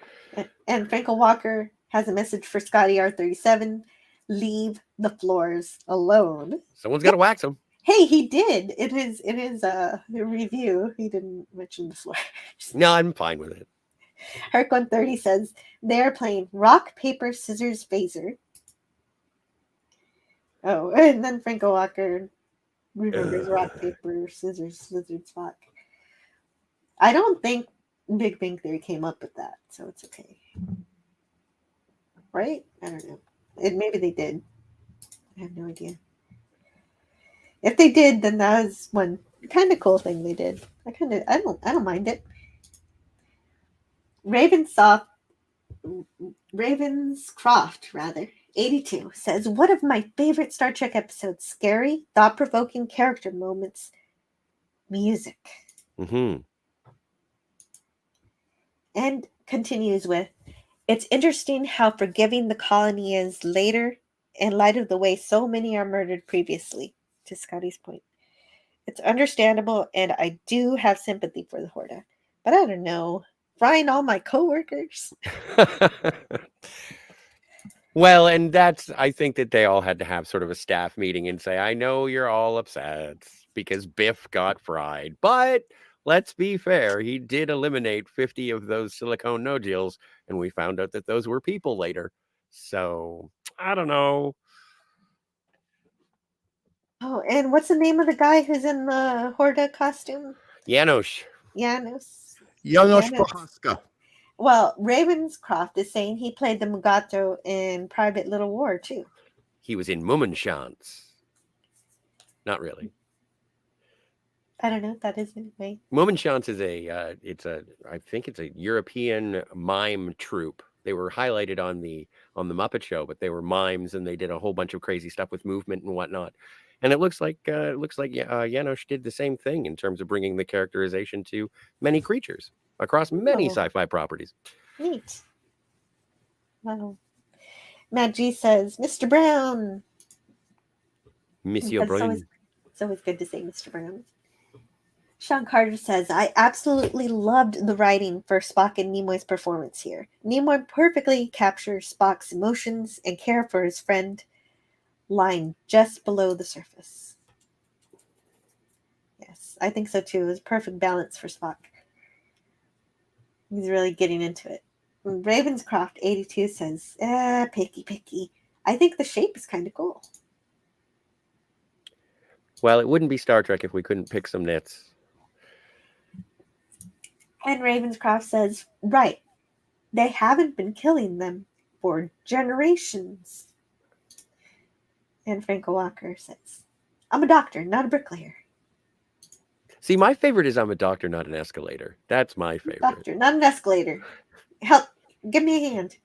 And Franco Walker has a message for Scotty R37. Leave the floors alone. Someone's got to wax them. Hey, he did. In his review, he didn't mention the floors. No, I'm fine with it. Herc 130 says they're playing rock, paper, scissors, phaser. Oh, and then Franco Walker remembers rock, paper, scissors, lizard, Spock. I don't think Big Bang Theory came up with that, so it's okay. Right? I don't know. Maybe they did. I have no idea. If they did, then that was one kind of cool thing they did. I don't mind it. Ravenscroft, 82 says, one of my favorite Star Trek episodes, scary, thought-provoking character moments, music. Mm-hmm. And continues with, it's interesting how forgiving the colony is later in light of the way so many are murdered previously, to Scotty's point. It's understandable, and I do have sympathy for the Horta. But I don't know. Frying all my coworkers. Well, and I think that they all had to have sort of a staff meeting and say, I know you're all upset because Biff got fried, but let's be fair. He did eliminate 50 of those silicone nodules, and we found out that those were people later. So, I don't know. Oh, and what's the name of the guy who's in the Horta costume? Janos. Janos Prohaska. Well, Ravenscroft is saying he played the Mugato in Private Little War, too. He was in Mummenschanz. Not really. I don't know if that is anyway. Mummenschanz is I think it's a European mime troupe. They were highlighted on the Muppet Show, but they were mimes and they did a whole bunch of crazy stuff with movement and whatnot. And it looks like Janos did the same thing in terms of bringing the characterization to many creatures across many sci-fi properties. Neat. Wow. Matt G says, Mr. Brown. Monsieur Brown. It's always good to say Mr. Brown. Sean Carter says, I absolutely loved the writing for Spock and Nimoy's performance here. Nimoy perfectly captures Spock's emotions and care for his friend lying just below the surface. Yes, I think so too. It was perfect balance for Spock. He's really getting into it. Ravenscroft 82 says, picky. I think the shape is kind of cool. Well, it wouldn't be Star Trek if we couldn't pick some nits. And Ravenscroft says, right. They haven't been killing them for generations. And Franco Walker says, I'm a doctor, not a bricklayer. See, my favorite is I'm a doctor, not an escalator. That's my favorite. Doctor, not an escalator. Help, give me a hand.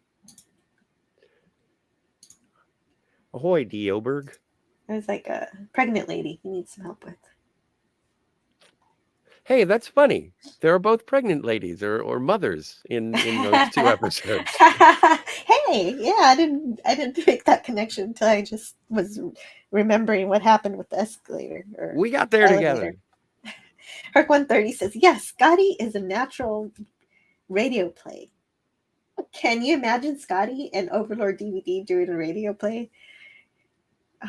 Ahoy, D. Oberg. There's like a pregnant lady he needs some help with. Hey, that's funny. There are both pregnant ladies or mothers in those 2 episodes. Hey, yeah, I didn't make that connection until I just was remembering what happened with the escalator. We got there together. Herc 130 says, yes, Scotty is a natural radio play. Can you imagine Scotty and Overlord DVD doing a radio play? Oh,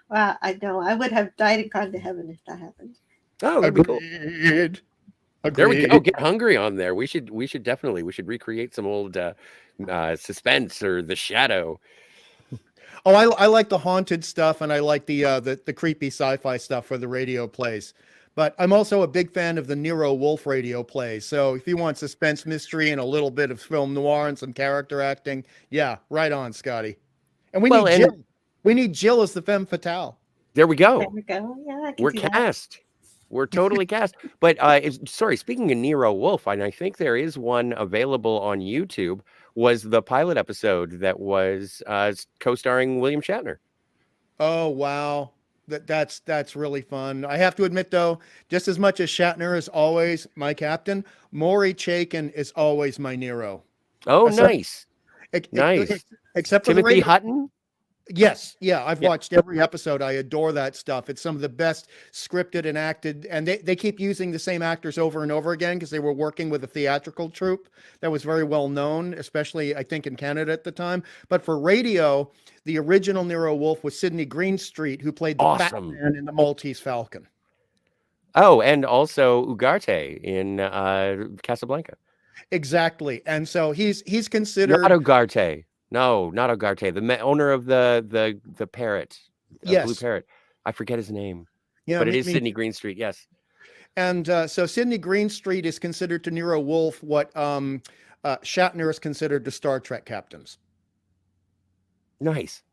wow, I know. I would have died and gone to heaven if that happened. Oh, that'd be cool. Agreed. There we go. Get hungry on there. We should definitely recreate some old Suspense or The Shadow. Oh, I like the haunted stuff, and I like the creepy sci-fi stuff for the radio plays. But I'm also a big fan of the Nero Wolfe radio plays. So if you want suspense, mystery, and a little bit of film noir and some character acting, yeah, right on, Scotty. And we need Jill. We need Jill as the femme fatale. There we go. There we go. Yeah, we're cast. We're totally cast. But sorry, speaking of Nero Wolfe, and I think there is one available on YouTube, was the pilot episode that was co-starring William Shatner. Oh, wow. That's really fun. I have to admit, though, just as much as Shatner is always my captain, Maury Chaykin is always my Nero. Oh, nice. Nice. Except for Timothy Hutton? Yes. Yeah. I've watched every episode. I adore that stuff. It's some of the best scripted and acted. And they keep using the same actors over and over again because they were working with a theatrical troupe that was very well known, especially, I think, in Canada at the time. But for radio, the original Nero Wolfe was Sidney Greenstreet, who played the fat man in the Maltese Falcon. Oh, and also Ugarte in Casablanca. Exactly. And so he's considered... Not Ugarte. No, not Ugarte. The owner of the parrot, blue parrot. I forget his name. Yeah, but it is Sidney Greenstreet. Yes. And so Sidney Greenstreet is considered to Nero Wolfe what Shatner is considered to Star Trek captains. Nice.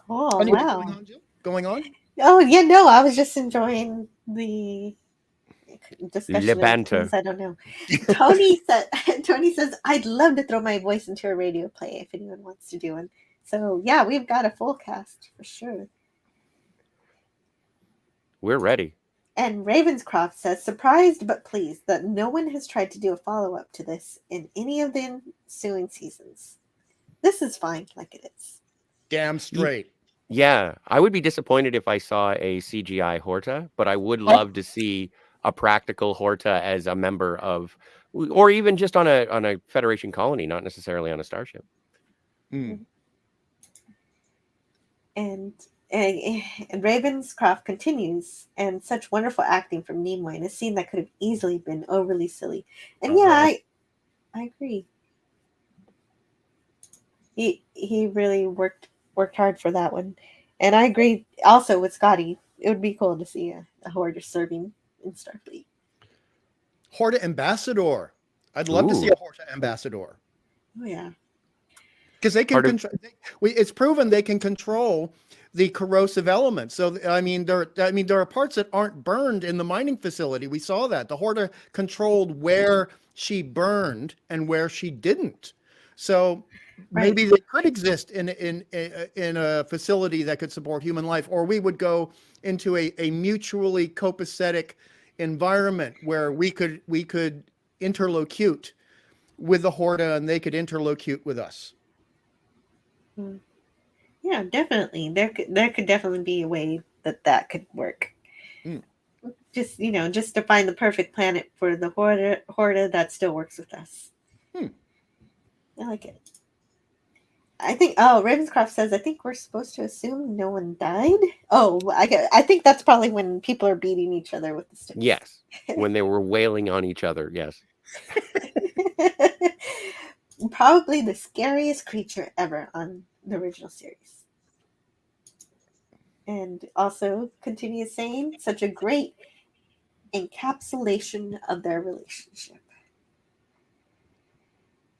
Oh, anyway, wow. Going on? Oh, yeah, no, I was just enjoying the discussion. Banter. I don't know. Tony says, I'd love to throw my voice into a radio play if anyone wants to do one. So, yeah, we've got a full cast for sure. We're ready. And Ravenscroft says, surprised but pleased that no one has tried to do a follow-up to this in any of the ensuing seasons. This is fine like it is. Damn straight. Yeah, I would be disappointed if I saw a CGI Horta, but I would love to see a practical Horta as a member of, or even just on a Federation colony, not necessarily on a starship. And Ravenscroft continues, and such wonderful acting from Nimoy in a scene that could have easily been overly silly. And I agree. He really worked hard for that one. And I agree also with Scotty. It would be cool to see a Horta serving in Starfleet. Horta Ambassador. I'd love to see a Horta Ambassador. Oh, yeah. Because they can it's proven they can control the corrosive elements. So there are parts that aren't burned in the mining facility. We saw that. The Horta controlled where she burned and where she didn't. So maybe they could exist in a facility that could support human life, or we would go into a mutually copacetic environment where we could interlocute with the Horta and they could interlocute with us. Yeah, definitely. There could definitely be a way that could work. Just to find the perfect planet for the Horta that still works with us. I like it. I think. Oh, Ravenscroft says, I think we're supposed to assume no one died. Oh, I think that's probably when people are beating each other with the sticks. Yes, when they were wailing on each other. Yes. Probably the scariest creature ever on the original series. And also continues saying, such a great encapsulation of their relationship.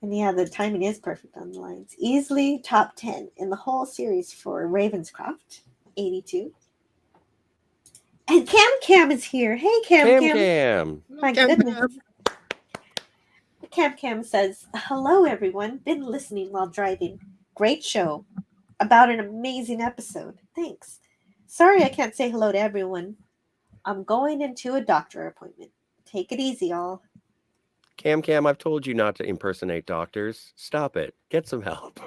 And yeah, the timing is perfect on the lines. Easily top 10 in the whole series for Ravenscroft, 82. And Cam is here. Hey, Cam. My goodness. Cam says, hello, everyone. Been listening while driving. Great show. About an amazing episode. Thanks. Sorry I can't say hello to everyone. I'm going into a doctor appointment. Take it easy, all. Cam, I've told you not to impersonate doctors. Stop it. Get some help.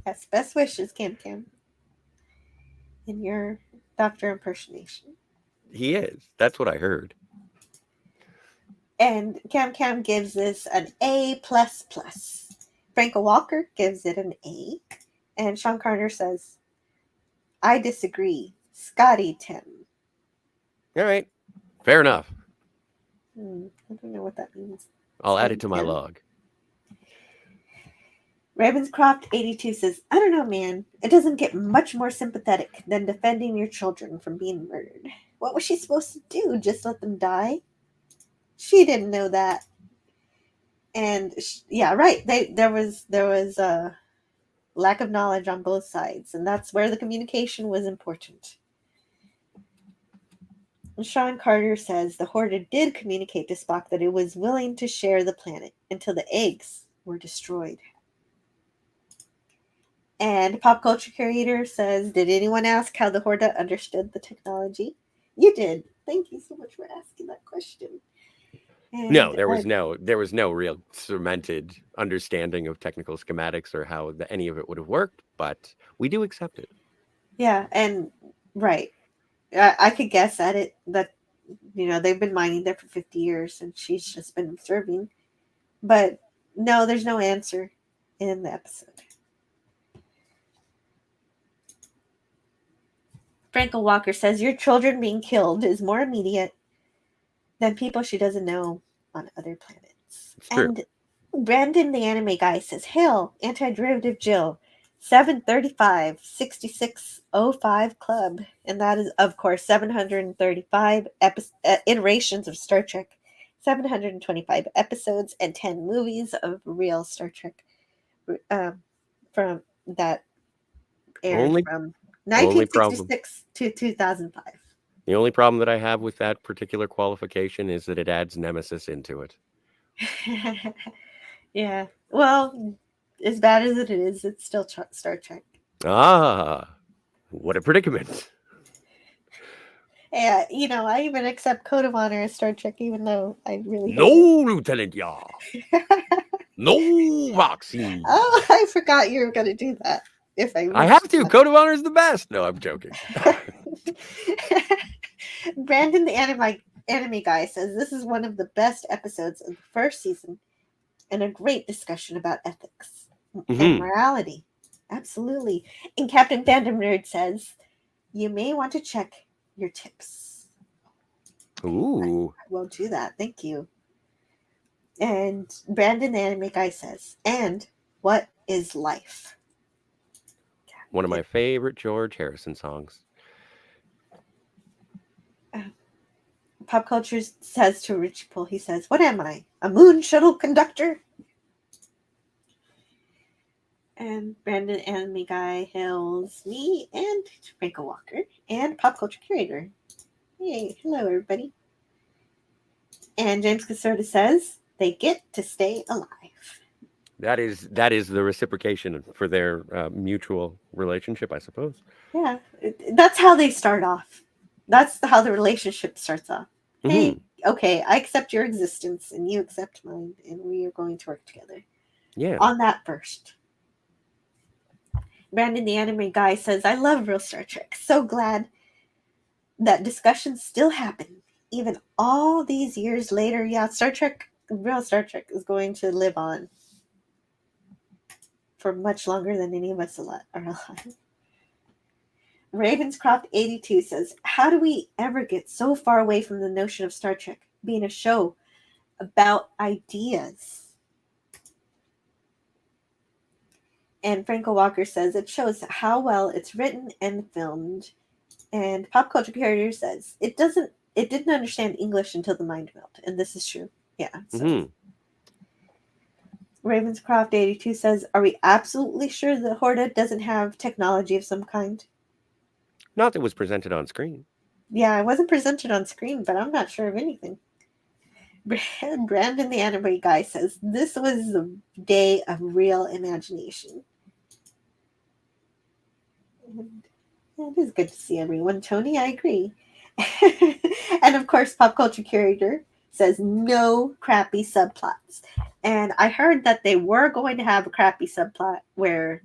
Yes, best wishes, Cam. In your doctor impersonation. He is. That's what I heard. And Cam gives this an A++. Franco Walker gives it an A. And Sean Carter says, I disagree. Scotty 10. All right. Fair enough. I don't know what that means. I'll add it to my log. Ravenscroft 82 says, I don't know, man. It doesn't get much more sympathetic than defending your children from being murdered. What was she supposed to do? Just let them die? She didn't know that. And yeah, right. There was a lack of knowledge on both sides, and that's where the communication was important. And Sean Carter says the Horde did communicate to Spock that it was willing to share the planet until the eggs were destroyed. And Pop Culture Curator says, did anyone ask how the Horde understood the technology? You did. Thank you so much for asking that question. And, no, there was no real cemented understanding of technical schematics or how any of it would have worked, but we do accept it. Yeah, and right. I could guess at it that, they've been mining there for 50 years and she's just been observing. But no, there's no answer in the episode. Frankel Walker says, your children being killed is more immediate than people she doesn't know on other planets. It's true. And Brandon, the anime guy, says, hail, Anti-Derivative Jill, 735 6605 Club. And that is, of course, 735 iterations of Star Trek, 725 episodes, and 10 movies of real Star Trek from that aired from 1966 to 2005. The only problem that I have with that particular qualification is that it adds Nemesis into it. Yeah. Well, as bad as it is, it's still Star Trek. Ah, what a predicament. Yeah, I even accept Code of Honor as Star Trek, even though I really No, Lieutenant Yaw. No vaccine. Oh, I forgot you were going to do that. I have to. Code of Honor is the best. No, I'm joking. Brandon, the anime guy, says this is one of the best episodes of the first season and a great discussion about ethics and morality. Absolutely. And Captain Fandom Nerd says, you may want to check your tips. Ooh. I won't do that. Thank you. And Brandon, the anime guy, says, and what is life? One of my favorite George Harrison songs. Pop Culture says to Richie Pull, he says, what am I? A moon shuttle conductor? And Brandon, anime guy, hails me and Franco Walker and Pop Culture Curator. Hey, hello everybody. And James Caserta says they get to stay alive. That is the reciprocation for their mutual relationship, I suppose. Yeah, that's how they start off. That's how the relationship starts off. Hey, okay, I accept your existence and you accept mine, and we are going to work together. Yeah. On that first. Brandon, the anime guy, says, I love real Star Trek. So glad that discussions still happen. Even all these years later, yeah, real Star Trek is going to live on for much longer than any of us are alive. Ravenscroft 82 says, how do we ever get so far away from the notion of Star Trek being a show about ideas? And Franco Walker says it shows how well it's written and filmed. And Pop Culture Curator says it didn't understand English until the mind melt. And this is true. Yeah. So. Ravenscroft 82 says, "Are we absolutely sure the Horda doesn't have technology of some kind?" Not that was presented on screen. Yeah, it wasn't presented on screen, but I'm not sure of anything. Brandon the anime guy says, "This was the day of real imagination." And it is good to see everyone, Tony. I agree. And of course, Pop Culture Curator says, "No crappy subplots." And I heard that they were going to have a crappy subplot where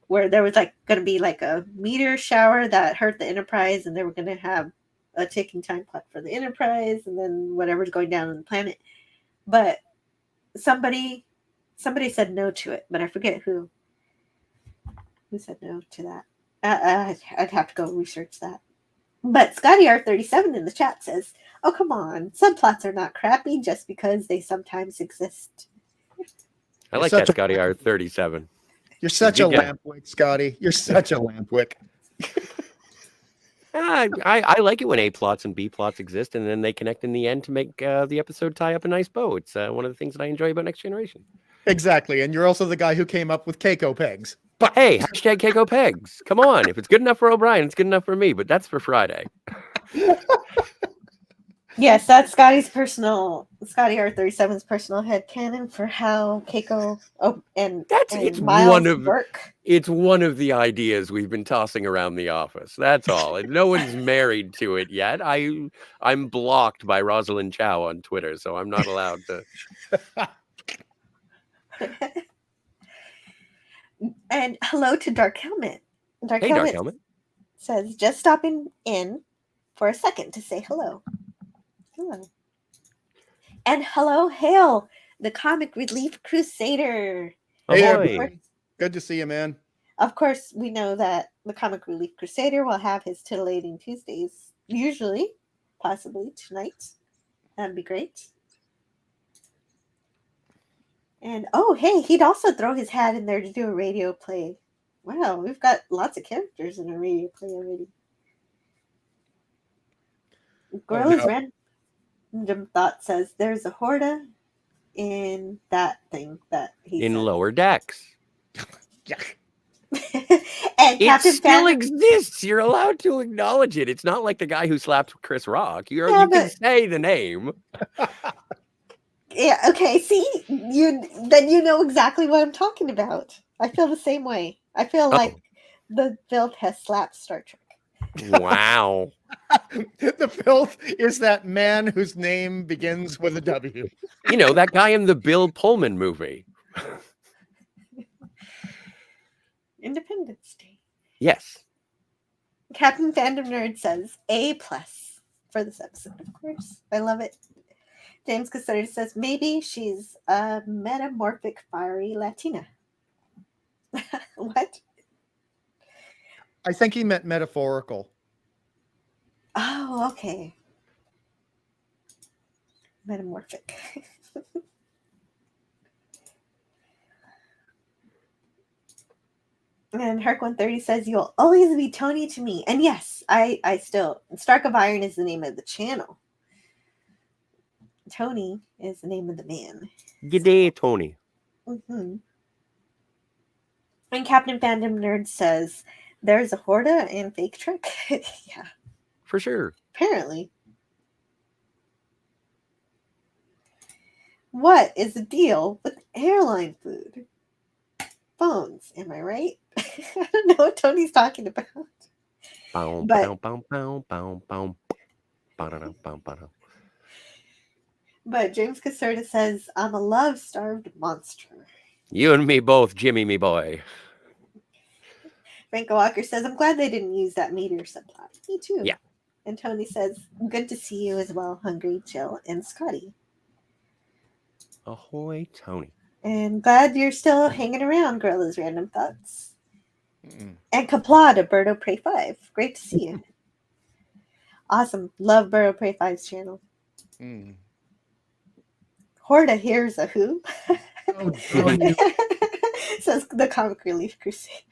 there was like going to be like a meteor shower that hurt the Enterprise, and they were going to have a ticking time clock for the Enterprise, and then whatever's going down on the planet. But somebody said no to it, but I forget who said no to that. I'd have to go research that. But Scotty R37 in the chat says, "Oh, come on. Subplots are not crappy just because they sometimes exist." I like that, Scotty R37. You're such a lampwick, Scotty. You're such a lampwick. I like it when A plots and B plots exist, and then they connect in the end to make the episode tie up a nice bow. It's one of the things that I enjoy about Next Generation. Exactly. And you're also the guy who came up with Keiko pegs. But hey, hashtag Keiko pegs. Come on. If it's good enough for O'Brien, it's good enough for me, but that's for Friday. Yes, that's Scotty R37's personal headcanon for how Keiko and Miles work. It's one of the ideas we've been tossing around the office. That's all. And no one's married to it yet. I'm blocked by Rosalind Chow on Twitter, so I'm not allowed to. And hello to Dark Helmet. Dark Helmet says, "Just stopping in for a second to say hello." Hello. And hello, Hale, the Comic Relief Crusader. Hey, good to see you, man. Of course, we know that the Comic Relief Crusader will have his Titillating Tuesdays, usually, possibly tonight. That'd be great. And, oh, hey, he'd also throw his hat in there to do a radio play. Wow, we've got lots of characters in a radio play already. Gorilla's Random Thought says, "There's a Horda in that thing that he in said." Lower Decks. Yeah. And it Captain still Phantom exists. You're allowed to acknowledge it. It's not like the guy who slapped Chris Rock. You can say the name. Yeah, okay, see, you know exactly what I'm talking about. I feel the same way. I feel like the filth has slapped Star Trek. Wow. The filth is that man whose name begins with a W. You know, that guy in the Bill Pullman movie. Independence Day. Yes. Captain Fandom Nerd says A+ for this episode, of course. I love it. James Cassady says, "Maybe she's a metamorphic fiery Latina." What? I think he meant metaphorical. Oh, okay. Metamorphic. And Herc130 says, "You'll always be Tony to me." And yes, I still, Stark of Iron is the name of the channel. Tony is the name of the man. Good day, Tony. Mm-hmm. And Captain Fandom Nerd says, "There's a Horda and Fake Trek." Yeah. For sure. Apparently. What is the deal with airline food? Phones, am I right? I don't know what Tony's talking about. But James Caserta says, "I'm a love-starved monster." You and me both, Jimmy, me boy. Franco Walker says, "I'm glad they didn't use that meteor subplot." Me too. Yeah. And Tony says, "Good to see you as well, Hungry, Jill, and Scotty." Ahoy, Tony. And glad you're still hanging around, Gorilla's Random Thoughts. And Kapla to Birdo Prey 5. Great to see you. Awesome. Love Birdo Prey 5's channel. Horda here's a who? Says the Comic Relief Crusade.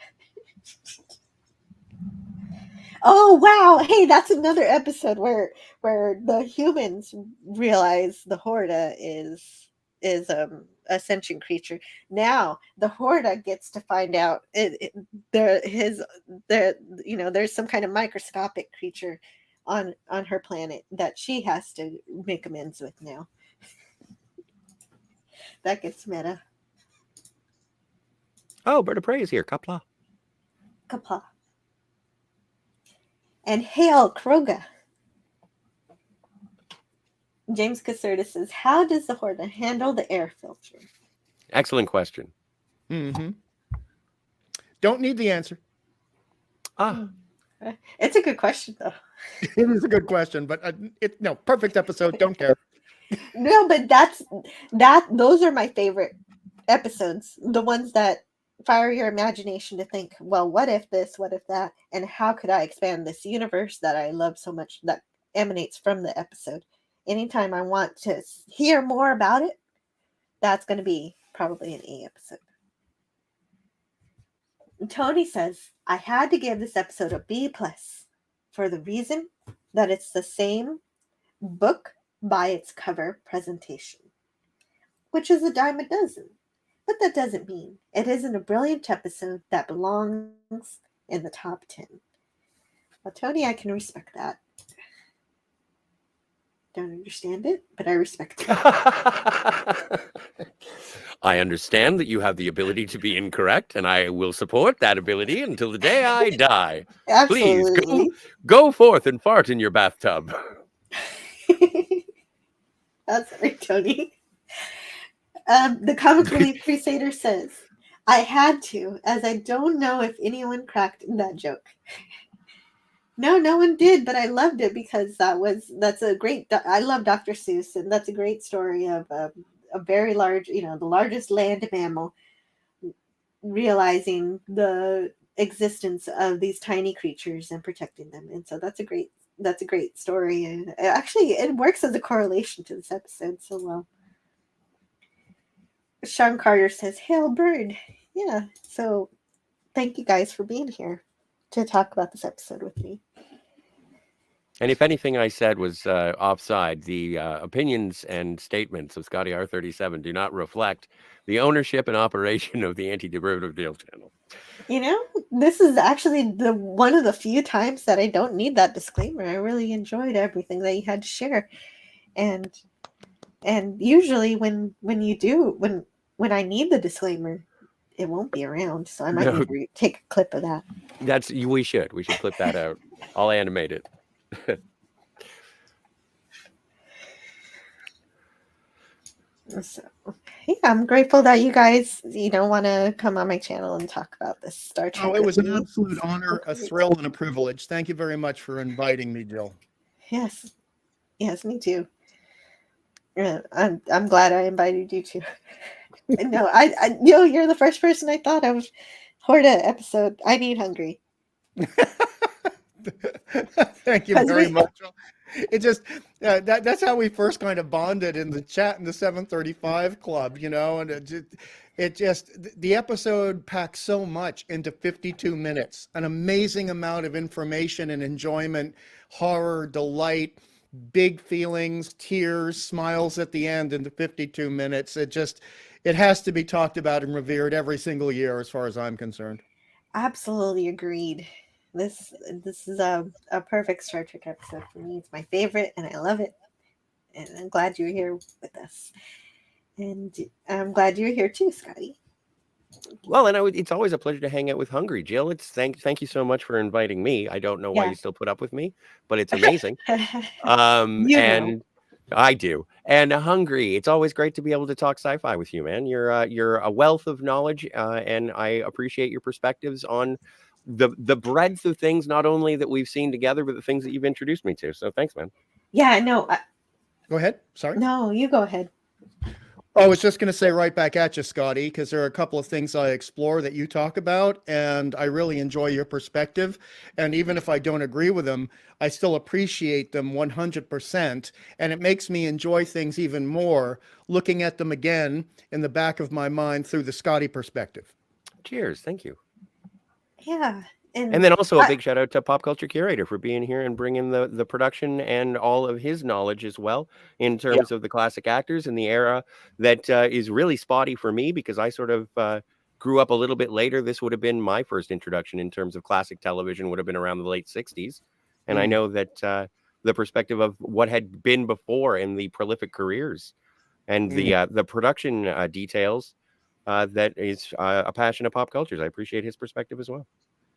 Oh wow! Hey, that's another episode where the humans realize the Horda is a sentient creature. Now the Horda gets to find out there's some kind of microscopic creature on her planet that she has to make amends with now. That gets meta. Oh, Bird of Prey is here. Kapla. Kapla. And hail Kroga. James Caserta says, how does the Horda handle the air filter? Excellent question. Mm-hmm. Don't need the answer. It's a good question, though. It is a good question, but perfect episode. Don't care. No, but those are my favorite episodes. The ones that fire your imagination to think, well, what if this, what if that, and how could I expand this universe that I love so much that emanates from the episode? Anytime I want to hear more about it, that's going to be probably an A episode. Tony says, I had to give this episode a B+ for the reason that it's the same book by its cover presentation, which is a dime a dozen. But that doesn't mean it isn't a brilliant episode that belongs in the top 10. Well, Tony, I can respect that. Don't understand it, but I respect it. I understand that you have the ability to be incorrect, and I will support that ability until the day I die. Absolutely. Please go forth and fart in your bathtub. That's right, Tony. The Comic Relief Crusader says, I had to, as I don't know if anyone cracked that joke. No one did, but I loved it because that's a great, I love Dr. Seuss, and that's a great story of a very large, the largest land mammal realizing the existence of these tiny creatures and protecting them. And so that's a great story. And actually, it works as a correlation to this episode so well. Sean Carter says, hail bird. Yeah, so thank you guys for being here to talk about this episode with me. And if anything I said was offside, the opinions and statements of Scotty R37 do not reflect the ownership and operation of the Anti-Derivative Deal channel. This is actually one of the few times that I don't need that disclaimer. I really enjoyed everything that you had to share. And usually when you do, when I need the disclaimer, it won't be around. So I might need to take a clip of that. We should clip that out. I'll animate it. So, yeah, I'm grateful that you guys, want to come on my channel and talk about this Star Trek. Oh, it was an absolute honor, a thrill, and a privilege. Thank you very much for inviting me, Jill. Yes, me too. I'm glad I invited you too. No, you're the first person I thought of. Horda episode. I need hungry. Thank you very much. It just that's how we first kind of bonded in the chat in the 735 club, and it just the episode packs so much into 52 minutes, an amazing amount of information and enjoyment, horror, delight, big feelings, tears, smiles at the end in the 52 minutes. It has to be talked about and revered every single year as far as I'm concerned. Absolutely agreed. This is a perfect Star Trek episode for me. It's my favorite, and I love it. And I'm glad you're here with us. And I'm glad you're here too, Scotty. Well, and it's always a pleasure to hang out with Hungry. Jill, thank you so much for inviting me. I don't know why you still put up with me, but it's amazing. And I do. And Hungry, it's always great to be able to talk sci-fi with you, man. You're a wealth of knowledge, and I appreciate your perspectives on the breadth of things, not only that we've seen together, but the things that you've introduced me to. So thanks, man. Yeah, no. Go ahead. Sorry. No, you go ahead. I was just going to say right back at you, Scotty, because there are a couple of things I explore that you talk about, and I really enjoy your perspective. And even if I don't agree with them, I still appreciate them 100%. And it makes me enjoy things even more, looking at them again in the back of my mind through the Scotty perspective. Cheers. Thank you. Yeah, And then also a big shout out to Pop Culture Curator for being here and bringing the production and all of his knowledge as well in terms of the classic actors in the era that is really spotty for me because I sort of grew up a little bit later. This would have been my first introduction in terms of classic television, would have been around the late 60s. And I know that the perspective of what had been before in the prolific careers and the production details that is a passion of pop cultures. I appreciate his perspective as well.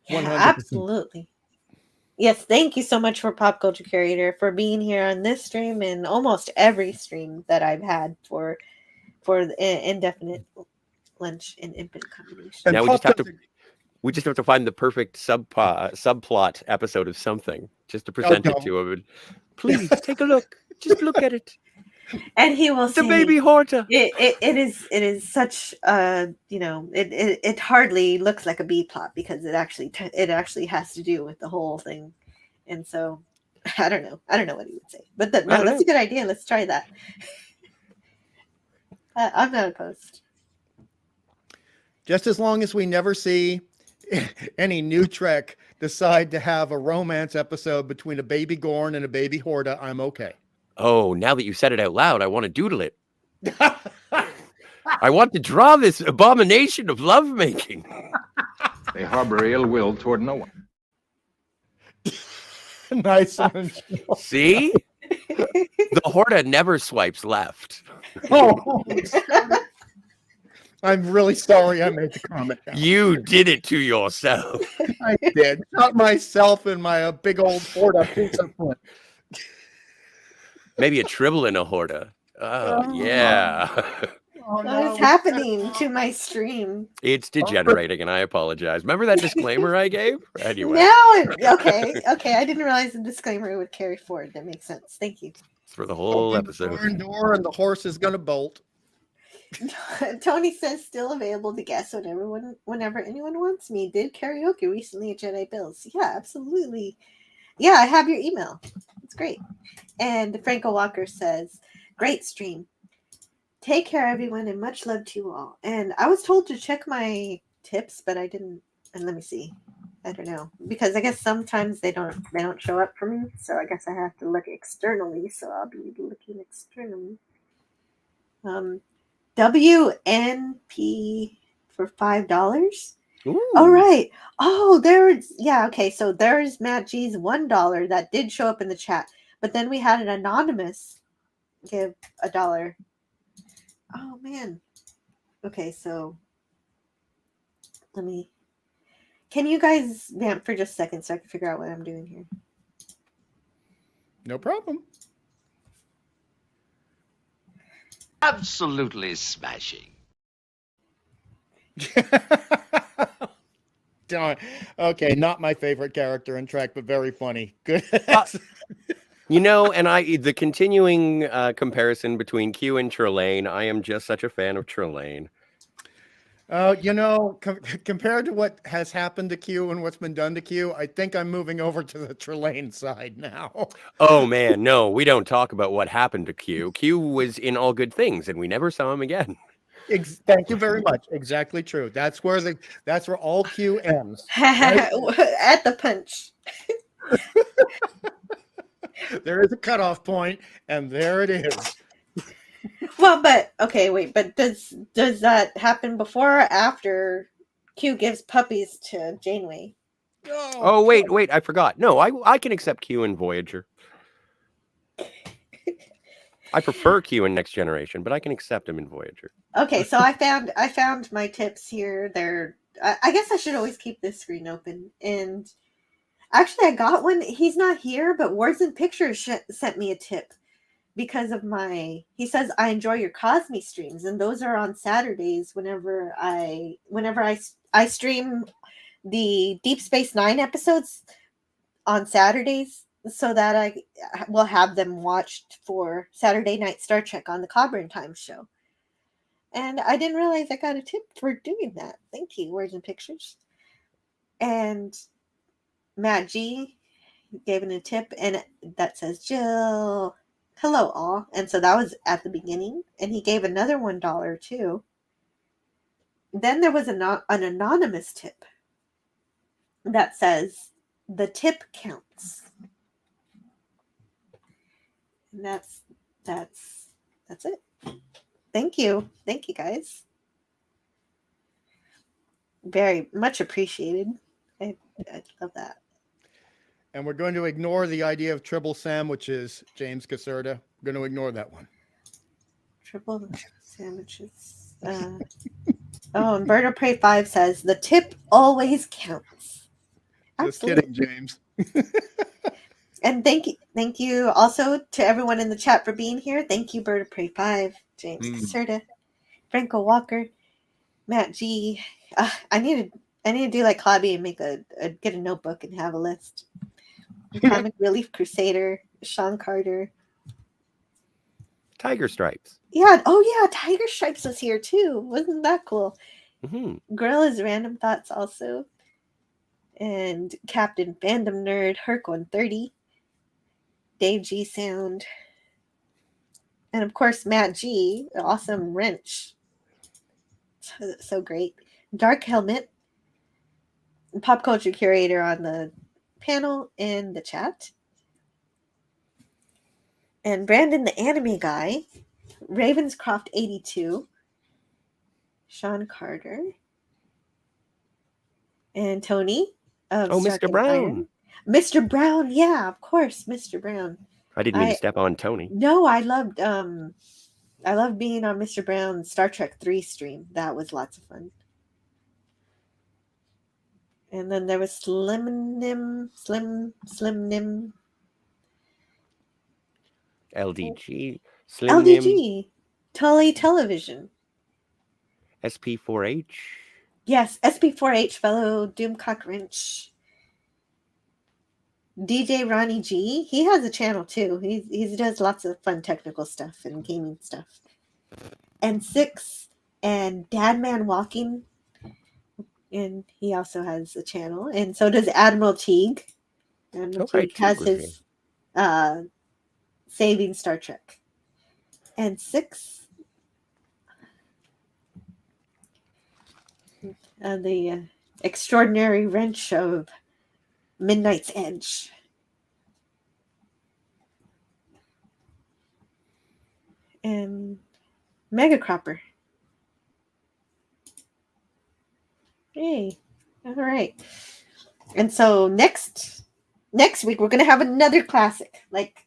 Yeah, 100%. absolutely. Yes, thank you so much for Pop Culture Curator for being here on this stream and almost every stream that I've had for the indefinite lunch and infinite combination. And Now Pop we just have to find the perfect subplot episode of something just to present it to him. Please take a look. Just look at it. And he will The say, baby horta. It is such it hardly looks like a B plot because it actually has to do with the whole thing, and so I don't know what he would say, but that's a good idea. Let's try that. I'm not opposed. Just as long as we never see any new Trek decide to have a romance episode between a baby Gorn and a baby Horta, I'm okay. Oh, now that you said it out loud, I want to doodle it. I want to draw this abomination of lovemaking. They harbor ill will toward no one. Nice one. See? The Horta never swipes left. Oh, I'm really sorry I made the comment. You did it to yourself. I did. Not myself and my big old Horta piece of flint. Maybe a tribble in a Horta. Oh, yeah. Oh, What is happening to my stream? It's degenerating, and I apologize. Remember that disclaimer I gave? Anyway. Okay. I didn't realize the disclaimer would carry forward. That makes sense. Thank you. For the whole Open episode. the barn door and the horse is going to bolt. Tony says still available to guest whenever anyone wants me. Did karaoke recently at Jedi Bills. Yeah, absolutely. Yeah, I have your email. It's great. And Franco Walker says, great stream. Take care, everyone, and much love to you all. And I was told to check my tips, but I didn't. And let me see. I don't know, because I guess sometimes they don't show up for me. So I guess I have to look externally. So I'll be looking externally. WNP for $5. All right. Oh, okay. So there's Matt G's $1 that did show up in the chat, but then we had an anonymous give $1. Oh man. Okay, so can you guys vamp for just a second so I can figure out what I'm doing here? No problem. Absolutely smashing. Okay, not my favorite character in Trek, but very funny. Good. And the continuing comparison between Q and Trelane, I am just such a fan of Trelane. Compared to what has happened to Q and what's been done to Q, I think I'm moving over to the Trelane side now. Oh man, no, we don't talk about what happened to Q. Q was in All Good Things, and we never saw him again. Thank you very much. Exactly true. That's where all Q ends. Right? At the punch. There is a cutoff point, and there it is. Well, but okay, wait. But does that happen before or after Q gives puppies to Janeway? Oh wait, I forgot. No, I can accept Q in Voyager. I prefer Q in Next Generation, but I can accept him in Voyager. Okay, so I found my tips here. I guess I should always keep this screen open. And actually, I got one. He's not here, but Words and Pictures sent me a tip because of he says, I enjoy your Cosme streams, and those are on Saturdays whenever I stream the Deep Space Nine episodes on Saturdays so that I will have them watched for Saturday Night Star Trek on the Cobran Time show. And I didn't realize I got a tip for doing that. Thank you, Words and Pictures. And Matt G gave it a tip, and that says, Jill, hello all. And so that was at the beginning, and he gave another $1 too. Then there was an anonymous tip. that says the tip counts. And that's it. Thank you guys. Very much appreciated. I love that. And we're going to ignore the idea of triple sandwiches, James Caserta. We're going to ignore that one. Triple sandwiches. And Bird of Prey 5 says the tip always counts. Just Absolutely. kidding, James. And thank you also to everyone in the chat for being here. Thank you, Bird of Prey 5, James Caserta, Franco Walker, Matt G. I need to do like Claudia and make get a notebook and have a list. Comic Relief Crusader, Sean Carter, Tiger Stripes. Yeah. Oh yeah, Tiger Stripes was here too. Wasn't that cool? Mm-hmm. Gorilla's Random Thoughts also. And Captain Fandom Nerd, Herc 130, Dave G Sound, and of course Matt G, awesome wrench. So great. Dark Helmet, pop culture curator on the panel in the chat. And Brandon the anime guy, Ravenscroft 82, Sean Carter, and Tony of Mr. Brown. Iron. Mr. Brown, yeah, of course, Mr. Brown. I didn't mean to step on Tony. No, I loved being on Mr. Brown's Star Trek 3 stream. That was lots of fun. And then there was Slim Nim. LDG. Slim Nim. LDG. Tully Television. SP4H. Yes, SP4H, fellow Doomcock Wrench. DJ Ronnie G. He has a channel too. He does lots of fun technical stuff and gaming stuff. And 6 and Dadman Walking. And he also has a channel. And so does Admiral Teague. Admiral Teague has his Saving Star Trek. And 6. The extraordinary wrench of Midnight's Edge. And Mega Cropper. Hey, all right. And so next week we're gonna have another classic, like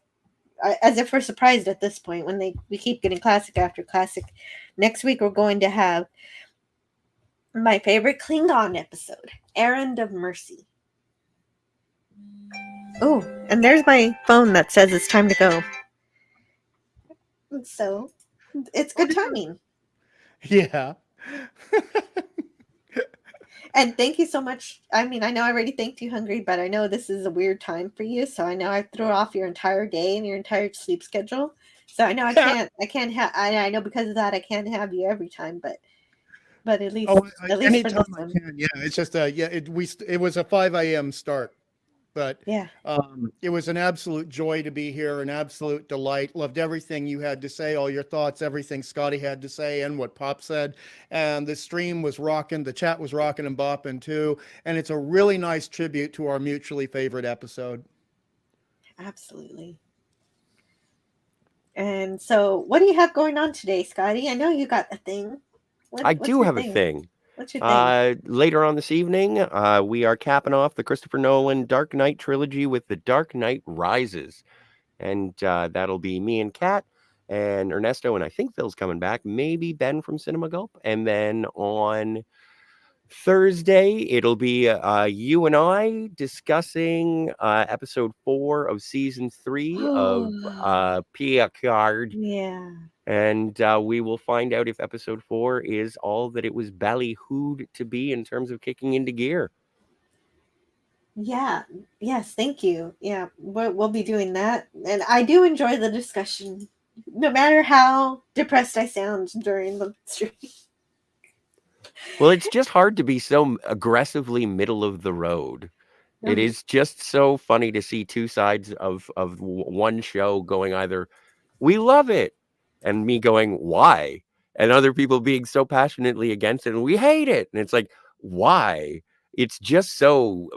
as if we're surprised at this point when we keep getting classic after classic. Next week we're going to have my favorite Klingon episode, Errand of Mercy. Oh, and there's my phone that says it's time to go. So it's good timing. Yeah. And thank you so much. I mean, I know I already thanked you, Hungry, but I know this is a weird time for you. So I know I threw off your entire day and your entire sleep schedule. So I know I know because of that I can't have you every time, but at least anytime I can. Yeah, it's just it was a 5 a.m. start. But yeah, it was an absolute joy to be here, an absolute delight. Loved everything you had to say, all your thoughts, everything Scotty had to say, and what Pop said. And the stream was rocking, the chat was rocking and bopping too. And it's a really nice tribute to our mutually favorite episode. Absolutely. And so, what do you have going on today, Scotty? I know you got a thing. I do have a thing. What's your thing? Later on this evening, we are capping off the Christopher Nolan Dark Knight trilogy with The Dark Knight Rises. And that'll be me and Kat and Ernesto, and I think Phil's coming back, maybe Ben from Cinema Gulp. And then on Thursday, it'll be you and I discussing episode 4 of season 3 of Picard. Yeah. And we will find out if episode 4 is all that it was ballyhooed to be in terms of kicking into gear. Yeah. Yes. Thank you. Yeah. We'll be doing that. And I do enjoy the discussion, no matter how depressed I sound during the stream. Well, it's just hard to be so aggressively middle of the road. It is just so funny to see two sides of one show going either, we love it, and me going, why? And other people being so passionately against it, and we hate it. And it's like, why? It's just so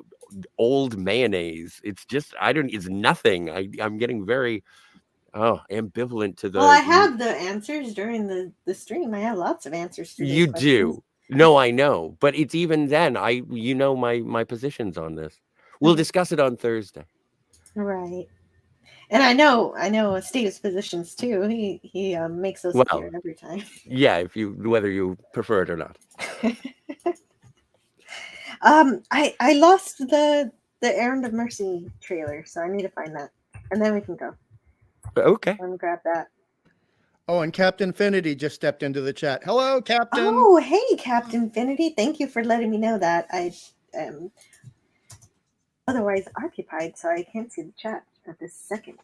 old mayonnaise. It's just it's nothing. I'm getting very ambivalent to the. Well, I have the answers during the stream. I have lots of answers to these You questions. do. No, I know, but it's even then. You know my positions on this. We'll discuss it on Thursday. Right. And I know Steve's positions too. He makes those appear every time. Yeah, whether you prefer it or not. I lost the Errand of Mercy trailer, so I need to find that, and then we can go. Okay. Let me grab that. Oh, and Captain Infinity just stepped into the chat. Hello, Captain. Oh, hey, Captain Infinity. Thank you for letting me know that. I am otherwise occupied, so I can't see the chat at this second.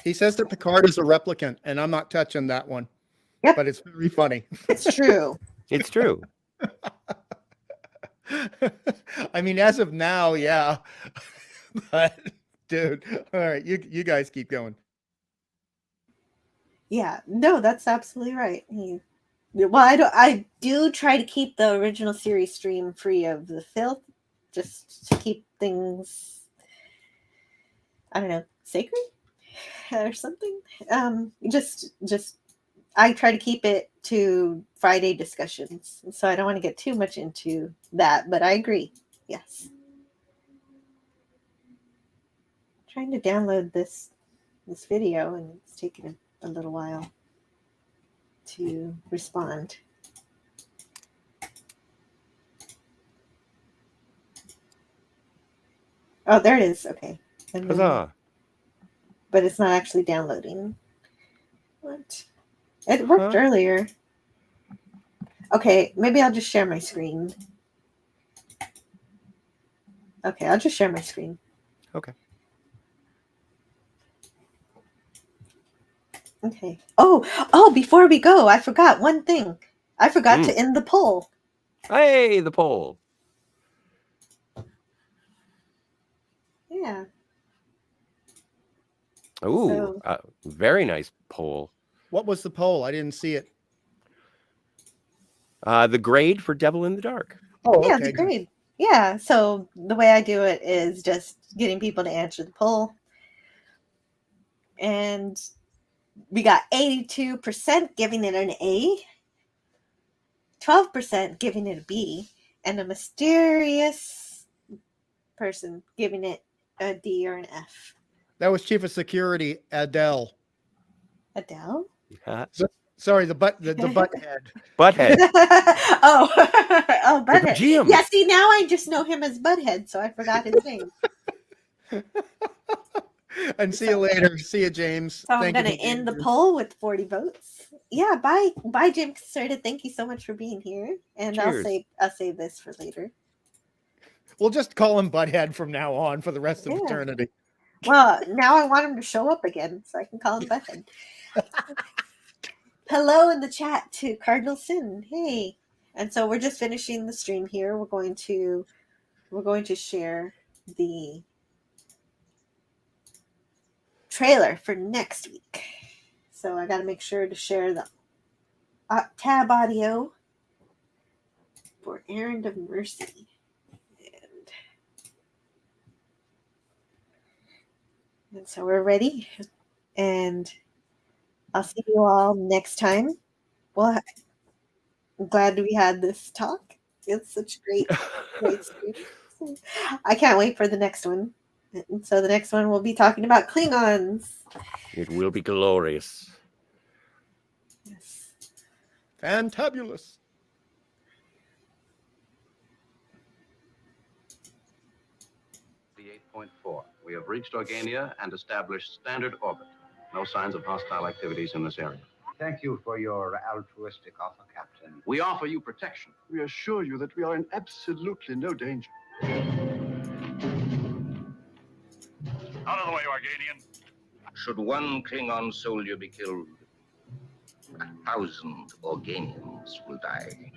He says that Picard is a replicant, and I'm not touching that one. Yep. But it's very funny. It's true. It's true. I mean, as of now, yeah. But dude, all right, you guys keep going. Yeah, no, that's absolutely right. I do try to keep the original series stream free of the filth, just to keep things, I don't know, sacred or something. Just I try to keep it to Friday discussions, so I don't want to get too much into that. But I agree. Yes. Trying to download this video, and it's taken a little while to respond. Oh, there it is. Okay. And then, Huzzah. but it's not actually downloading. What? It worked earlier. Okay, maybe I'll just share my screen. Okay, I'll just share my screen. Okay. Okay. Oh, before we go, I forgot one thing. I forgot to end the poll. Hey, the poll. Yeah. Ooh, very nice poll. What was the poll? I didn't see it. The grade for Devil in the Dark. Oh, yeah, okay, the grade. Yeah, so the way I do it is just getting people to answer the poll. And we got 82% giving it an A, 12% giving it a B, and a mysterious person giving it a D or an F. That was Chief of Security Adele. Adele? Sorry, the butthead. Butthead. oh, Butthead. Jim. Yeah, see, now I just know him as Butthead, so I forgot his name. And see you later. See you, James. So I'm going to end the poll with 40 votes. Yeah, bye, Jim Caserta. Thank you so much for being here. And Cheers. I'll save this for later. We'll just call him Butthead from now on for the rest of eternity. Well, now I want him to show up again, so I can call him Butthead. Hello in the chat to Cardinal Sin. Hey. And so we're just finishing the stream here. We're going to share the trailer for next week. So I got to make sure to share the tab audio for Errand of Mercy. And so we're ready. And I'll see you all next time. Well, I'm glad we had this talk. It's such great stream. I can't wait for the next one. And so the next one we'll be talking about Klingons. It will be glorious. Yes. Fantabulous. The 8.4. We have reached Organia and established standard orbit. No signs of hostile activities in this area. Thank you for your altruistic offer, Captain. We offer you protection. We assure you that we are in absolutely no danger. Out of the way, Organian. Should one Klingon soldier be killed, 1,000 Organians will die.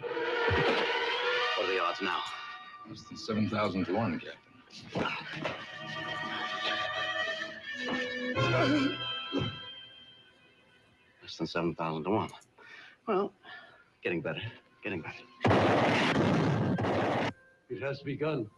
What are the odds now? Less than 7,000 to 1, Captain. Less than 7,000 to 1. Well, getting better. Getting better. It It has begun.